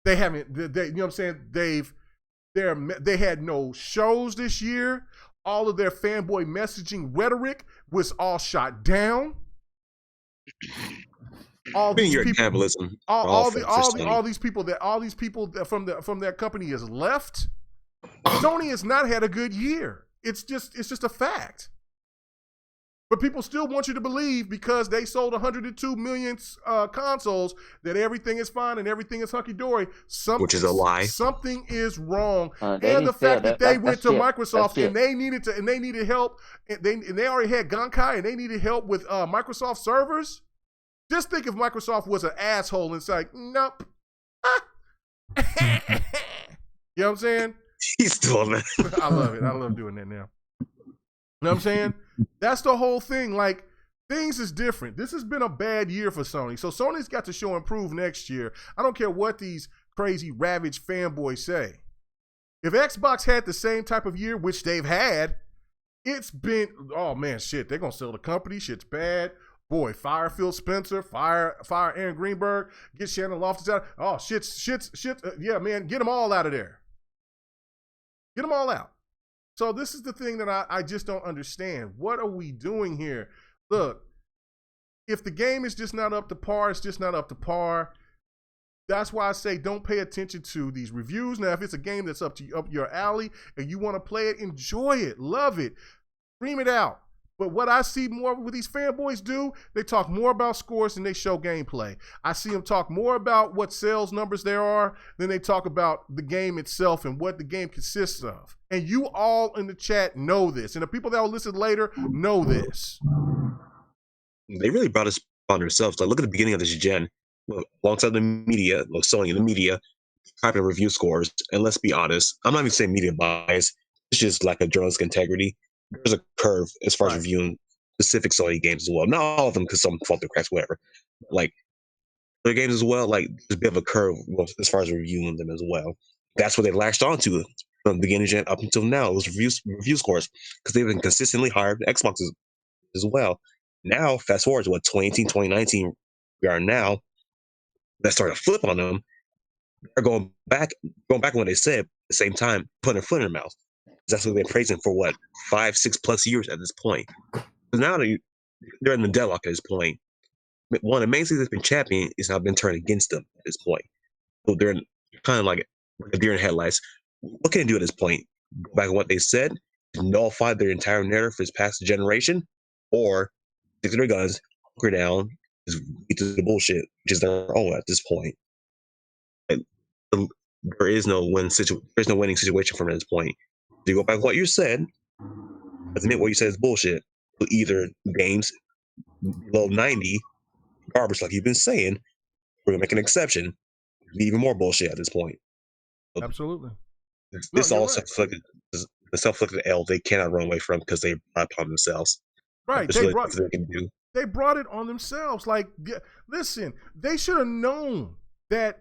They haven't, you know what I'm saying? They had no shows this year. All of their fanboy messaging rhetoric was all shot down. All these people, capitalism. All these people that from their company has left. Sony has not had a good year. It's just a fact. But people still want you to believe because they sold 102 million consoles that everything is fine and everything is hunky-dory. Which is a lie. Something is wrong. And the fact that they went to Microsoft and they needed help. And they already had Gankai and they needed help with Microsoft servers. Just think if Microsoft was an asshole and it's like, nope. You know what I'm saying? He's still on that. I love it. I love doing that now. You know what I'm saying? That's the whole thing. Like, things is different. This has been a bad year for Sony. So Sony's got to show and prove next year. I don't care what these crazy ravaged fanboys say. If Xbox had the same type of year, which they've had, it's been, oh man, shit, they're going to sell the company. Shit's bad. Boy, fire Phil Spencer, fire Aaron Greenberg, get Shannon Loftus out. Oh, shit. Yeah, man, get them all out of there. Get them all out. So this is the thing that I just don't understand. What are we doing here? Look, if the game is just not up to par, it's just not up to par. That's why I say don't pay attention to these reviews. Now, if it's a game that's up your alley and you want to play it, enjoy it, love it, scream it out. But what I see more with these fanboys do, they talk more about scores than they show gameplay. I see them talk more about what sales numbers there are than they talk about the game itself and what the game consists of. And you all in the chat know this. And the people that will listen later know this. They really brought us on themselves. Like, look at the beginning of this gen. Alongside the media, Sony and the media, typing review scores. And let's be honest, I'm not even saying media bias. It's just like a journalistic integrity. There's a curve as far as reviewing specific Sony games as well. Not all of them, because some fall through cracks, whatever. Like other games as well, like there's a bit of a curve as far as reviewing them as well. That's what they latched onto from the beginning gen up until now. It was review scores because they've been consistently higher than Xbox as well. Now, fast forward to 2018, 2019, we are now. That started to flip on them. They're going back on what they said at the same time, putting a foot in their mouth. That's what they've been praising for 5-6+ years at this point. Because now they're in the deadlock at this point. One of the main things that's been championed is now been turned against them at this point. So they're kind of like a deer in headlights. What can they do at this point? Go back on what they said, nullify their entire narrative for this past generation, or stick to their guns, hunker down, just beat to the bullshit, which is their own at this point. Like, there is no winning situation from this point. You go back to what you said, admit what you said is bullshit. So either games below 90, garbage like you've been saying, we're gonna make an exception. Be even more bullshit at this point. So absolutely. This all self-inflicted L they cannot run away from because they brought it upon themselves. Right. They brought it on themselves. Like, listen, they should have known that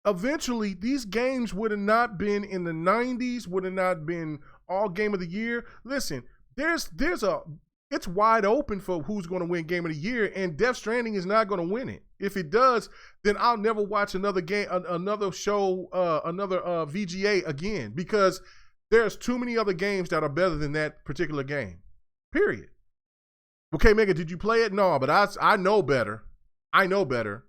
eventually these games would have not been in the 90s, would have not been all game of the year. Listen, it's wide open for who's going to win game of the year, and Death Stranding is not going to win it. If it does, then I'll never watch another game, another show, another VGA again, because there's too many other games that are better than that particular game. Period. Okay, Mega, did you play it? No, but I know better. I know better.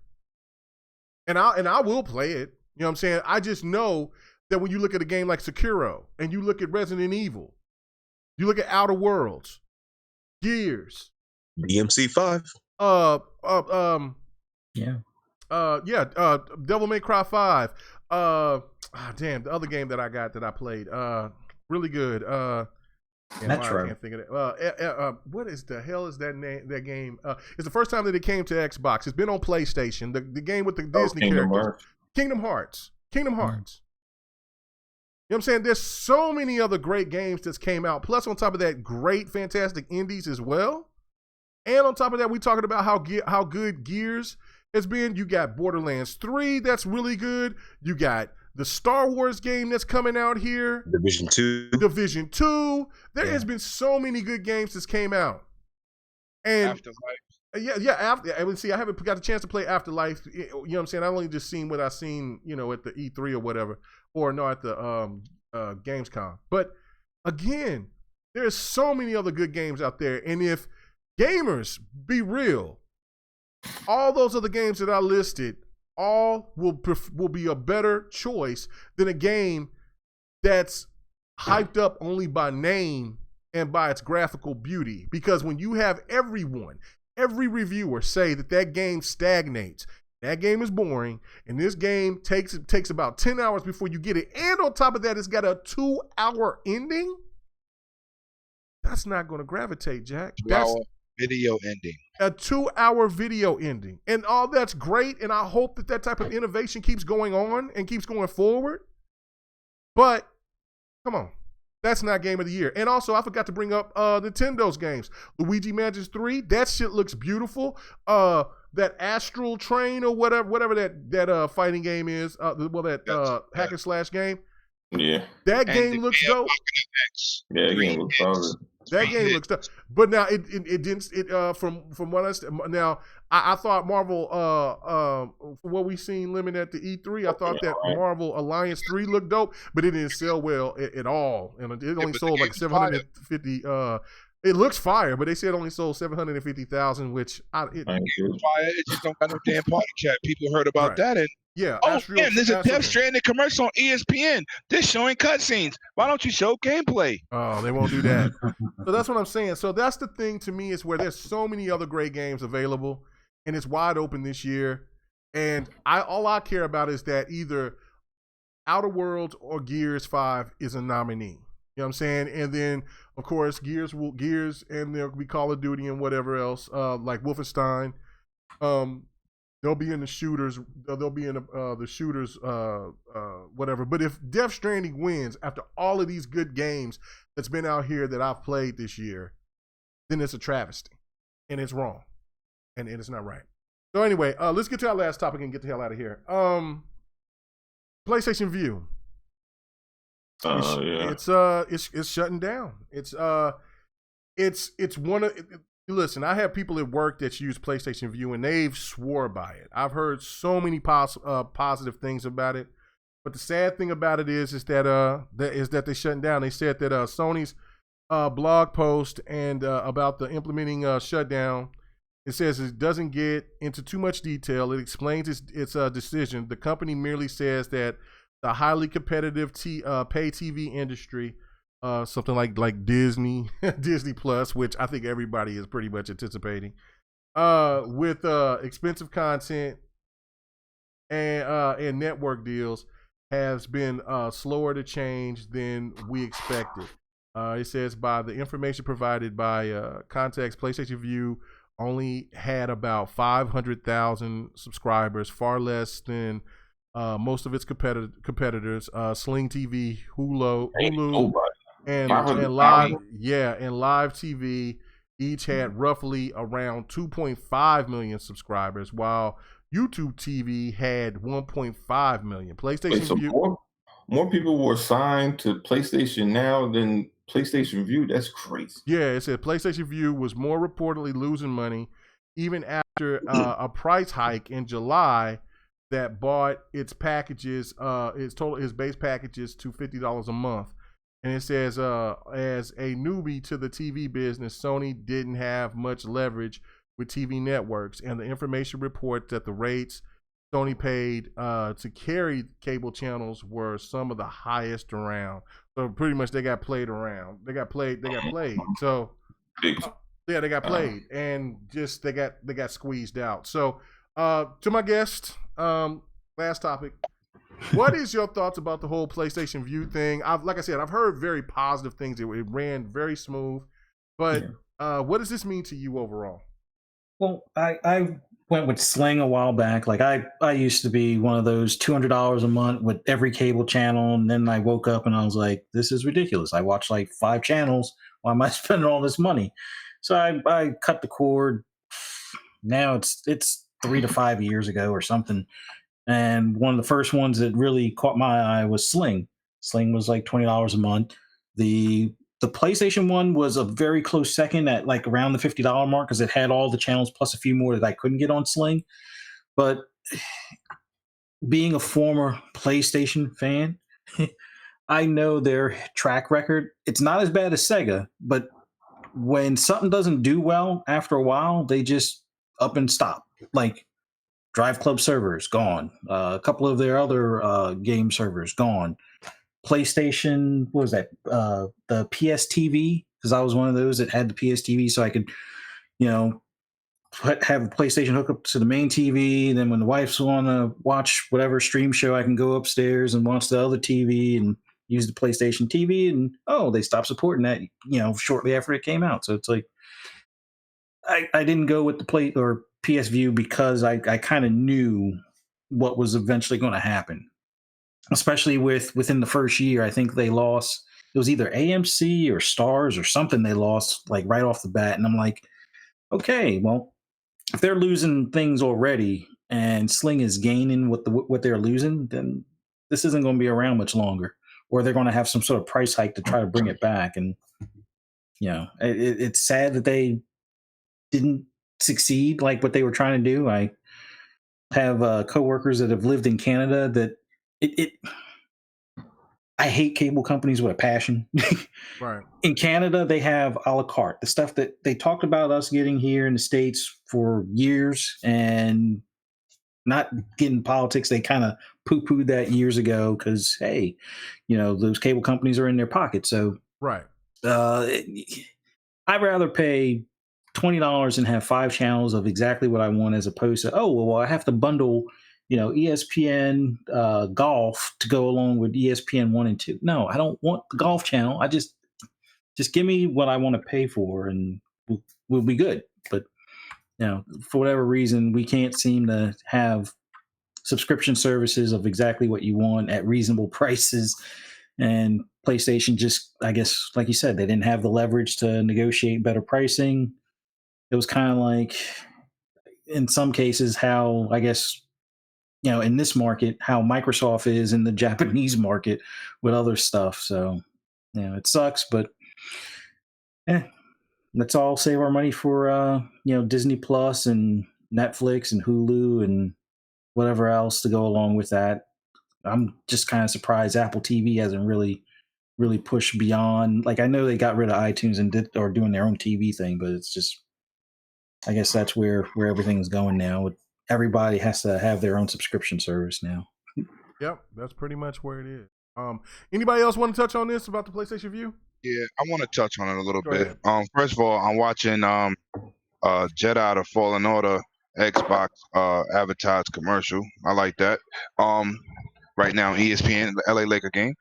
And I will play it. You know what I'm saying? I just know that when you look at a game like Sekiro and you look at Resident Evil, you look at Outer Worlds, Gears, DMC 5. Devil May Cry 5. The other game that I played. Really good. Metro. I can't think of it. What is the hell is that name? That game? It's the first time that it came to Xbox. It's been on PlayStation. The game with the Disney characters. Kingdom Hearts. You know what I'm saying? There's so many other great games that's came out. Plus, on top of that, great, fantastic indies as well. And on top of that, we talking about how good Gears has been. You got Borderlands 3 that's really good. You got the Star Wars game that's coming out here. Division 2. There has been so many good games that's came out. And Afterlife. I haven't got a chance to play Afterlife. You know what I'm saying? I've only just seen what I've seen, at the E3 or whatever. Or no, at the Gamescom. But again, there's so many other good games out there. And if gamers be real, all those other games that I listed, all will be a better choice than a game that's hyped up only by name and by its graphical beauty. Because when you have every reviewer say that game stagnates, that game is boring, and this game takes about 10 hours before you get it, and on top of that, it's got a 2-hour ending, that's not going to gravitate, Jack. That's video ending. A 2-hour video ending. And all that's great, and I hope that type of innovation keeps going on and keeps going forward. But, come on. That's not game of the year. And also, I forgot to bring up Nintendo's games. Luigi Mansion 3, that shit looks beautiful. That Astral Train or whatever that fighting game is, hack and slash game. Yeah. That game looks dope. Yeah, that game looks solid. That game looks tough, but now it didn't. From what I thought Marvel from what we seen Lemon at the E3, I thought that Marvel Alliance 3 looked dope, but it didn't sell well at all, and it only sold like 750. It looks fire, but they said it only sold 750,000, which fire. It just don't got no damn party chat. People heard about that and. Yeah. Damn, there's a Death Stranding commercial on ESPN. They're showing cutscenes. Why don't you show gameplay? Oh, they won't do that. So that's what I'm saying. So that's the thing to me is where there's so many other great games available, and it's wide open this year. And all I care about is that either Outer Worlds or Gears 5 is a nominee. You know what I'm saying? And then, of course, Gears and there'll be Call of Duty and whatever else, like Wolfenstein. They'll be in the shooters. They'll be in the shooters, whatever. But if Death Stranding wins after all of these good games that's been out here that I've played this year, then it's a travesty, and it's wrong, and it's not right. So anyway, let's get to our last topic and get the hell out of here. PlayStation View. It's shutting down. It's one of. Listen, I have people at work that use PlayStation View, and they've swore by it. I've heard so many positive things about it, but the sad thing about it is that they're shutting down. They said that Sony's blog post and about the implementing shutdown. It says it doesn't get into too much detail. It explains its decision. The company merely says that the highly competitive pay TV industry, something like Disney, Disney Plus, which I think everybody is pretty much anticipating, with expensive content and network deals, has been slower to change than we expected. It says by the information provided by Context, PlayStation View only had about 500,000 subscribers, far less than most of its competitors. Sling TV, Hulu, and Live TV each had roughly around 2.5 million subscribers, while YouTube TV had 1.5 million. PlayStation View. More people were signed to PlayStation Now than PlayStation View. That's crazy. Yeah, it said PlayStation View was more reportedly losing money even after a price hike in July that bought its packages, its base packages to $50 a month. And it says, as a newbie to the TV business, Sony didn't have much leverage with TV networks, and the information reports that the rates Sony paid to carry cable channels were some of the highest around. So pretty much they got played around. They got played. So yeah, they got played, and just they got squeezed out. So to my guest, last topic. What is your thoughts about the whole PlayStation View thing? Like I said, I've heard very positive things. It ran very smooth, but what does this mean to you overall? Well, I went with Sling a while back. Like I used to be one of those $200 a month with every cable channel, and then I woke up and I was like, this is ridiculous. I watch like 5 channels. Why am I spending all this money? So I cut the cord. Now it's 3 to 5 years ago or something. And one of the first ones that really caught my eye was Sling. Sling was like $20 a month. The PlayStation one was a very close second at like around the $50 mark because it had all the channels plus a few more that I couldn't get on Sling. But being a former PlayStation fan, I know their track record. It's not as bad as Sega, but when something doesn't do well after a while, they just up and stop. Like Drive Club servers, gone. A couple of their other game servers, gone. PlayStation, what was that? The PS TV, because I was one of those that had the PS TV, so I could, have a PlayStation hook up to the main TV. And then when the wife's want to watch whatever stream show, I can go upstairs and watch the other TV and use the PlayStation TV. And they stopped supporting that, shortly after it came out. So it's like I didn't go with the PS View because I kind of knew what was eventually going to happen. Especially within the first year, I think they lost. It was either AMC or Stars or something they lost like right off the bat. And I'm like, okay, well, if they're losing things already and Sling is gaining what they're losing, then this isn't going to be around much longer. Or they're going to have some sort of price hike to try to bring it back. And, it's sad that they didn't succeed like what they were trying to do. I have coworkers that have lived in Canada that I hate cable companies with a passion. Right. In Canada, they have a la carte, the stuff that they talked about us getting here in the States for years and not getting politics. They kind of poo-pooed that years ago because, hey, those cable companies are in their pocket. So right. I'd rather pay $20 and have 5 channels of exactly what I want as opposed to, I have to bundle ESPN golf to go along with ESPN 1 and 2. No, I don't want the golf channel. I just give me what I want to pay for and we'll be good. But for whatever reason, we can't seem to have subscription services of exactly what you want at reasonable prices. And PlayStation just, I guess, like you said, they didn't have the leverage to negotiate better pricing. It was kind of like, in some cases, how I guess in this market, how Microsoft is in the Japanese market with other stuff. So, it sucks, but let's all save our money for, Disney Plus and Netflix and Hulu and whatever else to go along with that. I'm just kind of surprised Apple TV hasn't really pushed beyond. Like, I know they got rid of iTunes and are doing their own TV thing, but it's just, I guess that's where everything's going now. Everybody has to have their own subscription service now. Yep, that's pretty much where it is. Anybody else want to touch on this about the PlayStation View? Yeah, I want to touch on it a little bit. First of all, I'm watching Jedi: The Fallen Order Xbox advertised commercial. I like that. Right now, ESPN, the LA Laker game.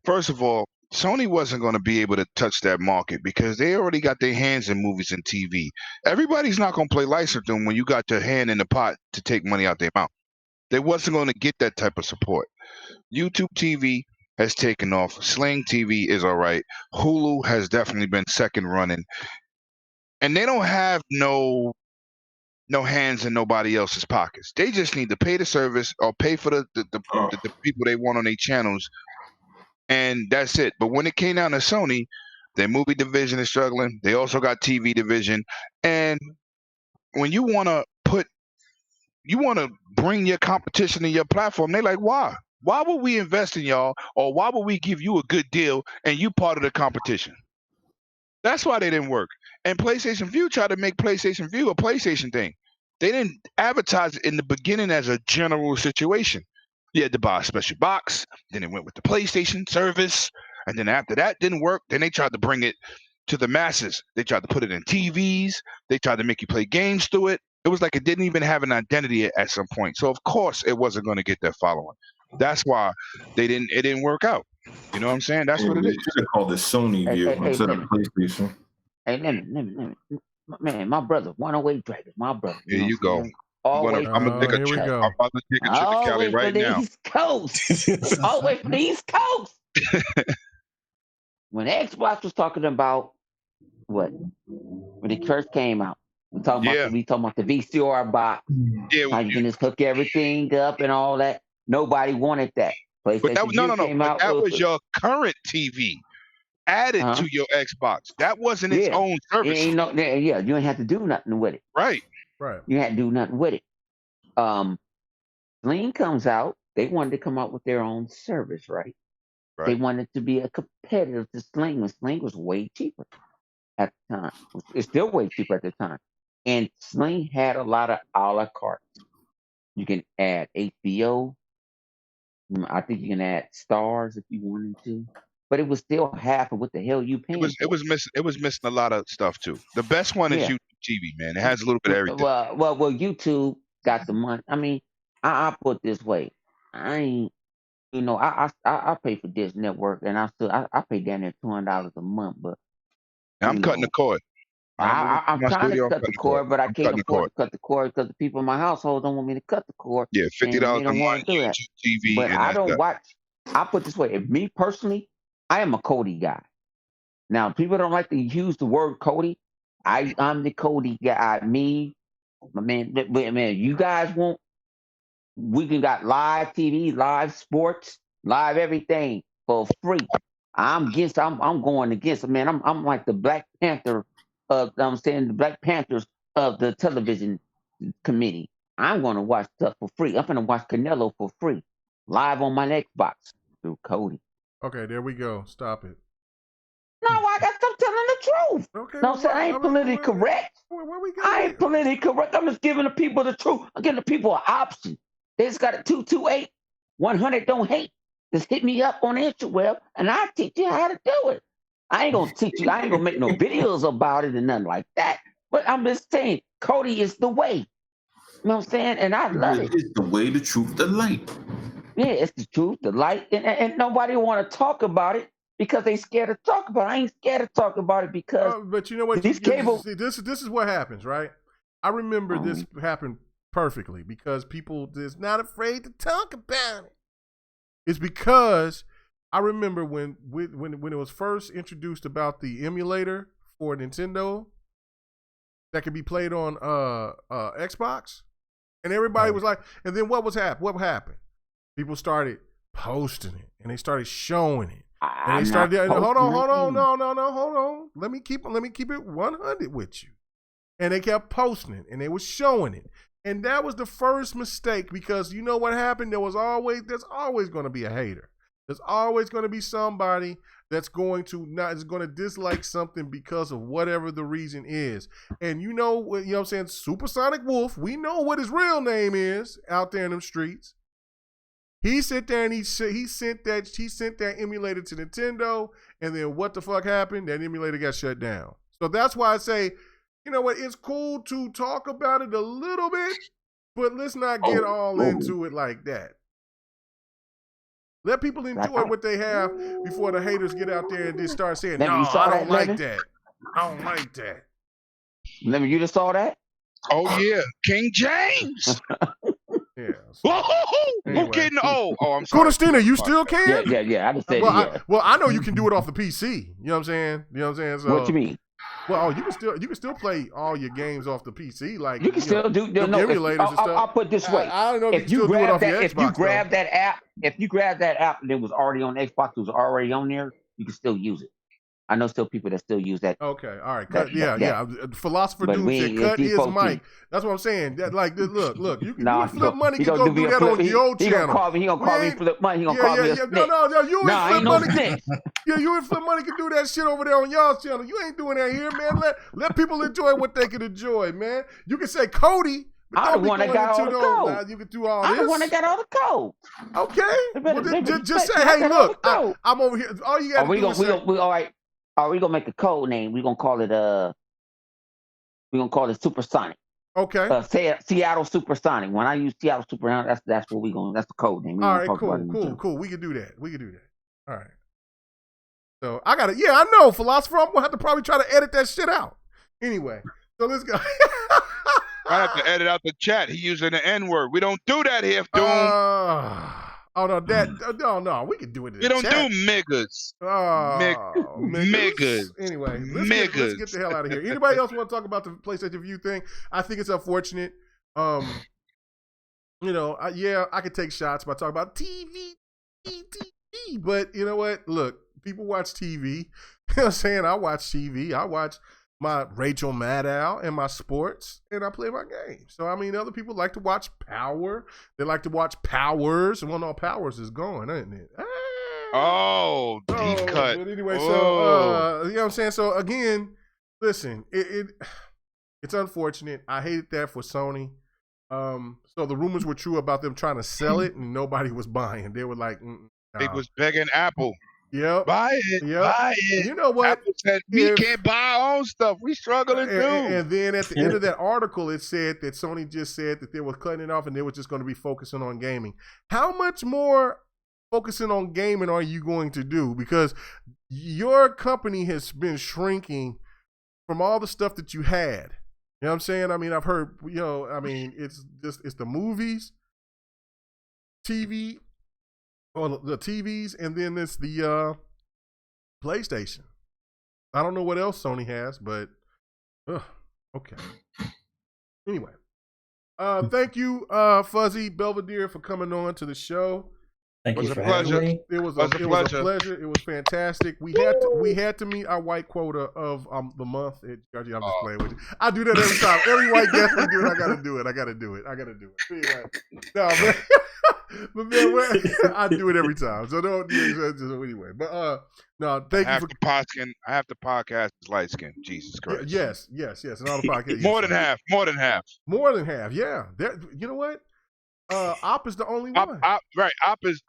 First of all, Sony wasn't going to be able to touch that market because they already got their hands in movies and TV. Everybody's not going to play license them when you got your hand in the pot to take money out their mouth. They wasn't going to get that type of support. YouTube TV has taken off. Sling TV is all right. Hulu has definitely been second running. And they don't have no hands in nobody else's pockets. They just need to pay the service or pay for the people they want on their channels. And that's it. But when it came down to Sony, their movie division is struggling. They also got TV division. And when you want to bring your competition to your platform, they're like, why? Why would we invest in y'all? Or why would we give you a good deal and you part of the competition? That's why they didn't work. And PlayStation View tried to make PlayStation View a PlayStation thing. They didn't advertise it in the beginning as a general situation. You had to buy a special box. Then it went with the PlayStation service. And then after that didn't work, then they tried to bring it to the masses. They tried to put it in TVs. They tried to make you play games through it. It was like it didn't even have an identity at some point. So, of course, it wasn't going to get that following. That's why it didn't work out. You know what I'm saying? That's what it is. You should call this Sony View instead of PlayStation. Hey, let me. Man, my brother, 108 Dragons, my brother. Here you go. I'm going to take a trip. I'm about to take a trip to Cali right now. East Coast. Always from the East Coast. When Xbox was talking about when it first came out, we talking about the VCR box. Yeah, how you can just hook everything up and all that. Nobody wanted that. But that was your current TV added to your Xbox. That wasn't its own service. You didn't have to do nothing with it. Right. You had to do nothing with it. Sling comes out. They wanted to come out with their own service, right? They wanted to be a competitor to Sling. When Sling was way cheaper at the time. It's still way cheaper at the time. And Sling had a lot of a la carte. You can add HBO. I think you can add Stars if you wanted to. But it was still half of what the hell you paying. It was missing a lot of stuff too. The best one is YouTube TV, man. It has a little bit of everything. Well, YouTube got the money. I mean, I put it this way. I ain't, I pay for Dish Network, and I pay down there $200 a month. But I'm cutting the cord. I'm trying to cut the cord, but I can't afford to cut the cord because the people in my household don't want me to cut the cord. Yeah, $50 a month, YouTube TV. But I don't watch. I put it this way: if me personally, I am a Cody guy. Now, people don't like to use the word Cody. I'm the Cody guy. Me, my man, you guys want. We can got live TV, live sports, live everything for free. I'm going against it, man. I'm like the Black Panther the Black Panthers of the television committee. I'm going to watch stuff for free. I'm going to watch Canelo for free, live on my Xbox through Cody. Okay, there we go. Stop it. No, I'm telling the truth. Okay, no, I ain't politically correct. I ain't politically correct. I'm just giving the people the truth. I'm giving the people an option. They just got a 228-100 don't hate. Just hit me up on the interweb, and I'll teach you how to do it. I ain't gonna teach you. I ain't gonna make no videos about it and nothing like that. But I'm just saying, Cody is the way. You know what I'm saying? And I love it. It's the way, the truth, the light. Yeah, it's the truth, the light, and nobody want to talk about it because they scared to talk about it. I ain't scared to talk about it because. But you know what? These cable. This is what happens, right? I remember this happened perfectly because people is not afraid to talk about it. It's because. I remember when it was first introduced about the emulator for Nintendo that could be played on Xbox. And everybody was like, and then what happened? People started posting it and they started showing it. And they started, hold on. Let me keep it 100 with you. And they kept posting it and they were showing it. And that was the first mistake, because you know what happened? There's always going to be a hater. There's always going to be somebody that's going to dislike something because of whatever the reason is. And you know what I'm saying? Supersonic Wolf, we know what his real name is out there in them streets. He sit there and he sent that emulator to Nintendo, and then what the fuck happened? That emulator got shut down. So that's why I say, you know what? It's cool to talk about it a little bit, but let's not get all into it like that. Let people enjoy what they have before the haters get out there and just start saying, "No, I don't like that. I don't like that." Lemon, you just saw that? Oh yeah, King James. Yeah. Who kidding? Oh, I'm sorry. Codestina, you still can? Yeah. I just said I know you can do it off the PC. You know what I'm saying? So, what you mean? Well, you can still play all your games off the PC, like you can still do emulators and stuff. I'll put it this way: I don't know if you grab that, if you grab that app and it was already on Xbox, it was already on there, you can still use it. I know still people that still use that. Okay, all right. Philosopher Doom said, "Cut his mic." That's what I'm saying. That look. You Flip Money can go do that on your channel. He gonna call me Flip Money. He gonna call me a snitch. No. You and Flip Money snitch. you and Flip Money can do that shit over there on y'all's channel. You ain't doing that here, man. Let people enjoy what they can enjoy, man. You can say Cody. I'm the one that got all the code. You can do all this. I'm the one that got all the code. Okay. Just say, hey, look, I'm over here. All you got to do is say, all right. We're gonna make a code name. We're gonna call it Supersonic. Okay. Seattle Supersonic. When I use Seattle Supersonic, that's what that's the code name. All right, cool. We can do that. All right. So I got it. Yeah, I know, Philosopher. I'm gonna have to probably try to edit that shit out. Anyway, so let's go. I have to edit out the chat. He using the N-word. We don't do that here, Doom. No, we can do it in we don't chat. do niggas. Niggas. Anyway, let's get the hell out of here. Anybody else want to talk about the PlayStation View thing? I think it's unfortunate. I could take shots by talking about TV, but you know what? Look, people watch TV. You know what I'm saying? I watch TV. I watch my Rachel Maddow and my sports, and I play my game. So, I mean, other people like to watch Power. They like to watch Powers. Well, no, Powers is gone, isn't it? Deep cut. But anyway, you know what I'm saying? So, again, listen, it's unfortunate. I hated that for Sony. So the rumors were true about them trying to sell it, and nobody was buying. They were like, nah. They was begging Apple. Yep. Buy it. Yep. Buy it. You know what? Apple said, we can't buy our own stuff. We struggling too. And then at the end of that article, it said that Sony just said that they were cutting it off and they were just going to be focusing on gaming. How much more focusing on gaming are you going to do? Because your company has been shrinking from all the stuff that you had. You know what I'm saying? I mean, I've heard, it's the movies, TV, or the TVs, and then it's the PlayStation. I don't know what else Sony has, but okay. Anyway, thank you, Fuzzy Belvedere, for coming on to the show. Thank you for having me. It was a pleasure. It was fantastic. We had to meet our white quota of the month at GRG. I'm just playing with you. I do that every time. Every white guest we do it. I gotta do it. Anyway, no, man. But man, I do it every time. So don't anyway. But no, thank you for. I have to podcast light skin. Jesus Christ. Yes. And all the podcasts. More than half. More than half. Yeah. You know what? Op is the only one. Right. Op is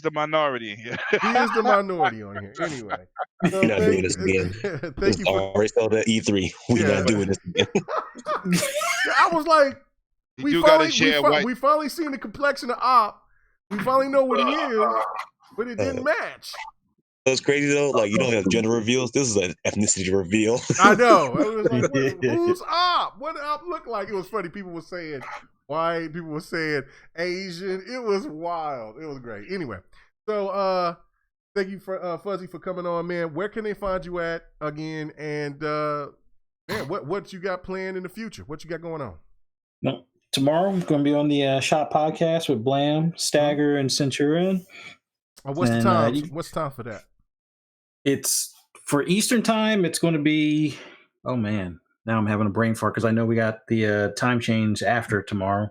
the minority here. He is the minority on here. Anyway. So not doing this again. Thank you for already sold at E3. We're not doing this again. I was like, we finally seen the complexion of Op. We finally know what he is, but it didn't match. It's crazy though. Like, you don't have gender reveals. This is an ethnicity reveal. I know. I was like, who's Op? What did Op look like? It was funny. People were saying white. People were saying Asian. It was wild. It was great. Anyway, so thank you for Fuzzy for coming on, man. Where can they find you at again? And man, what you got planned in the future? What you got going on? No. tomorrow I'm going to be on the Shop Podcast with Blam, Stagger, and Centurion. What's the time? What's time for that? It's for Eastern time. It's going to be. Oh man, now I'm having a brain fart because I know we got the time change after tomorrow.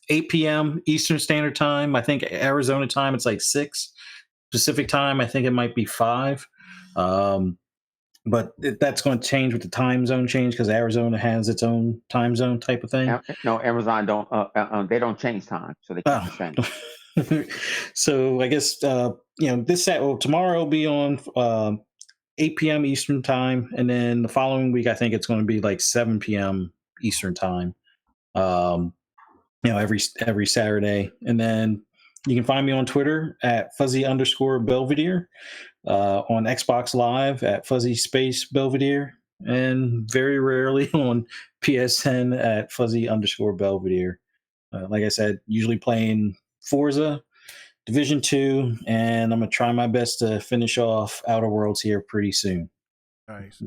8 p.m. Eastern Standard Time. I think Arizona time it's like 6. Pacific time I think it might be 5. But that's going to change with the time zone change because Arizona has its own time zone type of thing. No, Amazon don't. They don't change time, so they keep the same. So I guess tomorrow will be on 8 p.m. Eastern time, and then the following week I think it's going to be like 7 p.m. Eastern time. Every Saturday, and then you can find me on Twitter at @fuzzy_Belvedere. On Xbox Live at Fuzzy Space Belvedere, and very rarely on PSN at Fuzzy_Belvedere. Like I said, usually playing Forza, Division 2, and I'm going to try my best to finish off Outer Worlds here pretty soon. Nice.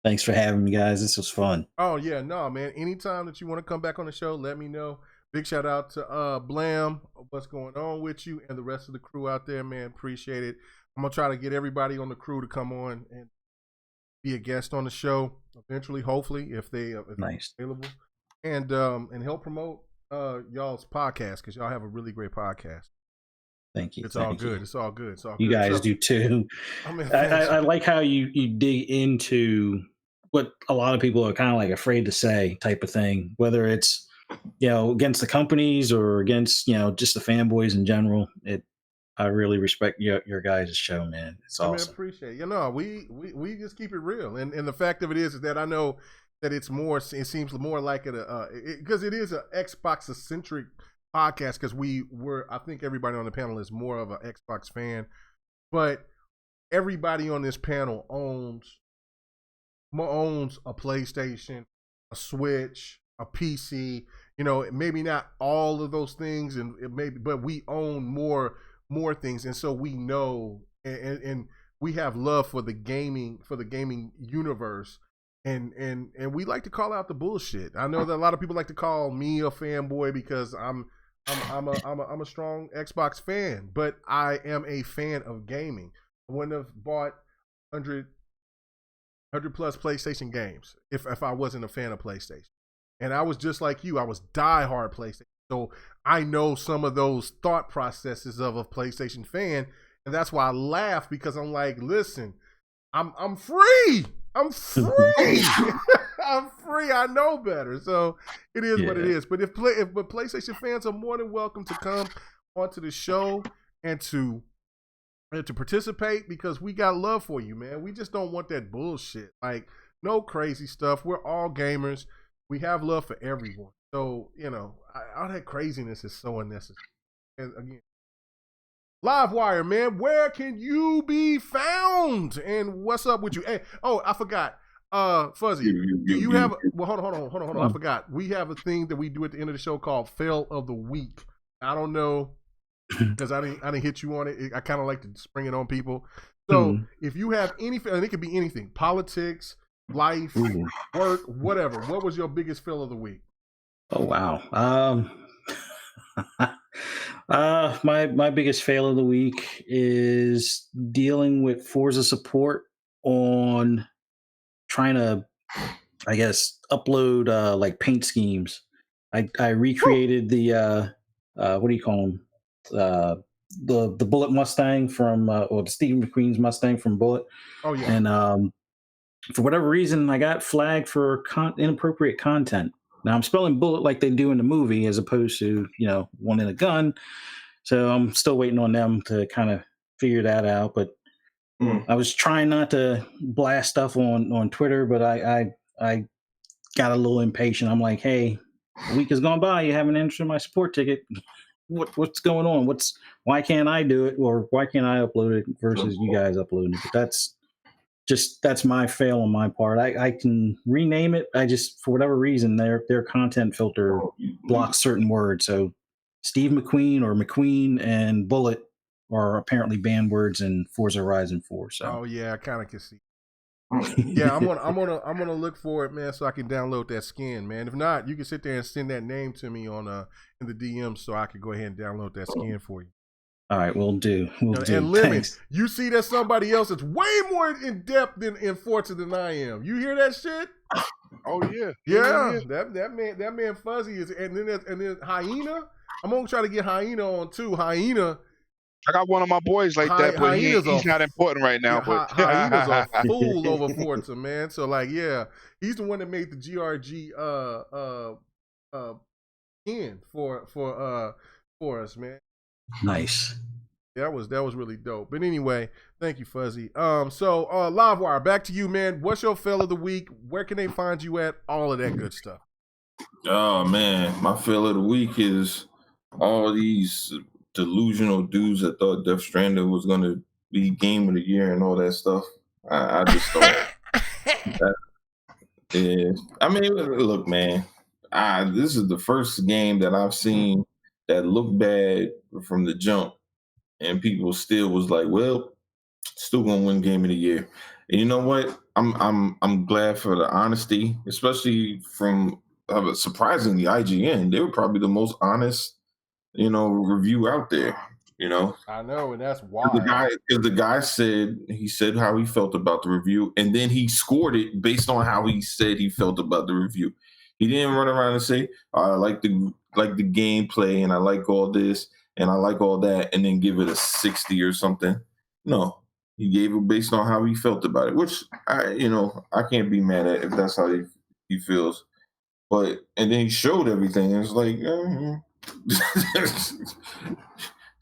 Thanks for having me, guys. This was fun. Oh, yeah. No, man. Anytime that you want to come back on the show, let me know. Big shout out to Blam. What's going on with you and the rest of the crew out there, man. Appreciate it. I'm going to try to get everybody on the crew to come on and be a guest on the show eventually, hopefully, if they're available. And help promote y'all's podcast because y'all have a really great podcast. Thank you. It's all good. It's all good. It's all you good. Guys do too. I like how you dig into what a lot of people are kind of like afraid to say type of thing, whether it's, against the companies or against, just the fanboys in general. I really respect your guys' show, man. It's awesome. I appreciate it. We just keep it real. And the fact of it is that I know that it seems more like because it is an Xbox-centric podcast because I think everybody on the panel is more of an Xbox fan, but everybody on this panel owns a PlayStation, a Switch, a PC, maybe not all of those things, but we own more things, and so we know and we have love for the gaming universe, and we like to call out the bullshit. I know that a lot of people like to call me a fanboy because I'm a strong Xbox fan, but I am a fan of gaming. I wouldn't have bought 100 plus PlayStation games if I wasn't a fan of PlayStation. And I was just like you. I was diehard PlayStation. So I know some of those thought processes of a PlayStation fan. And that's why I laugh because I'm like, listen, I'm free. I'm free. I'm free. I know better. So it is what it is. But but PlayStation fans are more than welcome to come onto the show and to participate because we got love for you, man. We just don't want that bullshit. Like, no crazy stuff. We're all gamers. We have love for everyone. So, all that craziness is so unnecessary. And again, Livewire, man, where can you be found? And what's up with you? Hey, I forgot. Fuzzy, do you have hold on. I forgot. We have a thing that we do at the end of the show called Fail of the Week. I don't know because I didn't hit you on it. I kind of like to spring it on people. So if you have anything, and it could be anything, politics, life, work, whatever. What was your biggest fail of the week? Oh wow. My biggest fail of the week is dealing with Forza support on trying to, I guess, upload like paint schemes. I recreated the what do you call them? The Bullet Mustang from or the Steve McQueen's Mustang from Bullet. Oh yeah. And for whatever reason, I got flagged for inappropriate content. Now I'm spelling bullet like they do in the movie, as opposed to one in a gun. So I'm still waiting on them to kind of figure that out. But I was trying not to blast stuff on Twitter, but I got a little impatient. I'm like, hey, a week has gone by. You haven't answered my support ticket. What's going on? Why can't I do it, or why can't I upload it versus you guys uploading it? But that's my fail on my part. I can rename it. I just, for whatever reason, their content filter blocks certain words. So Steve McQueen or McQueen and Bullet are apparently banned words in Forza Horizon 4. So I kind of can see. Yeah, I'm gonna look for it, man, so I can download that skin, man. If not, you can sit there and send that name to me on in the DM so I can go ahead and download that skin for you. All right, we'll do. And Lemon, thanks. You see that somebody else that's way more in depth in Forza than I am. You hear that shit? Oh yeah, yeah. That man Fuzzy is, and then Hyena. I'm gonna try to get Hyena on too. Hyena. I got one of my boys like that, but he's not important right now. Yeah, Hyena's a fool over Forza, man. So like, yeah, he's the one that made the GRG skin for us, man. Nice. That was really dope. But anyway, thank you, Fuzzy. So Livewire, back to you, man. What's your fail of the week? Where can they find you at? All of that good stuff. Oh man, my fail of the week is all these delusional dudes that thought Death Stranding was gonna be game of the year and all that stuff. I just thought I mean, look, man. This is the first game that I've seen that looked bad from the jump, and people still was like, "Well, still gonna win game of the year." And you know what? I'm glad for the honesty, especially from surprisingly IGN. They were probably the most honest, review out there. I know, and that's why the guy said how he felt about the review, and then he scored it based on how he said he felt about the review. He didn't run around and say, "I like the gameplay, and I like all this, and I like all that," and then give it a 60 or something. No, he gave it based on how he felt about it, which I can't be mad at if that's how he feels. And then he showed everything, and it's like,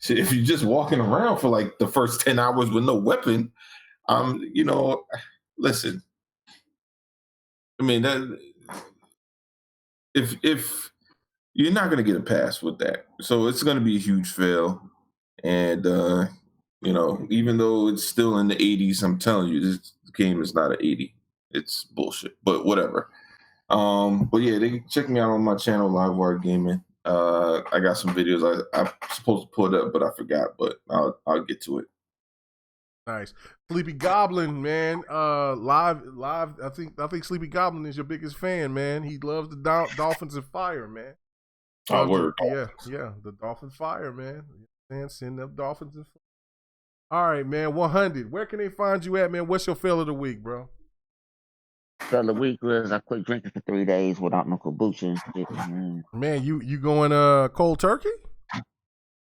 if you're just walking around for like the first 10 hours with no weapon, listen. I mean, that if you're not going to get a pass with that, so it's going to be a huge fail. And even though it's still in the 80s, I'm telling you, this game is not an 80. It's bullshit. But whatever. But yeah, they can check me out on my channel, Livewire Gaming. I got some videos. I'm supposed to put up, but I forgot. But I'll get to it. Nice. Sleepy Goblin, man. Live. I think Sleepy Goblin is your biggest fan, man. He loves the Dolphins and Fire, man. Oh, word. Yeah. The Dolphins Fire, man. Send them Dolphins and Fire. All right, man. 100. Where can they find you at, man? What's your fail of the week, bro? Fail of the week was I quit drinking for 3 days without no kombucha and shit. Man, you going cold turkey?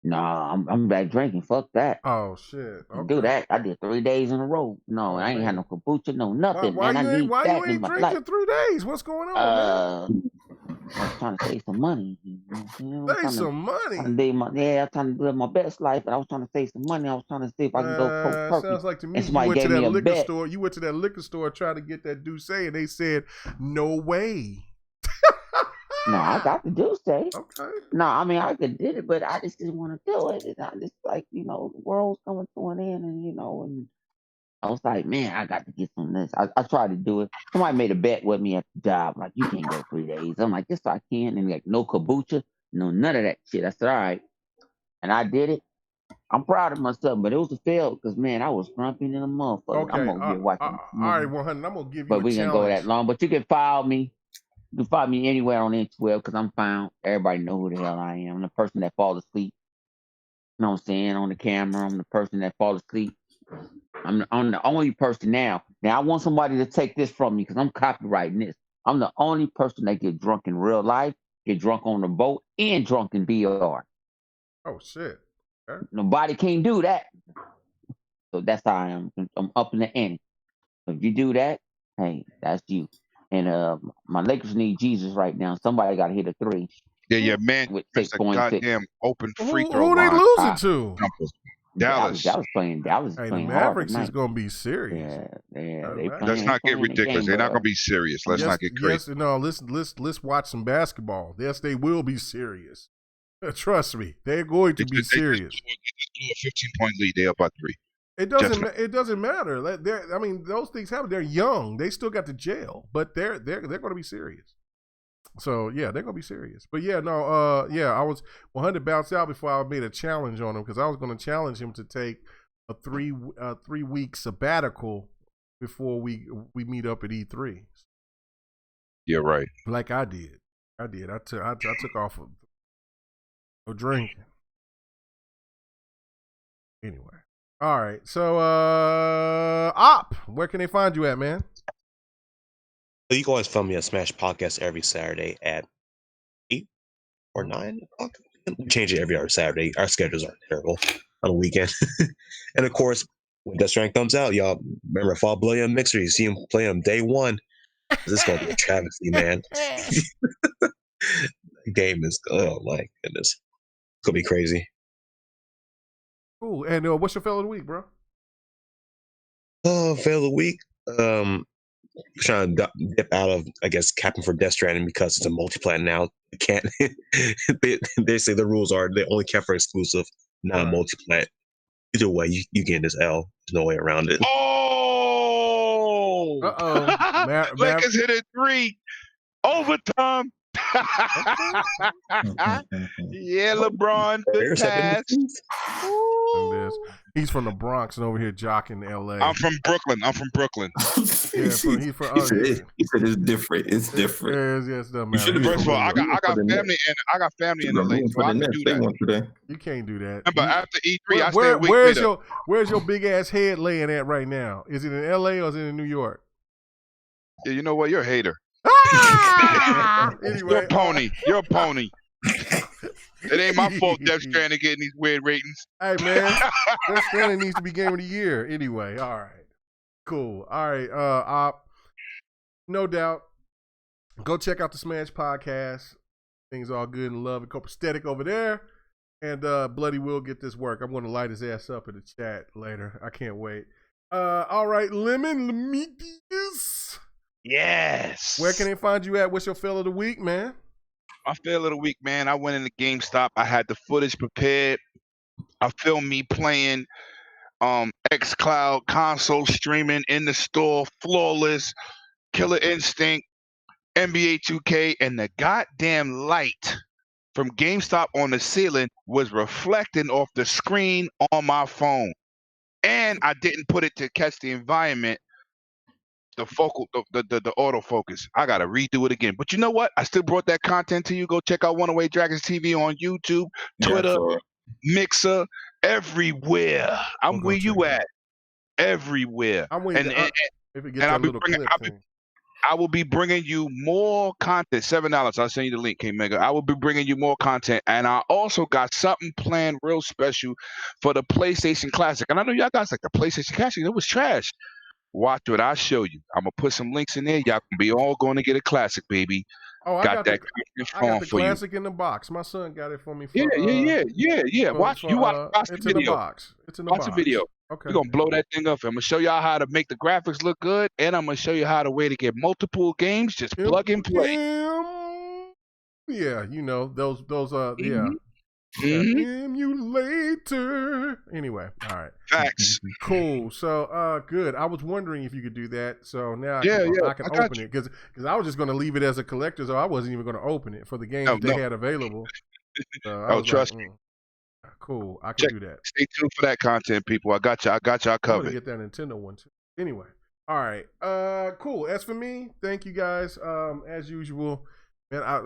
Nah, I'm back drinking. Fuck that. Oh shit! Okay. Do that. I did 3 days in a row. No, I ain't had no kombucha, no nothing. Why man, you ain't drinking 3 days? What's going on, man? I was trying to save some money. Save some money? I was trying to live my best life, but I was trying to save some money. I was trying to see if I can go cold turkey. Sounds like to me you went to that liquor store. You went to that liquor store trying to get that Douce, and they said, "No way." No, I got the Douce. Okay. No, I mean I could did it, but I just didn't want to do it. I just the world's coming to an end, and I was like, man, I got to get some of this. I tried to do it. Somebody made a bet with me at the job, like, you can't go 3 days. I'm like, yes, I can. And like, no kombucha, no none of that shit. I said, all right. And I did it. I'm proud of myself, but it was a fail because, man, I was grumpy in a motherfucker. Okay. I'm going to get watching. All right, 100. I'm going to give you but we didn't go that long. But you can follow me. You can follow me anywhere on Instagram because I'm found. Everybody know who the hell I am. I'm the person that falls asleep. You know what I'm saying? On the camera, I'm the person that falls asleep. I'm the only person now. Now, I want somebody to take this from me because I'm copywriting this. I'm the only person that get drunk in real life, get drunk on the boat, and drunk in VR. Oh, shit. Okay. Nobody can do that. So that's how I am. I'm up in the ante. If you do that, hey, that's you. And my Lakers need Jesus right now. Somebody got to hit a 3. Yeah, man. With it's a goddamn open free throw. Who they losing to? Dallas playing. Dallas hey, playing the Mavericks hard is going to be serious. Yeah. Let's not get ridiculous. They're not going to be serious. Let's not get crazy. Yes, no. Let's watch some basketball. Yes, they will be serious. Trust me, they're going to be serious. They just blew a 15-point lead. They're up by 3. It doesn't matter. I mean, those things happen. They're young. They still got to jail, but they're going to be serious. So yeah, they're gonna be serious. But yeah, no, I was 100 bounced out before I made a challenge on him because I was gonna challenge him to take a 3 week sabbatical before we meet up at E3. Yeah, right. Like I did. I took off of no drinking. Anyway. All right. So Op, where can they find you at, man? You can always find me at Smash Podcast every Saturday at 8 or 9 o'clock. We change it every other Saturday. Our schedules aren't terrible on the weekend. And of course, when Death Stranding comes out, y'all remember Fall Bloody on Mixer. You see him play him day one. This is gonna be a travesty, man. The game is, oh my goodness, it's gonna be crazy. Cool. And what's your fail of the week, bro? Oh, fail of the week. Trying to dip out of, I guess, capping for Death Stranding because it's a multiplayer now. You can't. They say the rules are they only cap for exclusive, not multiplayer. Either way, you get this L. There's no way around it. Oh! Lakers hit it 3. Overtime. Yeah, LeBron. Good pass. He's from the Bronx and over here jocking L.A. I'm from Brooklyn. He's from he said it's different. It's different. Yes, First of all, I got family in LA, so I can do that. You can't do that. But after E3, I stay a week. Where's your big ass head laying at right now? Is it in LA or is it in New York? Yeah, you know what? You're a hater. Anyway, You're a pony. It ain't my fault Death Stranding getting these weird ratings. Hey, man. Death Stranding needs to be Game of the Year. Anyway, all right. Cool. All right, Op. No doubt. Go check out the Smash Podcast. Things all good and love and copacetic over there. And Bloody will get this work. I'm going to light his ass up in the chat later. I can't wait. All right, Lemon Lemetius. Yes. Where can they find you at? What's your fail of the week, man? My fail of the week, man. I went into GameStop. I had the footage prepared. I filmed me playing xCloud console streaming in the store, flawless, Killer Instinct, NBA 2K, and the goddamn light from GameStop on the ceiling was reflecting off the screen on my phone. And I didn't put it to catch the environment. The autofocus. I gotta redo it again. But you know what? I still brought that content to you. Go check out 108 Dragons TV on YouTube, Twitter, Mixer, everywhere. I'm where you at. Everywhere. I'm waiting. I will be bringing you more content. $7. I'll send you the link, K-Mega. I will be bringing you more content. And I also got something planned real special for the PlayStation Classic. And I know y'all guys like the PlayStation Classic. It was trash. Watch what I show you. I'm going to put some links in there. Y'all can be all going to get a classic, baby. Oh, I got the classic in the box. My son got it for me. Yeah. Watch the video. It's in the box. The video. Okay. We're going to blow that thing up. I'm going to show y'all how to make the graphics look good, and I'm going to show you how to way to get multiple games. Just plug and play. Yeah, you know, those yeah. Emulator. Anyway, all right. Facts. Cool. So, good. I was wondering if you could do that. So now I can open it because I was just going to leave it as a collector, so I wasn't even going to open it for the games they had available. So trust me. Cool. I can do that. Stay tuned for that content, people. I got y'all covered. I'm gonna get that Nintendo one too. Anyway, all right. Cool. As for me, thank you guys. As usual. Man, I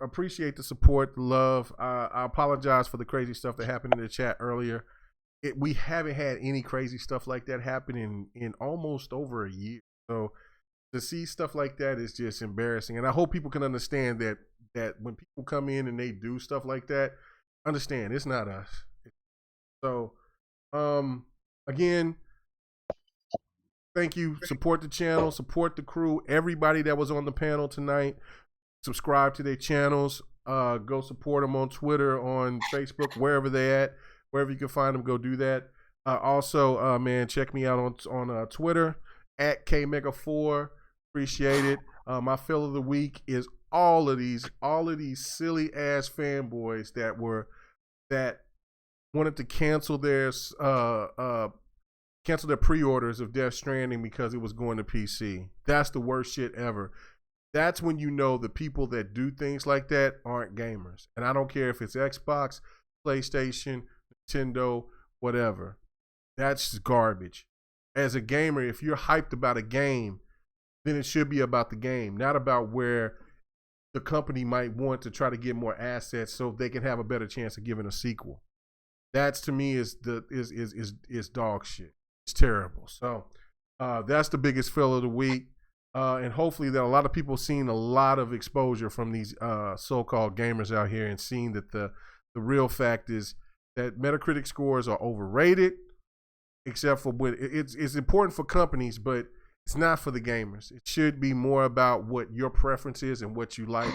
appreciate the support, the love. I apologize for the crazy stuff that happened in the chat earlier. We haven't had any crazy stuff like that happen in almost over a year. So to see stuff like that is just embarrassing. And I hope people can understand that when people come in and they do stuff like that, understand it's not us. So, again, thank you. Support the channel, support the crew, everybody that was on the panel tonight. Subscribe to their channels. Go support them on Twitter, on Facebook, wherever they at. Wherever you can find them, go do that. Also, man, check me out on Twitter at KMega4. Appreciate it. My fill of the week is all of these silly ass fanboys that wanted to cancel their pre-orders of Death Stranding because it was going to PC. That's the worst shit ever. That's when you know the people that do things like that aren't gamers. And I don't care if it's Xbox, PlayStation, Nintendo, whatever. That's garbage. as a gamer, if you're hyped about a game, then it should be about the game, not about where the company might want to try to get more assets so they can have a better chance of giving a sequel. That's, to me, is dog shit. It's terrible. So that's the biggest fail of the week. And hopefully that a lot of people seen a lot of exposure from these so-called gamers out here and seeing that the real fact is that Metacritic scores are overrated, except for when it's important for companies, but it's not for the gamers. It should be more about what your preference is and what you like.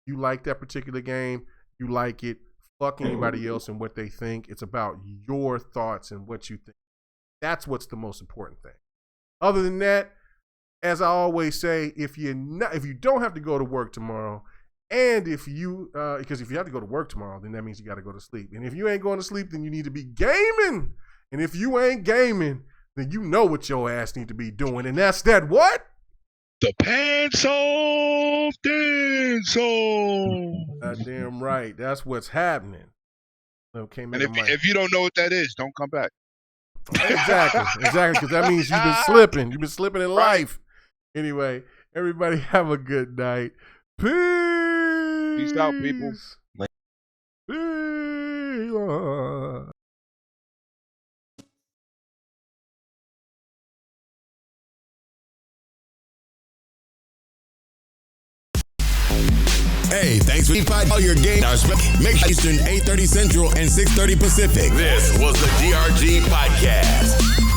You like that particular game, you like it. Fuck anybody else and what they think. It's about your thoughts and what you think. That's what's the most important thing. Other than that, as I always say, if you don't have to go to work tomorrow, and because if you have to go to work tomorrow, then that means you got to go to sleep. And if you ain't going to sleep, then you need to be gaming. And if you ain't gaming, then you know what your ass need to be doing. And that's that what? The Pants Off Dance Song. Damn right. That's what's happening. Okay, and if you don't know what that is, don't come back. Exactly, because that means you've been slipping. You've been slipping in life. Anyway, everybody have a good night. Peace. Peace out, people. Peace. Hey, thanks for all your game. Make Eastern 8:30 Central and 6:30 Pacific. This was the GRG Podcast.